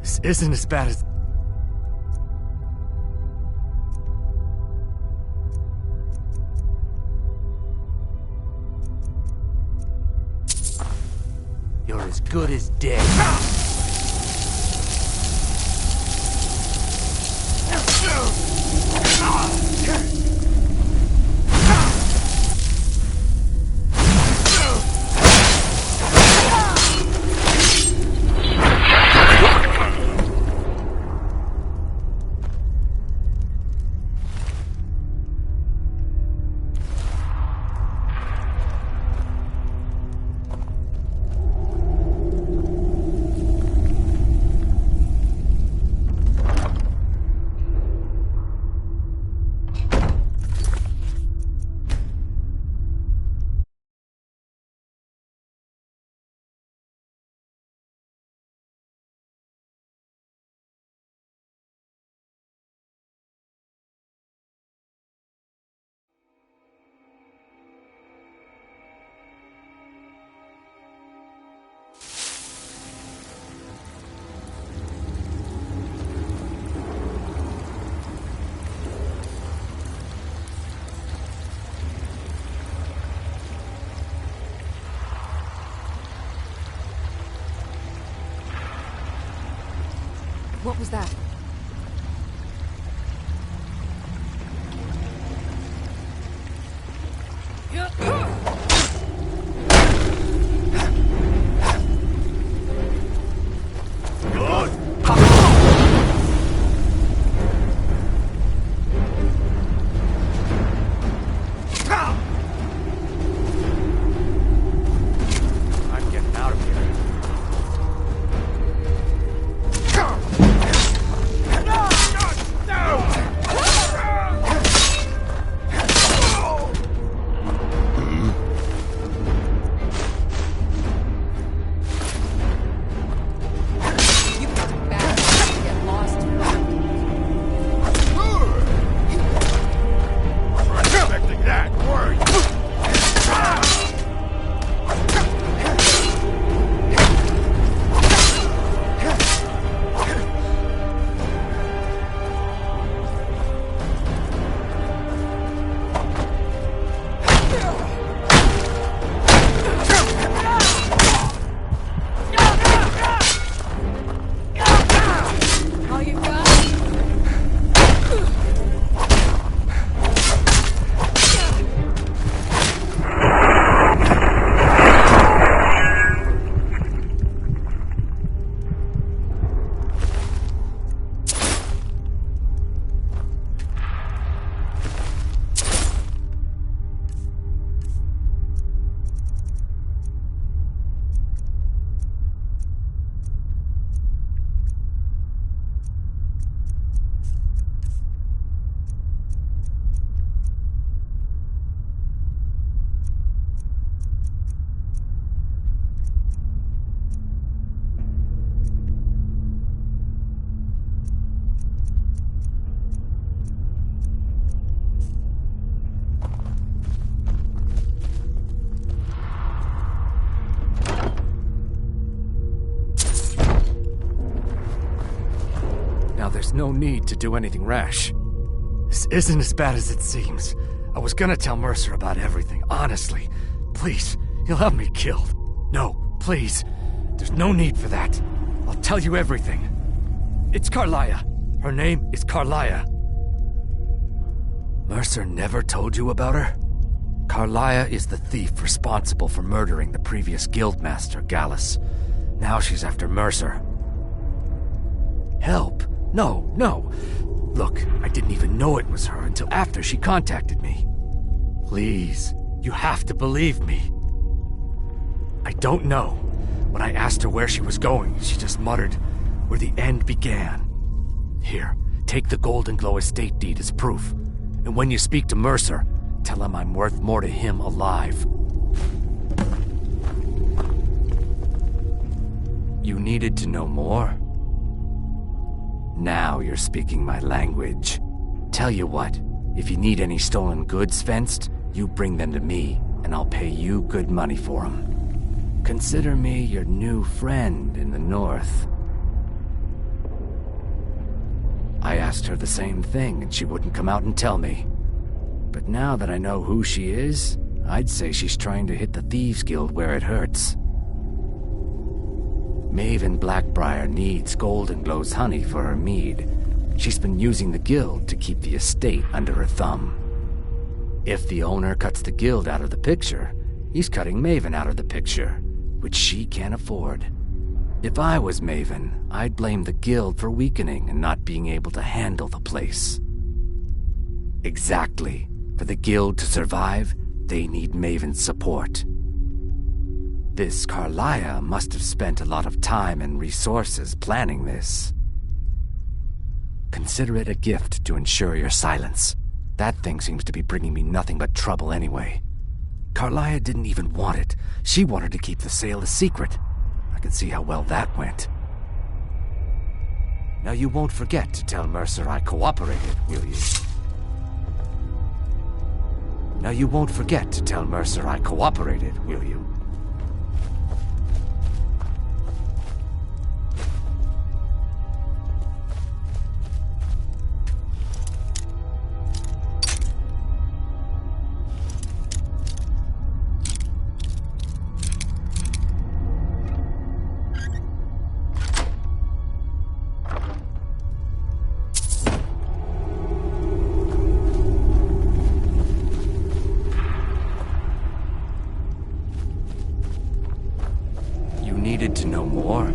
This isn't as bad as... You're as good as dead. What was that? There's no need to do anything rash. This isn't as bad as it seems. I was gonna tell Mercer about everything, honestly. Please, he'll have me killed. No, please. There's no need for that. I'll tell you everything. It's Carlia. Her name is Carlia. Mercer never told you about her? Carlia is the thief responsible for murdering the previous guildmaster, Gallus. Now she's after Mercer. Help? No, no. Look, I didn't even know it was her until after she contacted me. Please, you have to believe me. I don't know. When I asked her where she was going, she just muttered, "Where the end began." Here, take the Golden Glow estate deed as proof. And when you speak to Mercer, tell him I'm worth more to him alive. You needed to know more? Now you're speaking my language. Tell you what, if you need any stolen goods fenced, you bring them to me, and I'll pay you good money for them. Consider me your new friend in the north. I asked her the same thing, and she wouldn't come out and tell me. But now that I know who she is, I'd say she's trying to hit the Thieves Guild where it hurts. Maven Blackbriar needs Golden Glow's honey for her mead. She's been using the guild to keep the estate under her thumb. If the owner cuts the guild out of the picture, he's cutting Maven out of the picture, which she can't afford. If I was Maven, I'd blame the guild for weakening and not being able to handle the place. Exactly. For the guild to survive, they need Maven's support. This Carlia must have spent a lot of time and resources planning this. Consider it a gift to ensure your silence. That thing seems to be bringing me nothing but trouble anyway. Carlia didn't even want it. She wanted to keep the sale a secret. I can see how well that went. Now you won't forget to tell Mercer I cooperated, will you? Now you won't forget to tell Mercer I cooperated, will you? Needed to know more?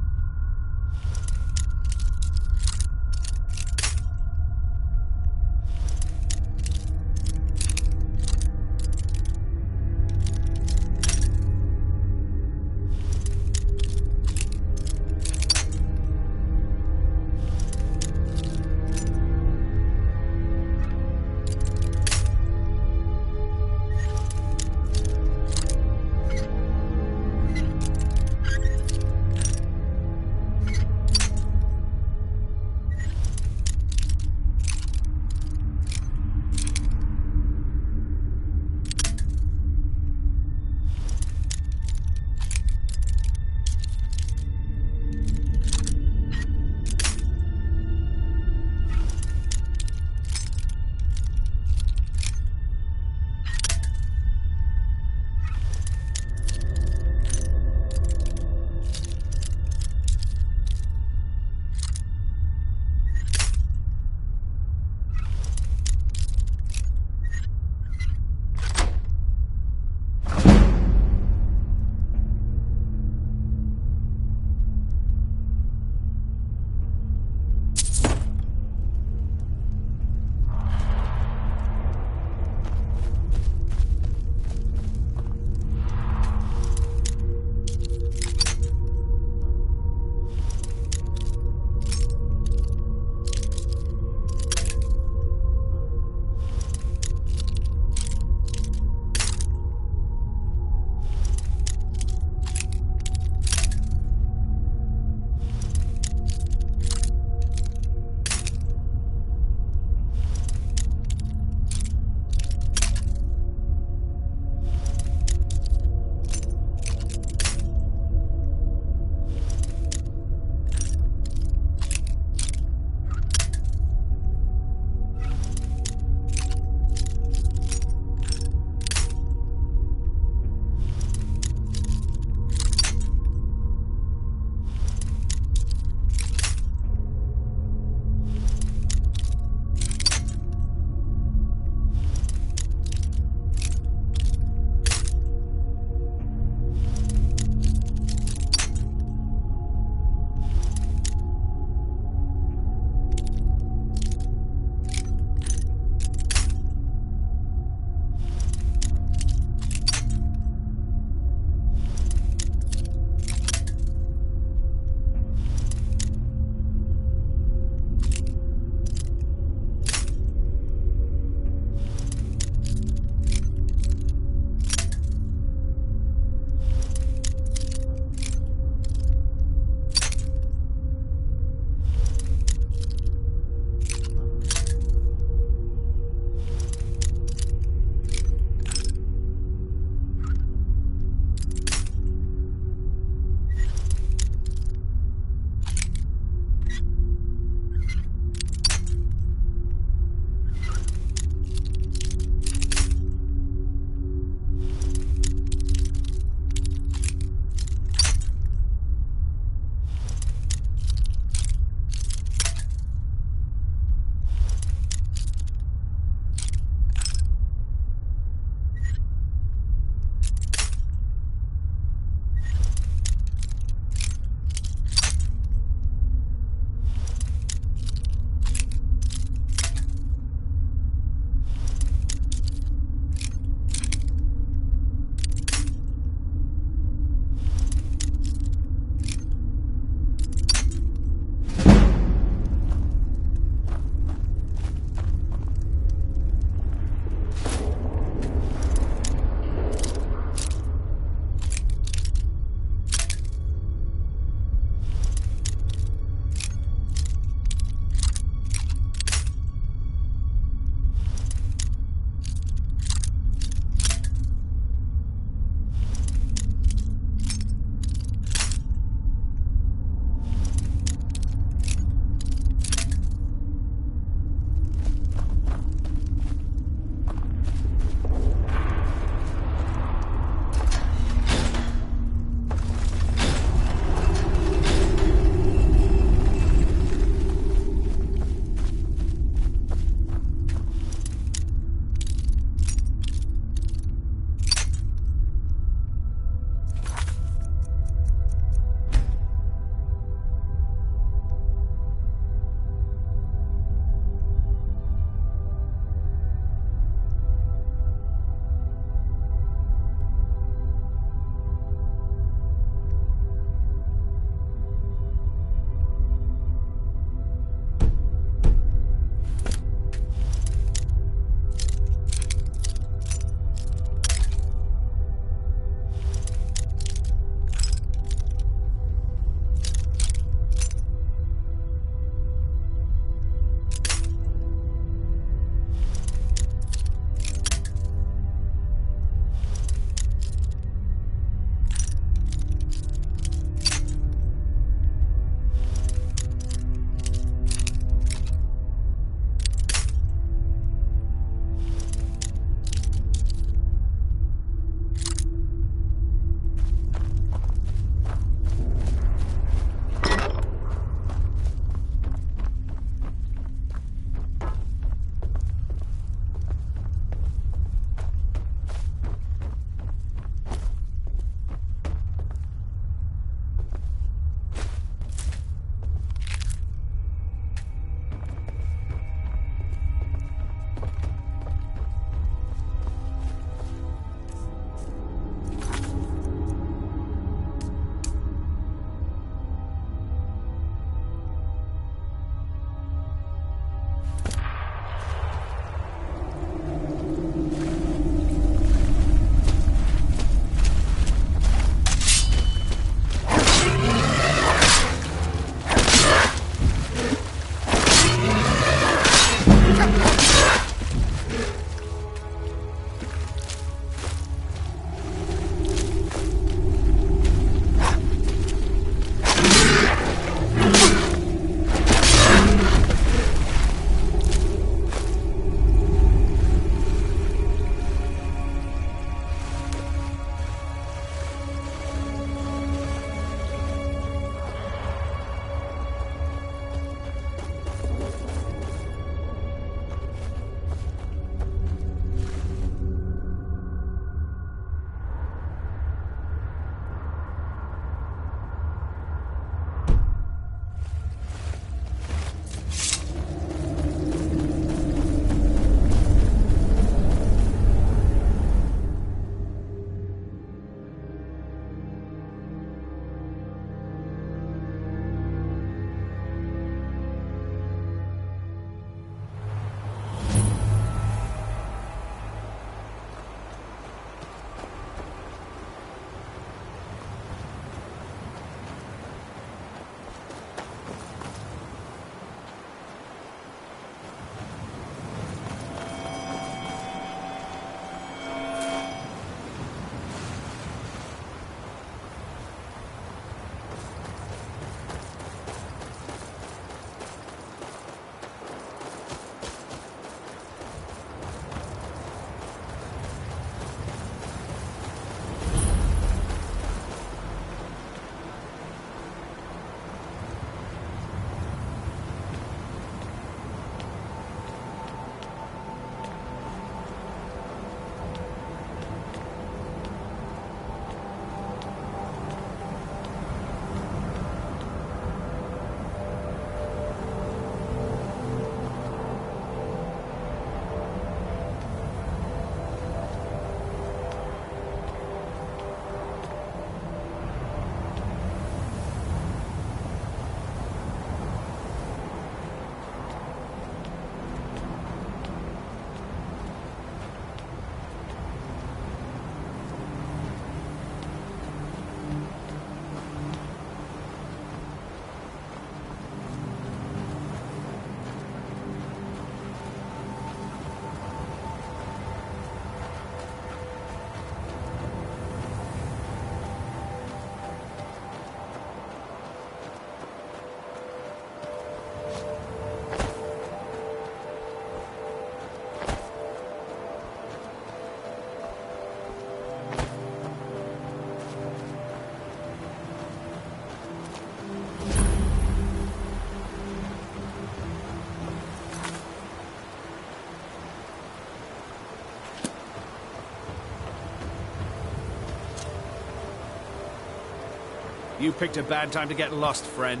You picked a bad time to get lost, friend.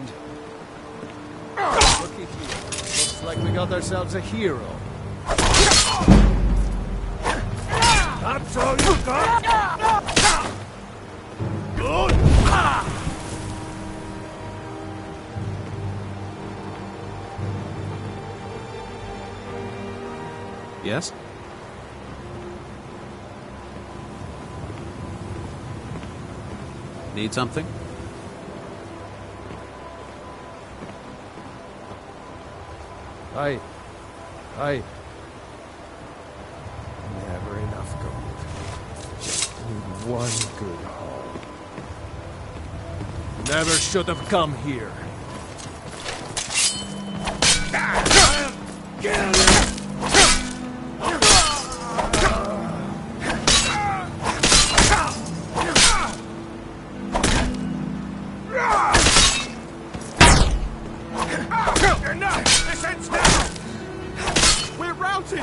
Look at you. Looks like we got ourselves a hero. That's all you got? Good. Yes? Need something? Aye. Never enough gold. Just need one good haul. Never should have come here. Enough! This ends now! We're routed!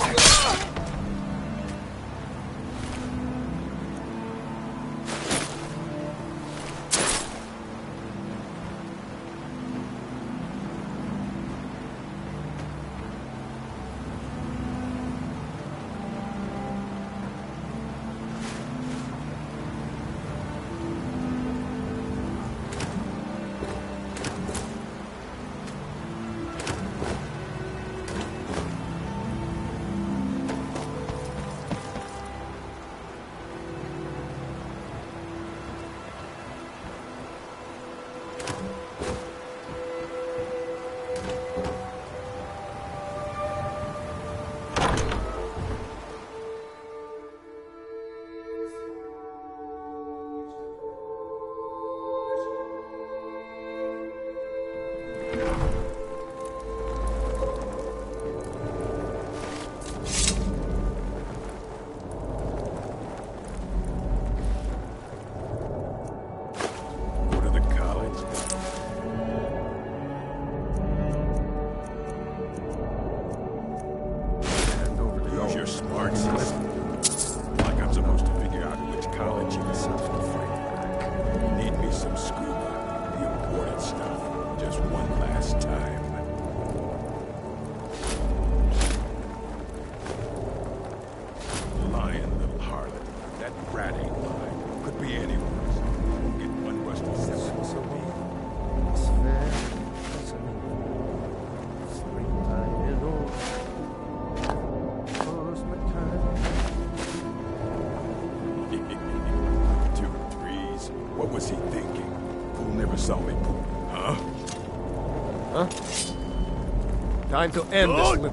Time to end this little...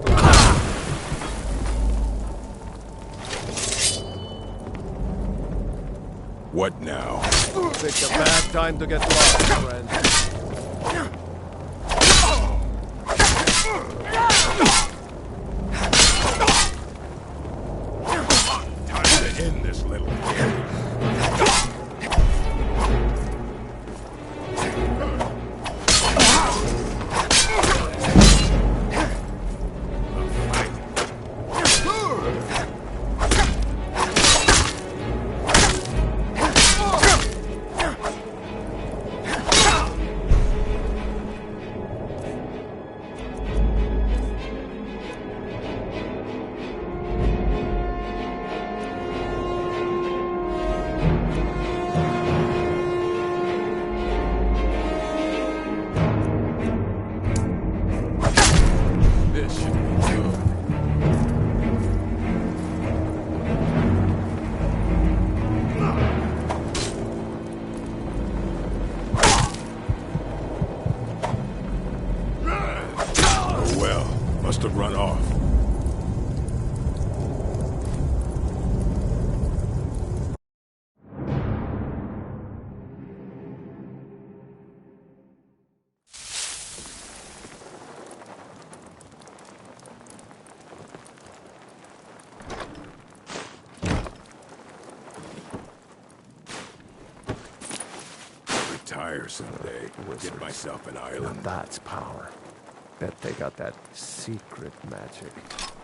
What now? Picked a bad time to get lost, friend. Time to end this little game. Must have run off. Retire someday. Get myself an island. That's power. Bet they got that secret magic.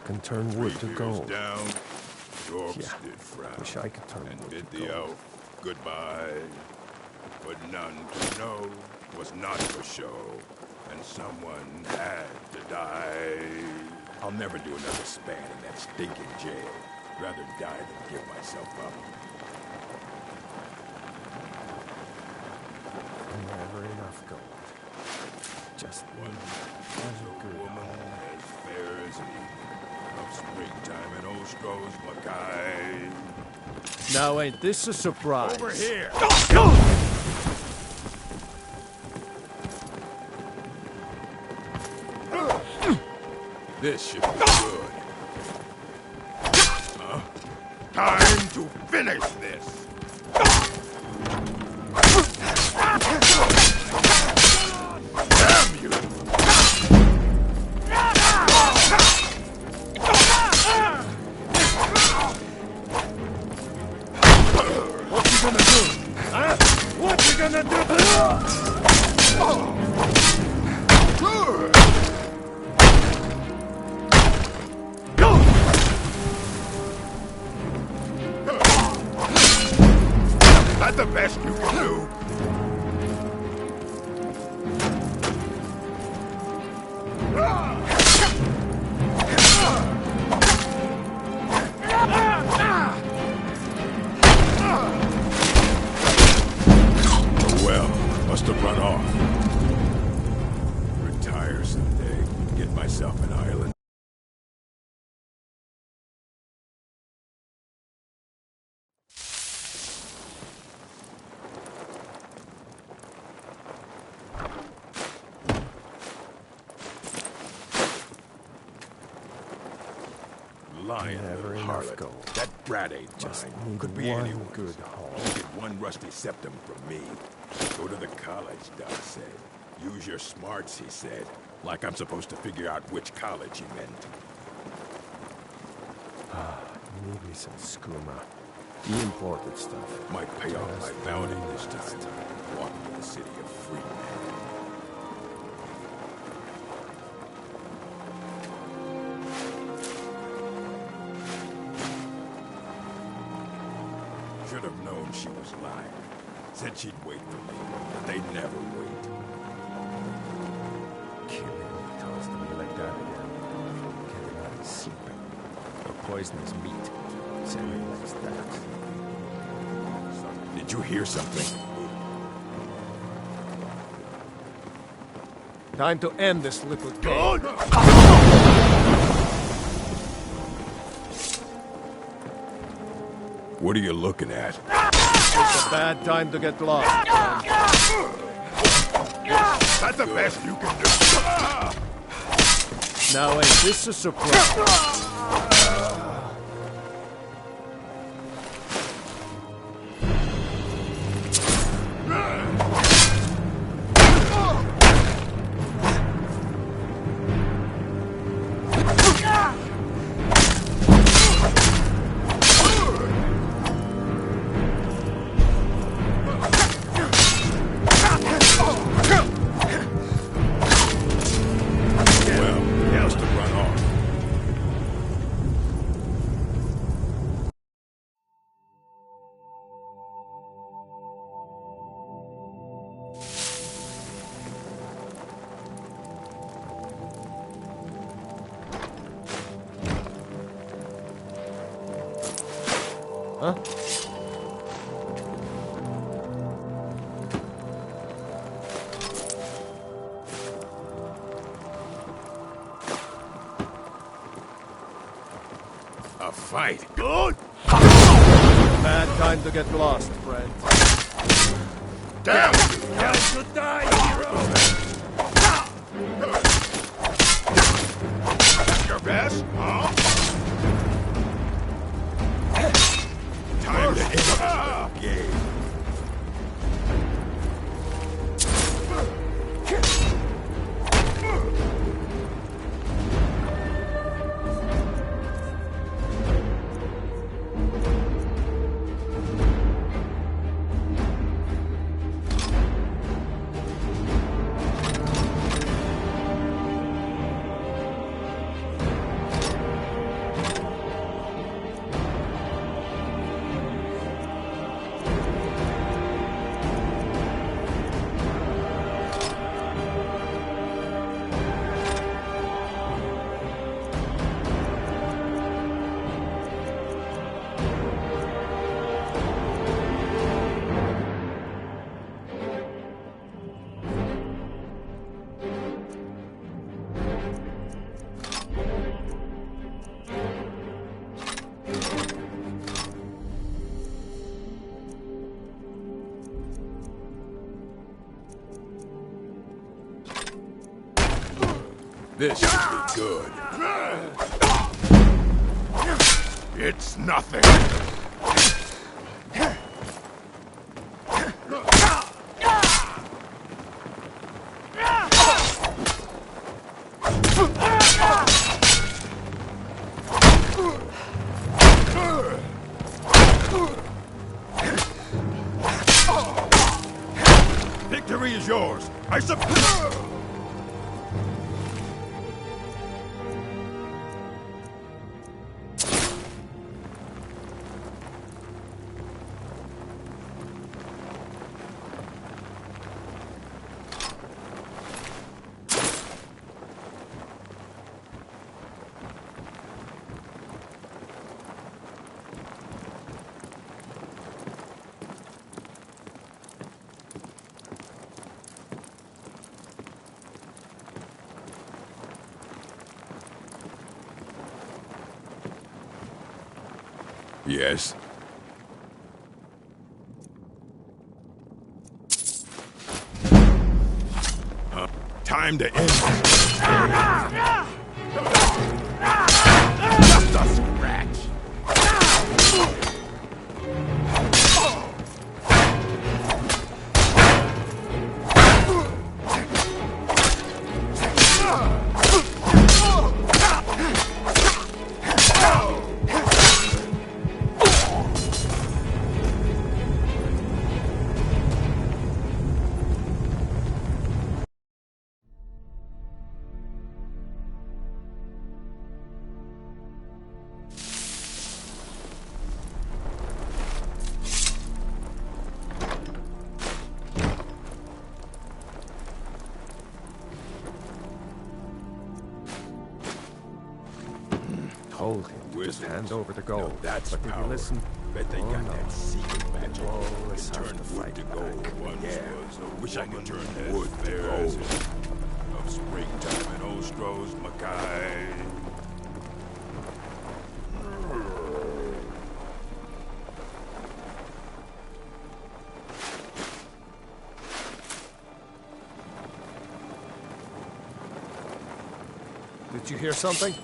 Can turn wood to gold. Down, the orcs did frown wish I could turn and wood bid to the gold. elf goodbye. but none to know was not for show, and someone had to die. I'll never do another span in that stinking jail. Rather die than give myself up. Never enough gold. Just one good woman as fair as an evening of springtime in Ostros, Mackay. Now ain't this a surprise? Over here! This should be good. Huh? Time to finish this! Damn you! What you gonna do? Huh? What you gonna do? That's the best you can do. Well, must have run off. Retire someday. Get myself an island. Lying Never little enough harlot. gold. That brat ain't Just mine. need Could be one anyone's. good haul. Don't get one rusty septum from me. Go to the college, Doc said. Use your smarts, he said. Like I'm supposed to figure out which college he meant. Need me some skooma. The imported stuff. Might pay off my bounty this time. Walk to the city of free men. Should have known she was lying. Said she'd wait for me, but they'd never wait. Kill him, toss me like that again. Get him out of sleeping. Or poison his meat. Say he likes that. Did you hear something? Time to end this little game. What are you looking at? It's a bad time to get lost. That's the best you can do. Now ain't this a surprise? Huh? A fight. Good. Bad time to get lost, friend. Damn! Time to die, hero! Your best, huh? Time to end this game. This should be good. It's nothing. Victory is yours. I support. Yes. Time to end. Just a scratch. Told him to just hand over the gold. That's but did power. he listen? Bet they got that secret magic. Always It have turned to wood fight to gold. back. Once Yeah. was a wish I could turn wood to gold. Of springtime in Ostros, Mackay. Did you hear something?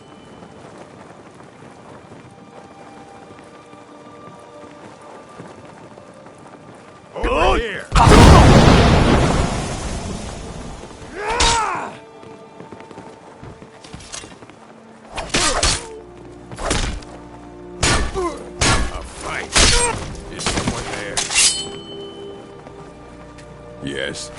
Over here! A fight. Is someone there? Yes.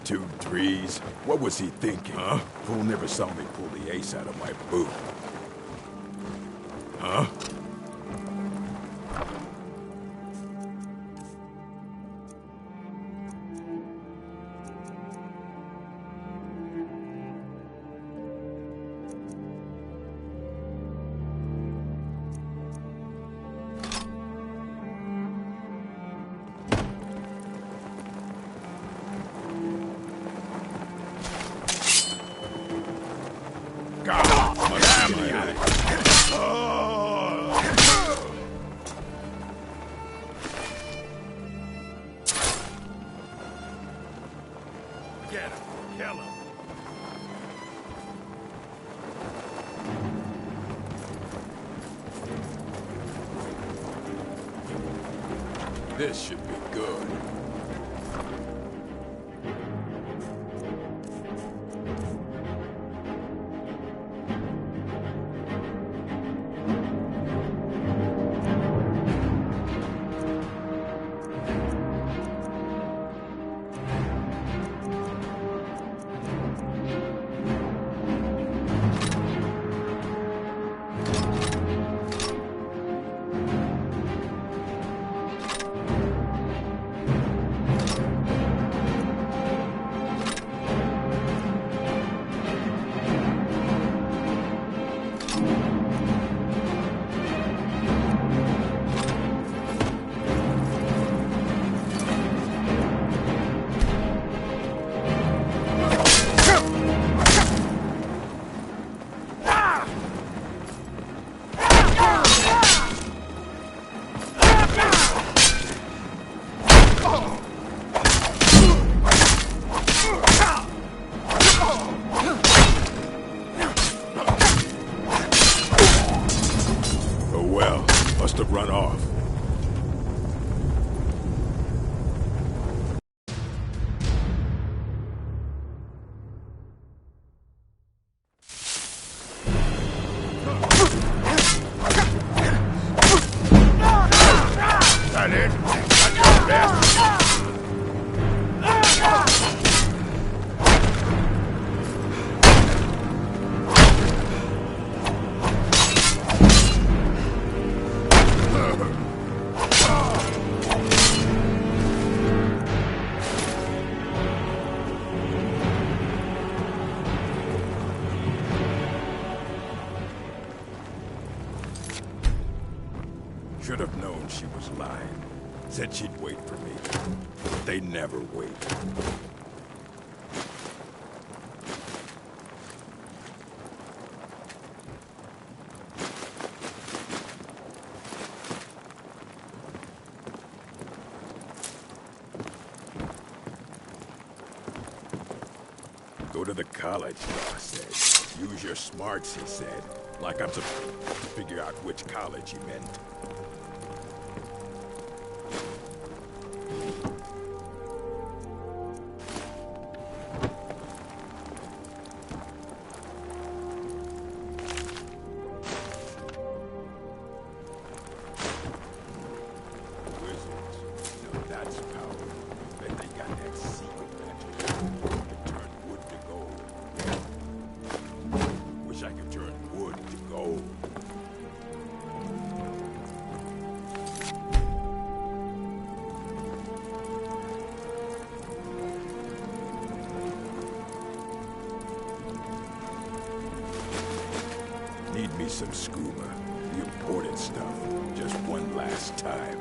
Two threes. What was he thinking? Huh? Fool never saw me pull the ace out of my boot. Huh? God, damn it! Get him! Kill him! This should be good. run off. That it? That's your best? Should have known she was lying. Said she'd wait for me. But they never wait. Go to the college, I said. Use your smarts, he said. Like I'm supposed to figure out which college he meant. Need me some scuba. The important stuff. Just one last time.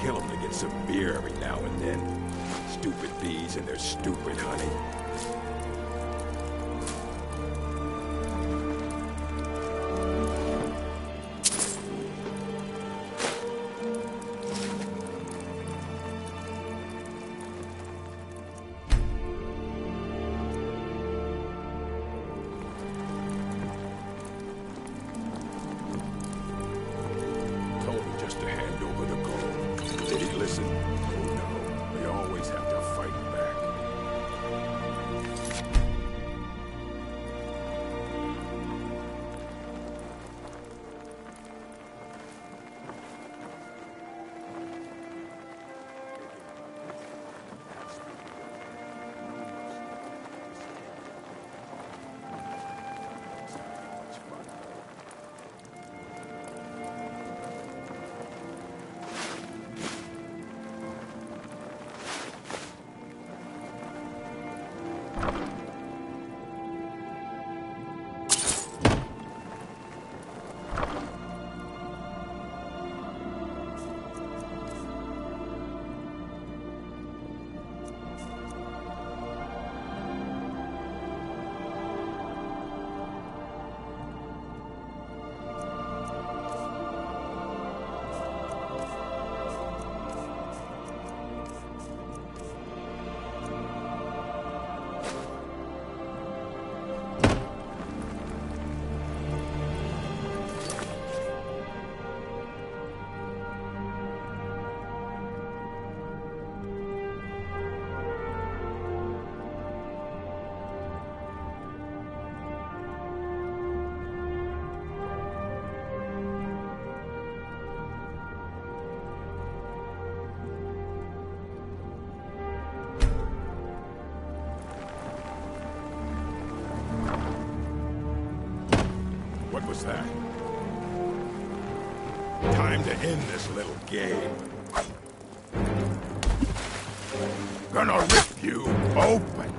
Kill them to get some beer every now and then. Stupid bees and their stupid honey. Told me just to hand over the gold. Did he listen? Oh no, they always have to fight back. What was that? Time to end this little game. Gonna rip you open.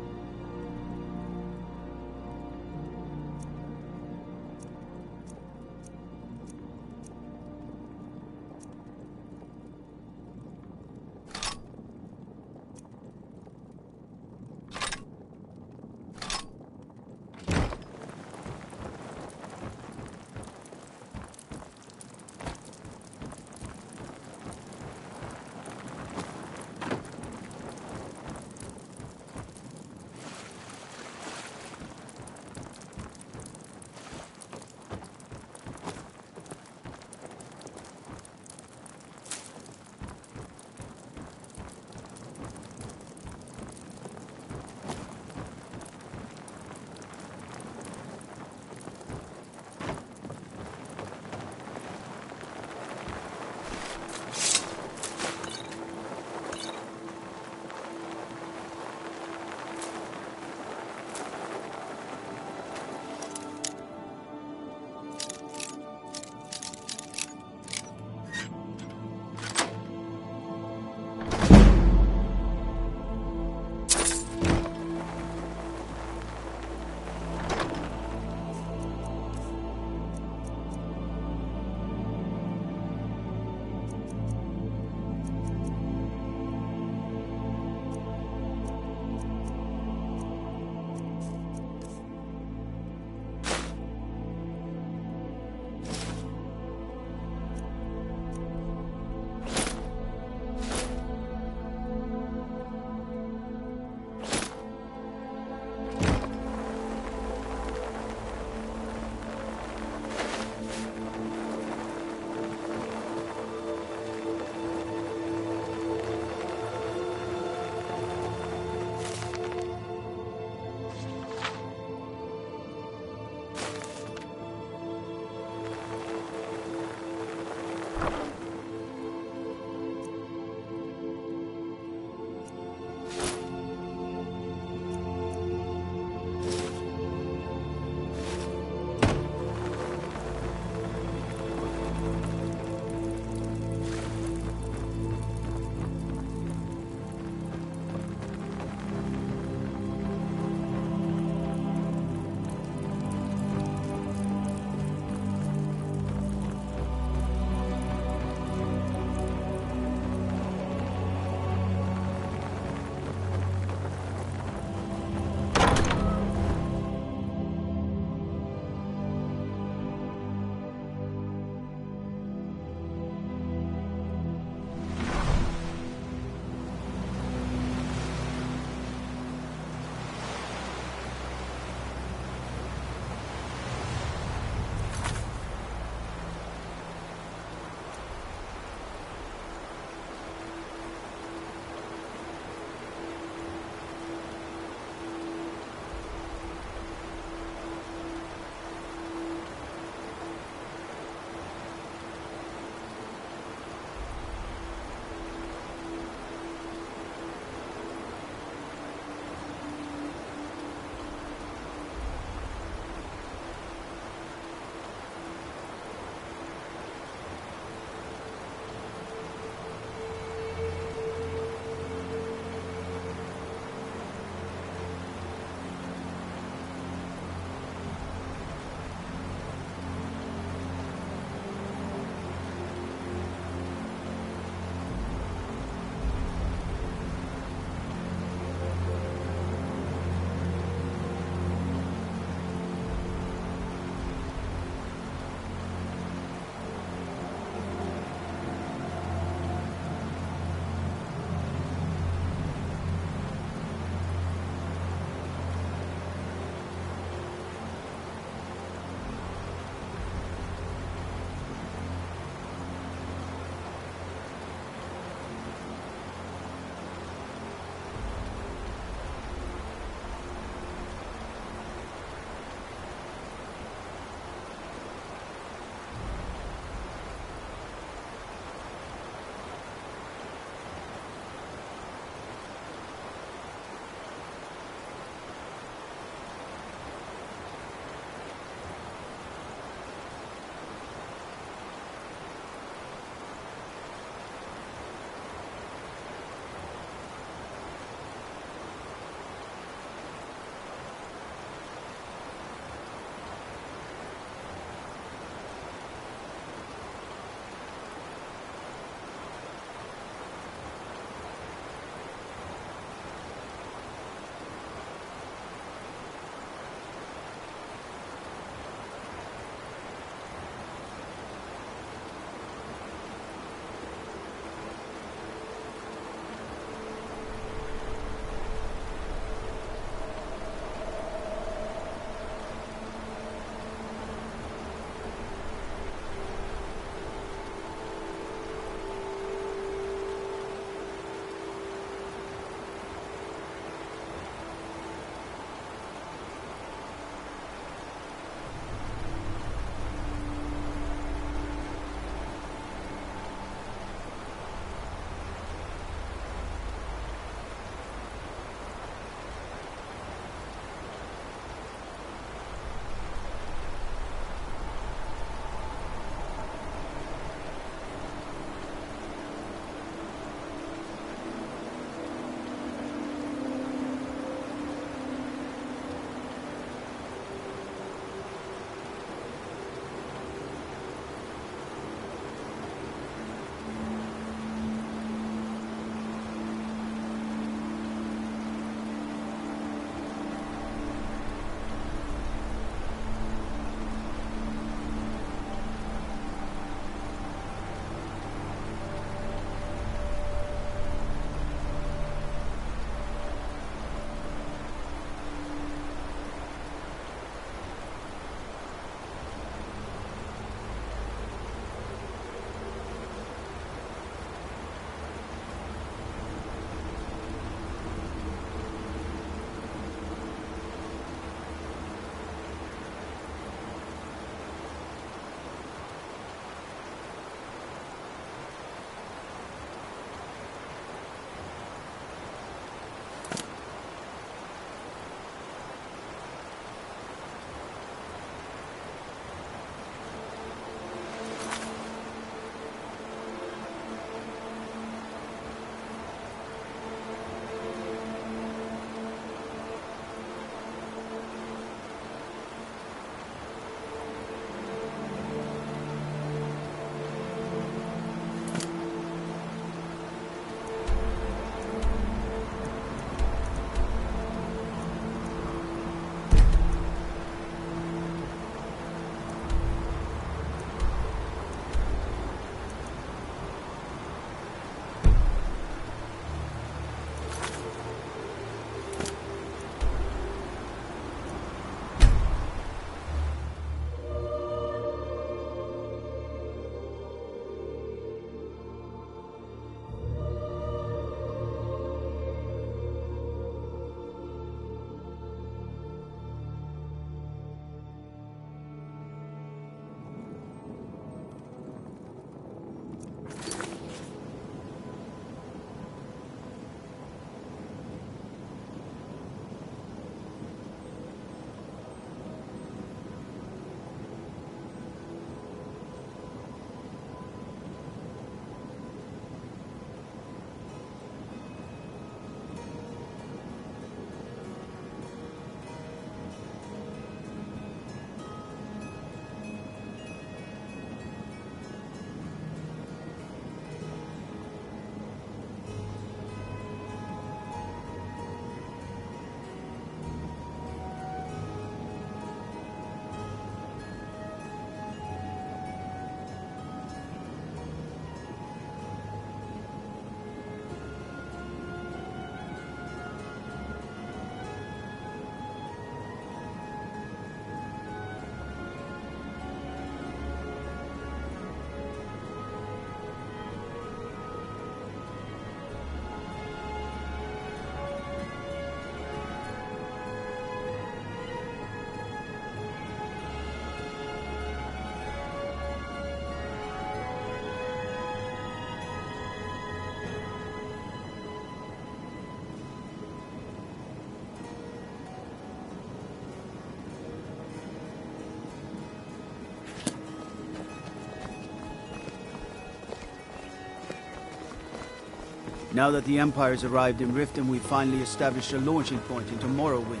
Now that the Empire's arrived in Riften, we've finally established a launching point into Morrowind.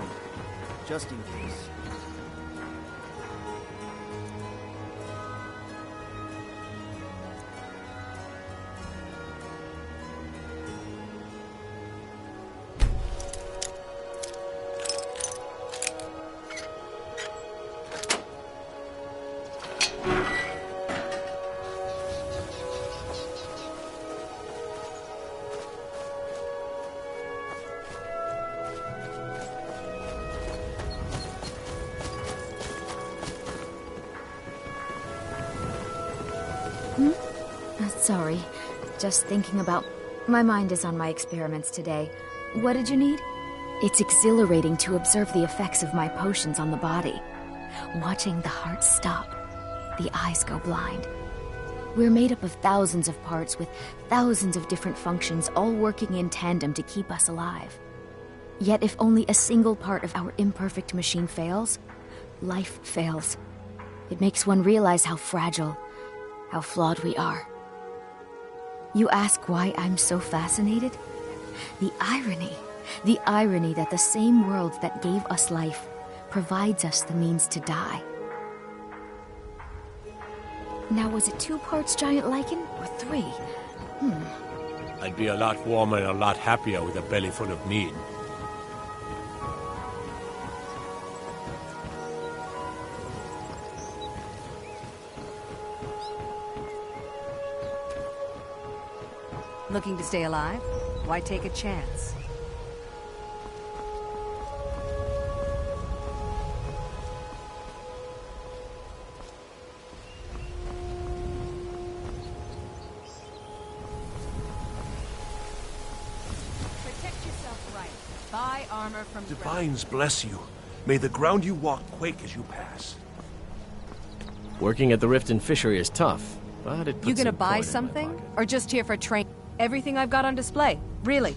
Just in case. Sorry. Just thinking about... My mind is on my experiments today. What did you need? It's exhilarating to observe the effects of my potions on the body. Watching the heart stop, the eyes go blind. We're made up of thousands of parts with thousands of different functions, all working in tandem to keep us alive. Yet if only a single part of our imperfect machine fails, life fails. It makes one realize how fragile, how flawed we are. You ask why I'm so fascinated? The irony that the same world that gave us life provides us the means to die. Now, was it 2 parts giant lichen, or 3? I'd be a lot warmer and a lot happier with a belly full of meat. Looking to stay alive? Why take a chance? Protect yourself right. Buy armor from Divines bless you. May the ground you walk quake as you pass. Working at the Riften fishery is tough, but it puts You gonna some buy coin in my something? pocket. Or just here for train? Everything I've got on display. Really.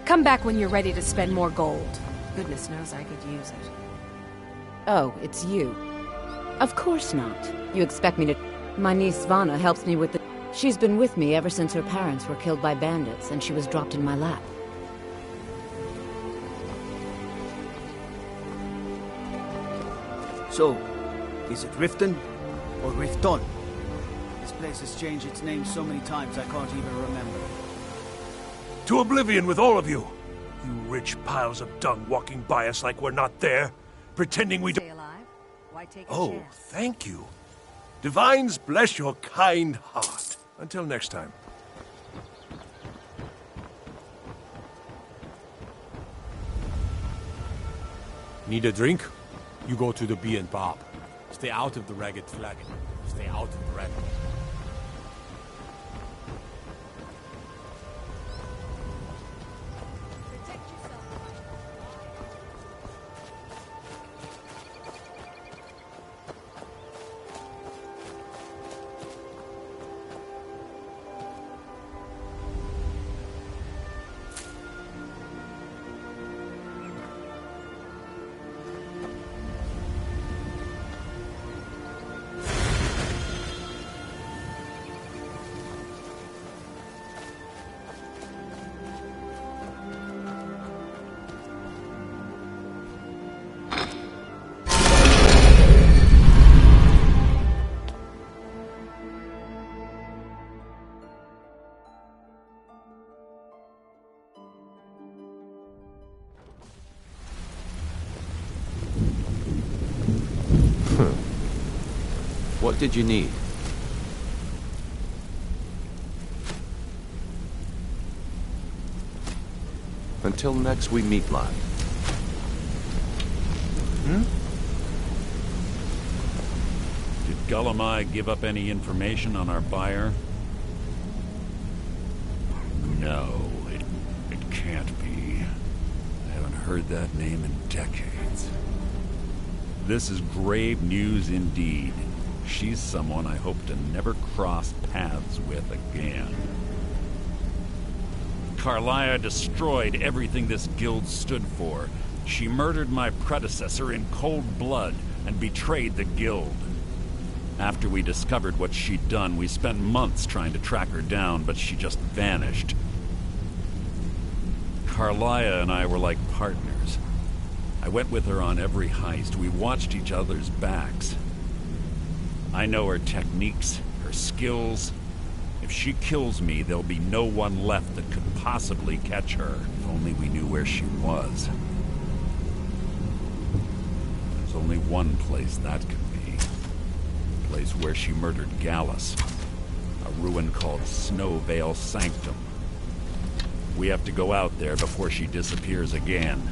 Come back when you're ready to spend more gold. Goodness knows I could use it. Oh, it's you. Of course not. You expect me to... My niece Svana helps me with the... She's been with me ever since her parents were killed by bandits, and she was dropped in my lap. So, is it Riften or Rifton? This place has changed its name so many times I can't even remember. To oblivion with all of you! You rich piles of dung walking by us like we're not there, pretending we don't... Oh, thank you. Divines bless your kind heart. Until next time. Need a drink? You go to the Bee and Bob. Stay out of the Ragged Flagon. Stay out of the Ragged. What did you need? Until next we meet, lad. Did Gullamai give up any information on our buyer? No, it can't be. I haven't heard that name in decades. This is grave news indeed. She's someone I hope to never cross paths with again. Carlia destroyed everything this guild stood for. She murdered my predecessor in cold blood and betrayed the guild. After we discovered what she'd done, we spent months trying to track her down, but she just vanished. Carlia and I were like partners. I went with her on every heist. We watched each other's backs. I know her techniques, her skills. If she kills me, there'll be no one left that could possibly catch her. If only we knew where she was. There's only one place that could be. The place where she murdered Gallus. A ruin called Snowvale Sanctum. We have to go out there before she disappears again.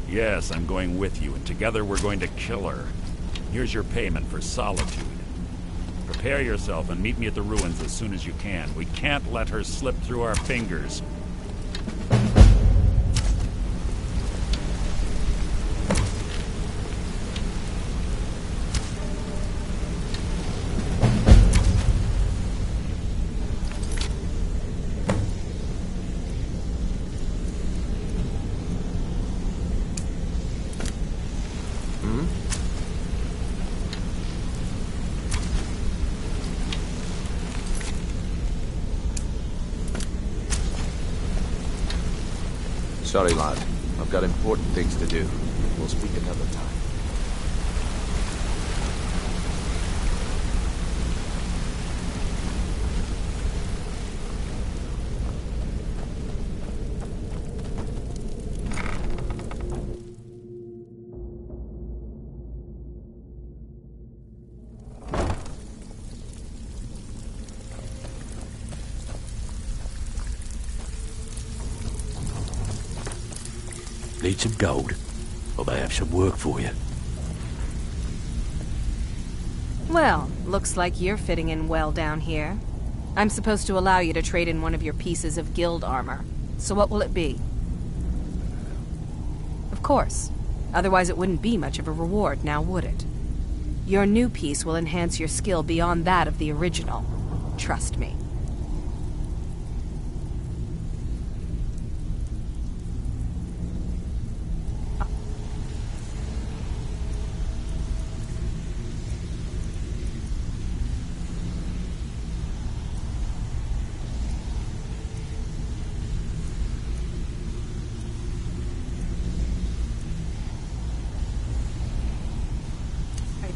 Yes, I'm going with you, and together we're going to kill her. Here's your payment for solitude. Prepare yourself and meet me at the ruins as soon as you can. We can't let her slip through our fingers. Sorry, lad. I've got important things to do. We'll speak another time. Need some gold? I may have some work for you. Well, looks like you're fitting in well down here. I'm supposed to allow you to trade in one of your pieces of guild armor. So what will it be? Of course. Otherwise it wouldn't be much of a reward, now would it? Your new piece will enhance your skill beyond that of the original. Trust me.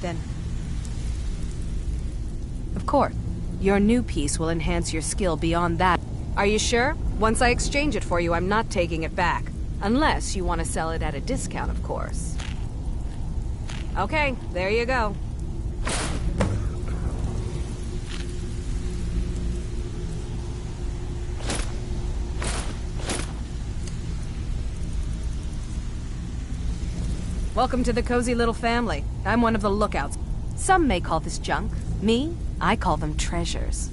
Then. Of course. Your new piece will enhance your skill beyond that. Are you sure? Once I exchange it for you, I'm not taking it back. Unless you want to sell it at a discount, of course. Okay, there you go. Welcome to the cozy little family. I'm one of the lookouts. Some may call this junk. Me, I call them treasures.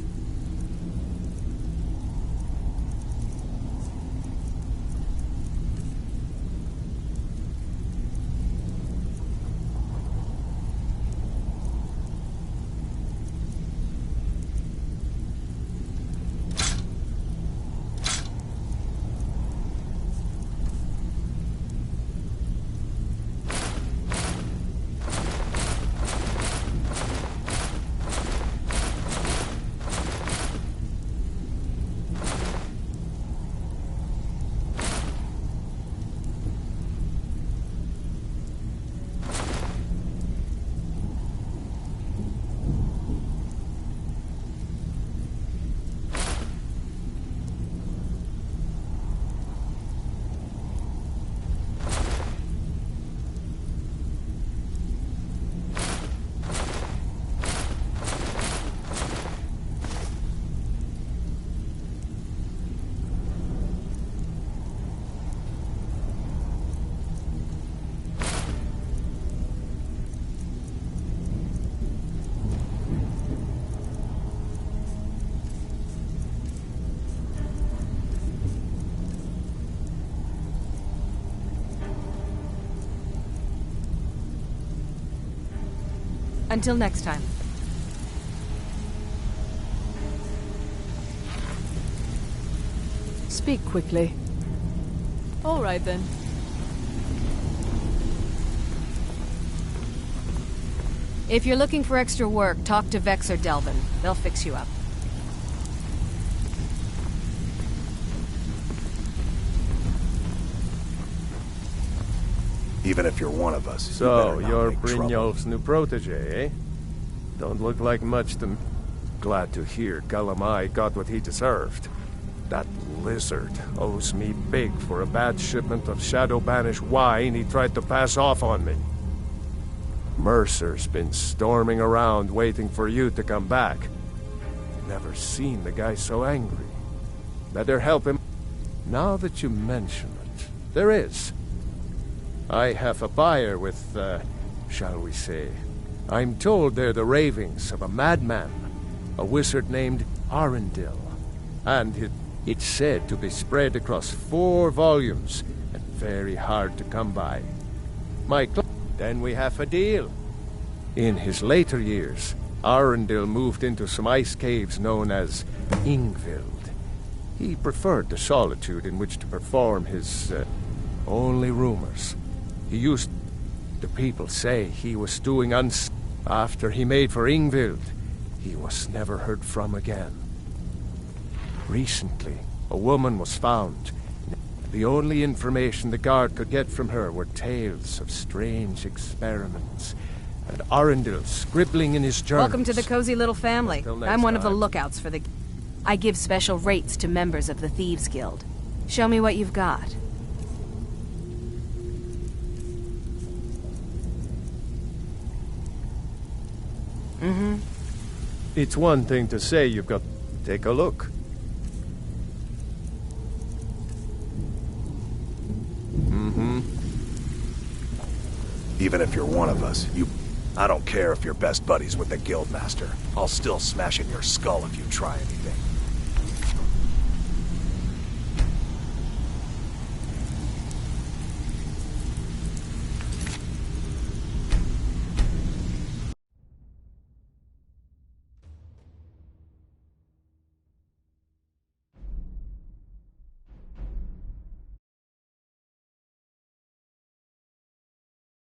Until next time. Speak quickly. All right, then. If you're looking for extra work, talk to Vex or Delvin. They'll fix you up. Even if you're one of us. So, you're Brynjolf's new protege, eh? Don't look like much to me. Glad to hear Galamai got what he deserved. That lizard owes me big for a bad shipment of shadow-banished wine he tried to pass off on me. Mercer's been storming around waiting for you to come back. Never seen the guy so angry. Better help him. Now that you mention it, there is. I have a buyer with, shall we say, I'm told they're the ravings of a madman, a wizard named Arundel, and it's said to be spread across 4 volumes and very hard to come by. Then we have a deal. In his later years, Arundel moved into some ice caves known as Ingvild. He preferred the solitude in which to perform his, only rumors. He used... The people say he was doing After he made for Ingvild, he was never heard from again. Recently, a woman was found. The only information the guard could get from her were tales of strange experiments, and Arundel scribbling in his journals. Welcome to the cozy little family. I'm one of the lookouts for the... I give special rates to members of the Thieves Guild. Show me what you've got. Mm-hmm. It's one thing to say you've got... Take a look. Mm-hmm. Even if you're one of us, I don't care if you're best buddies with the Guildmaster. I'll still smash in your skull if you try anything.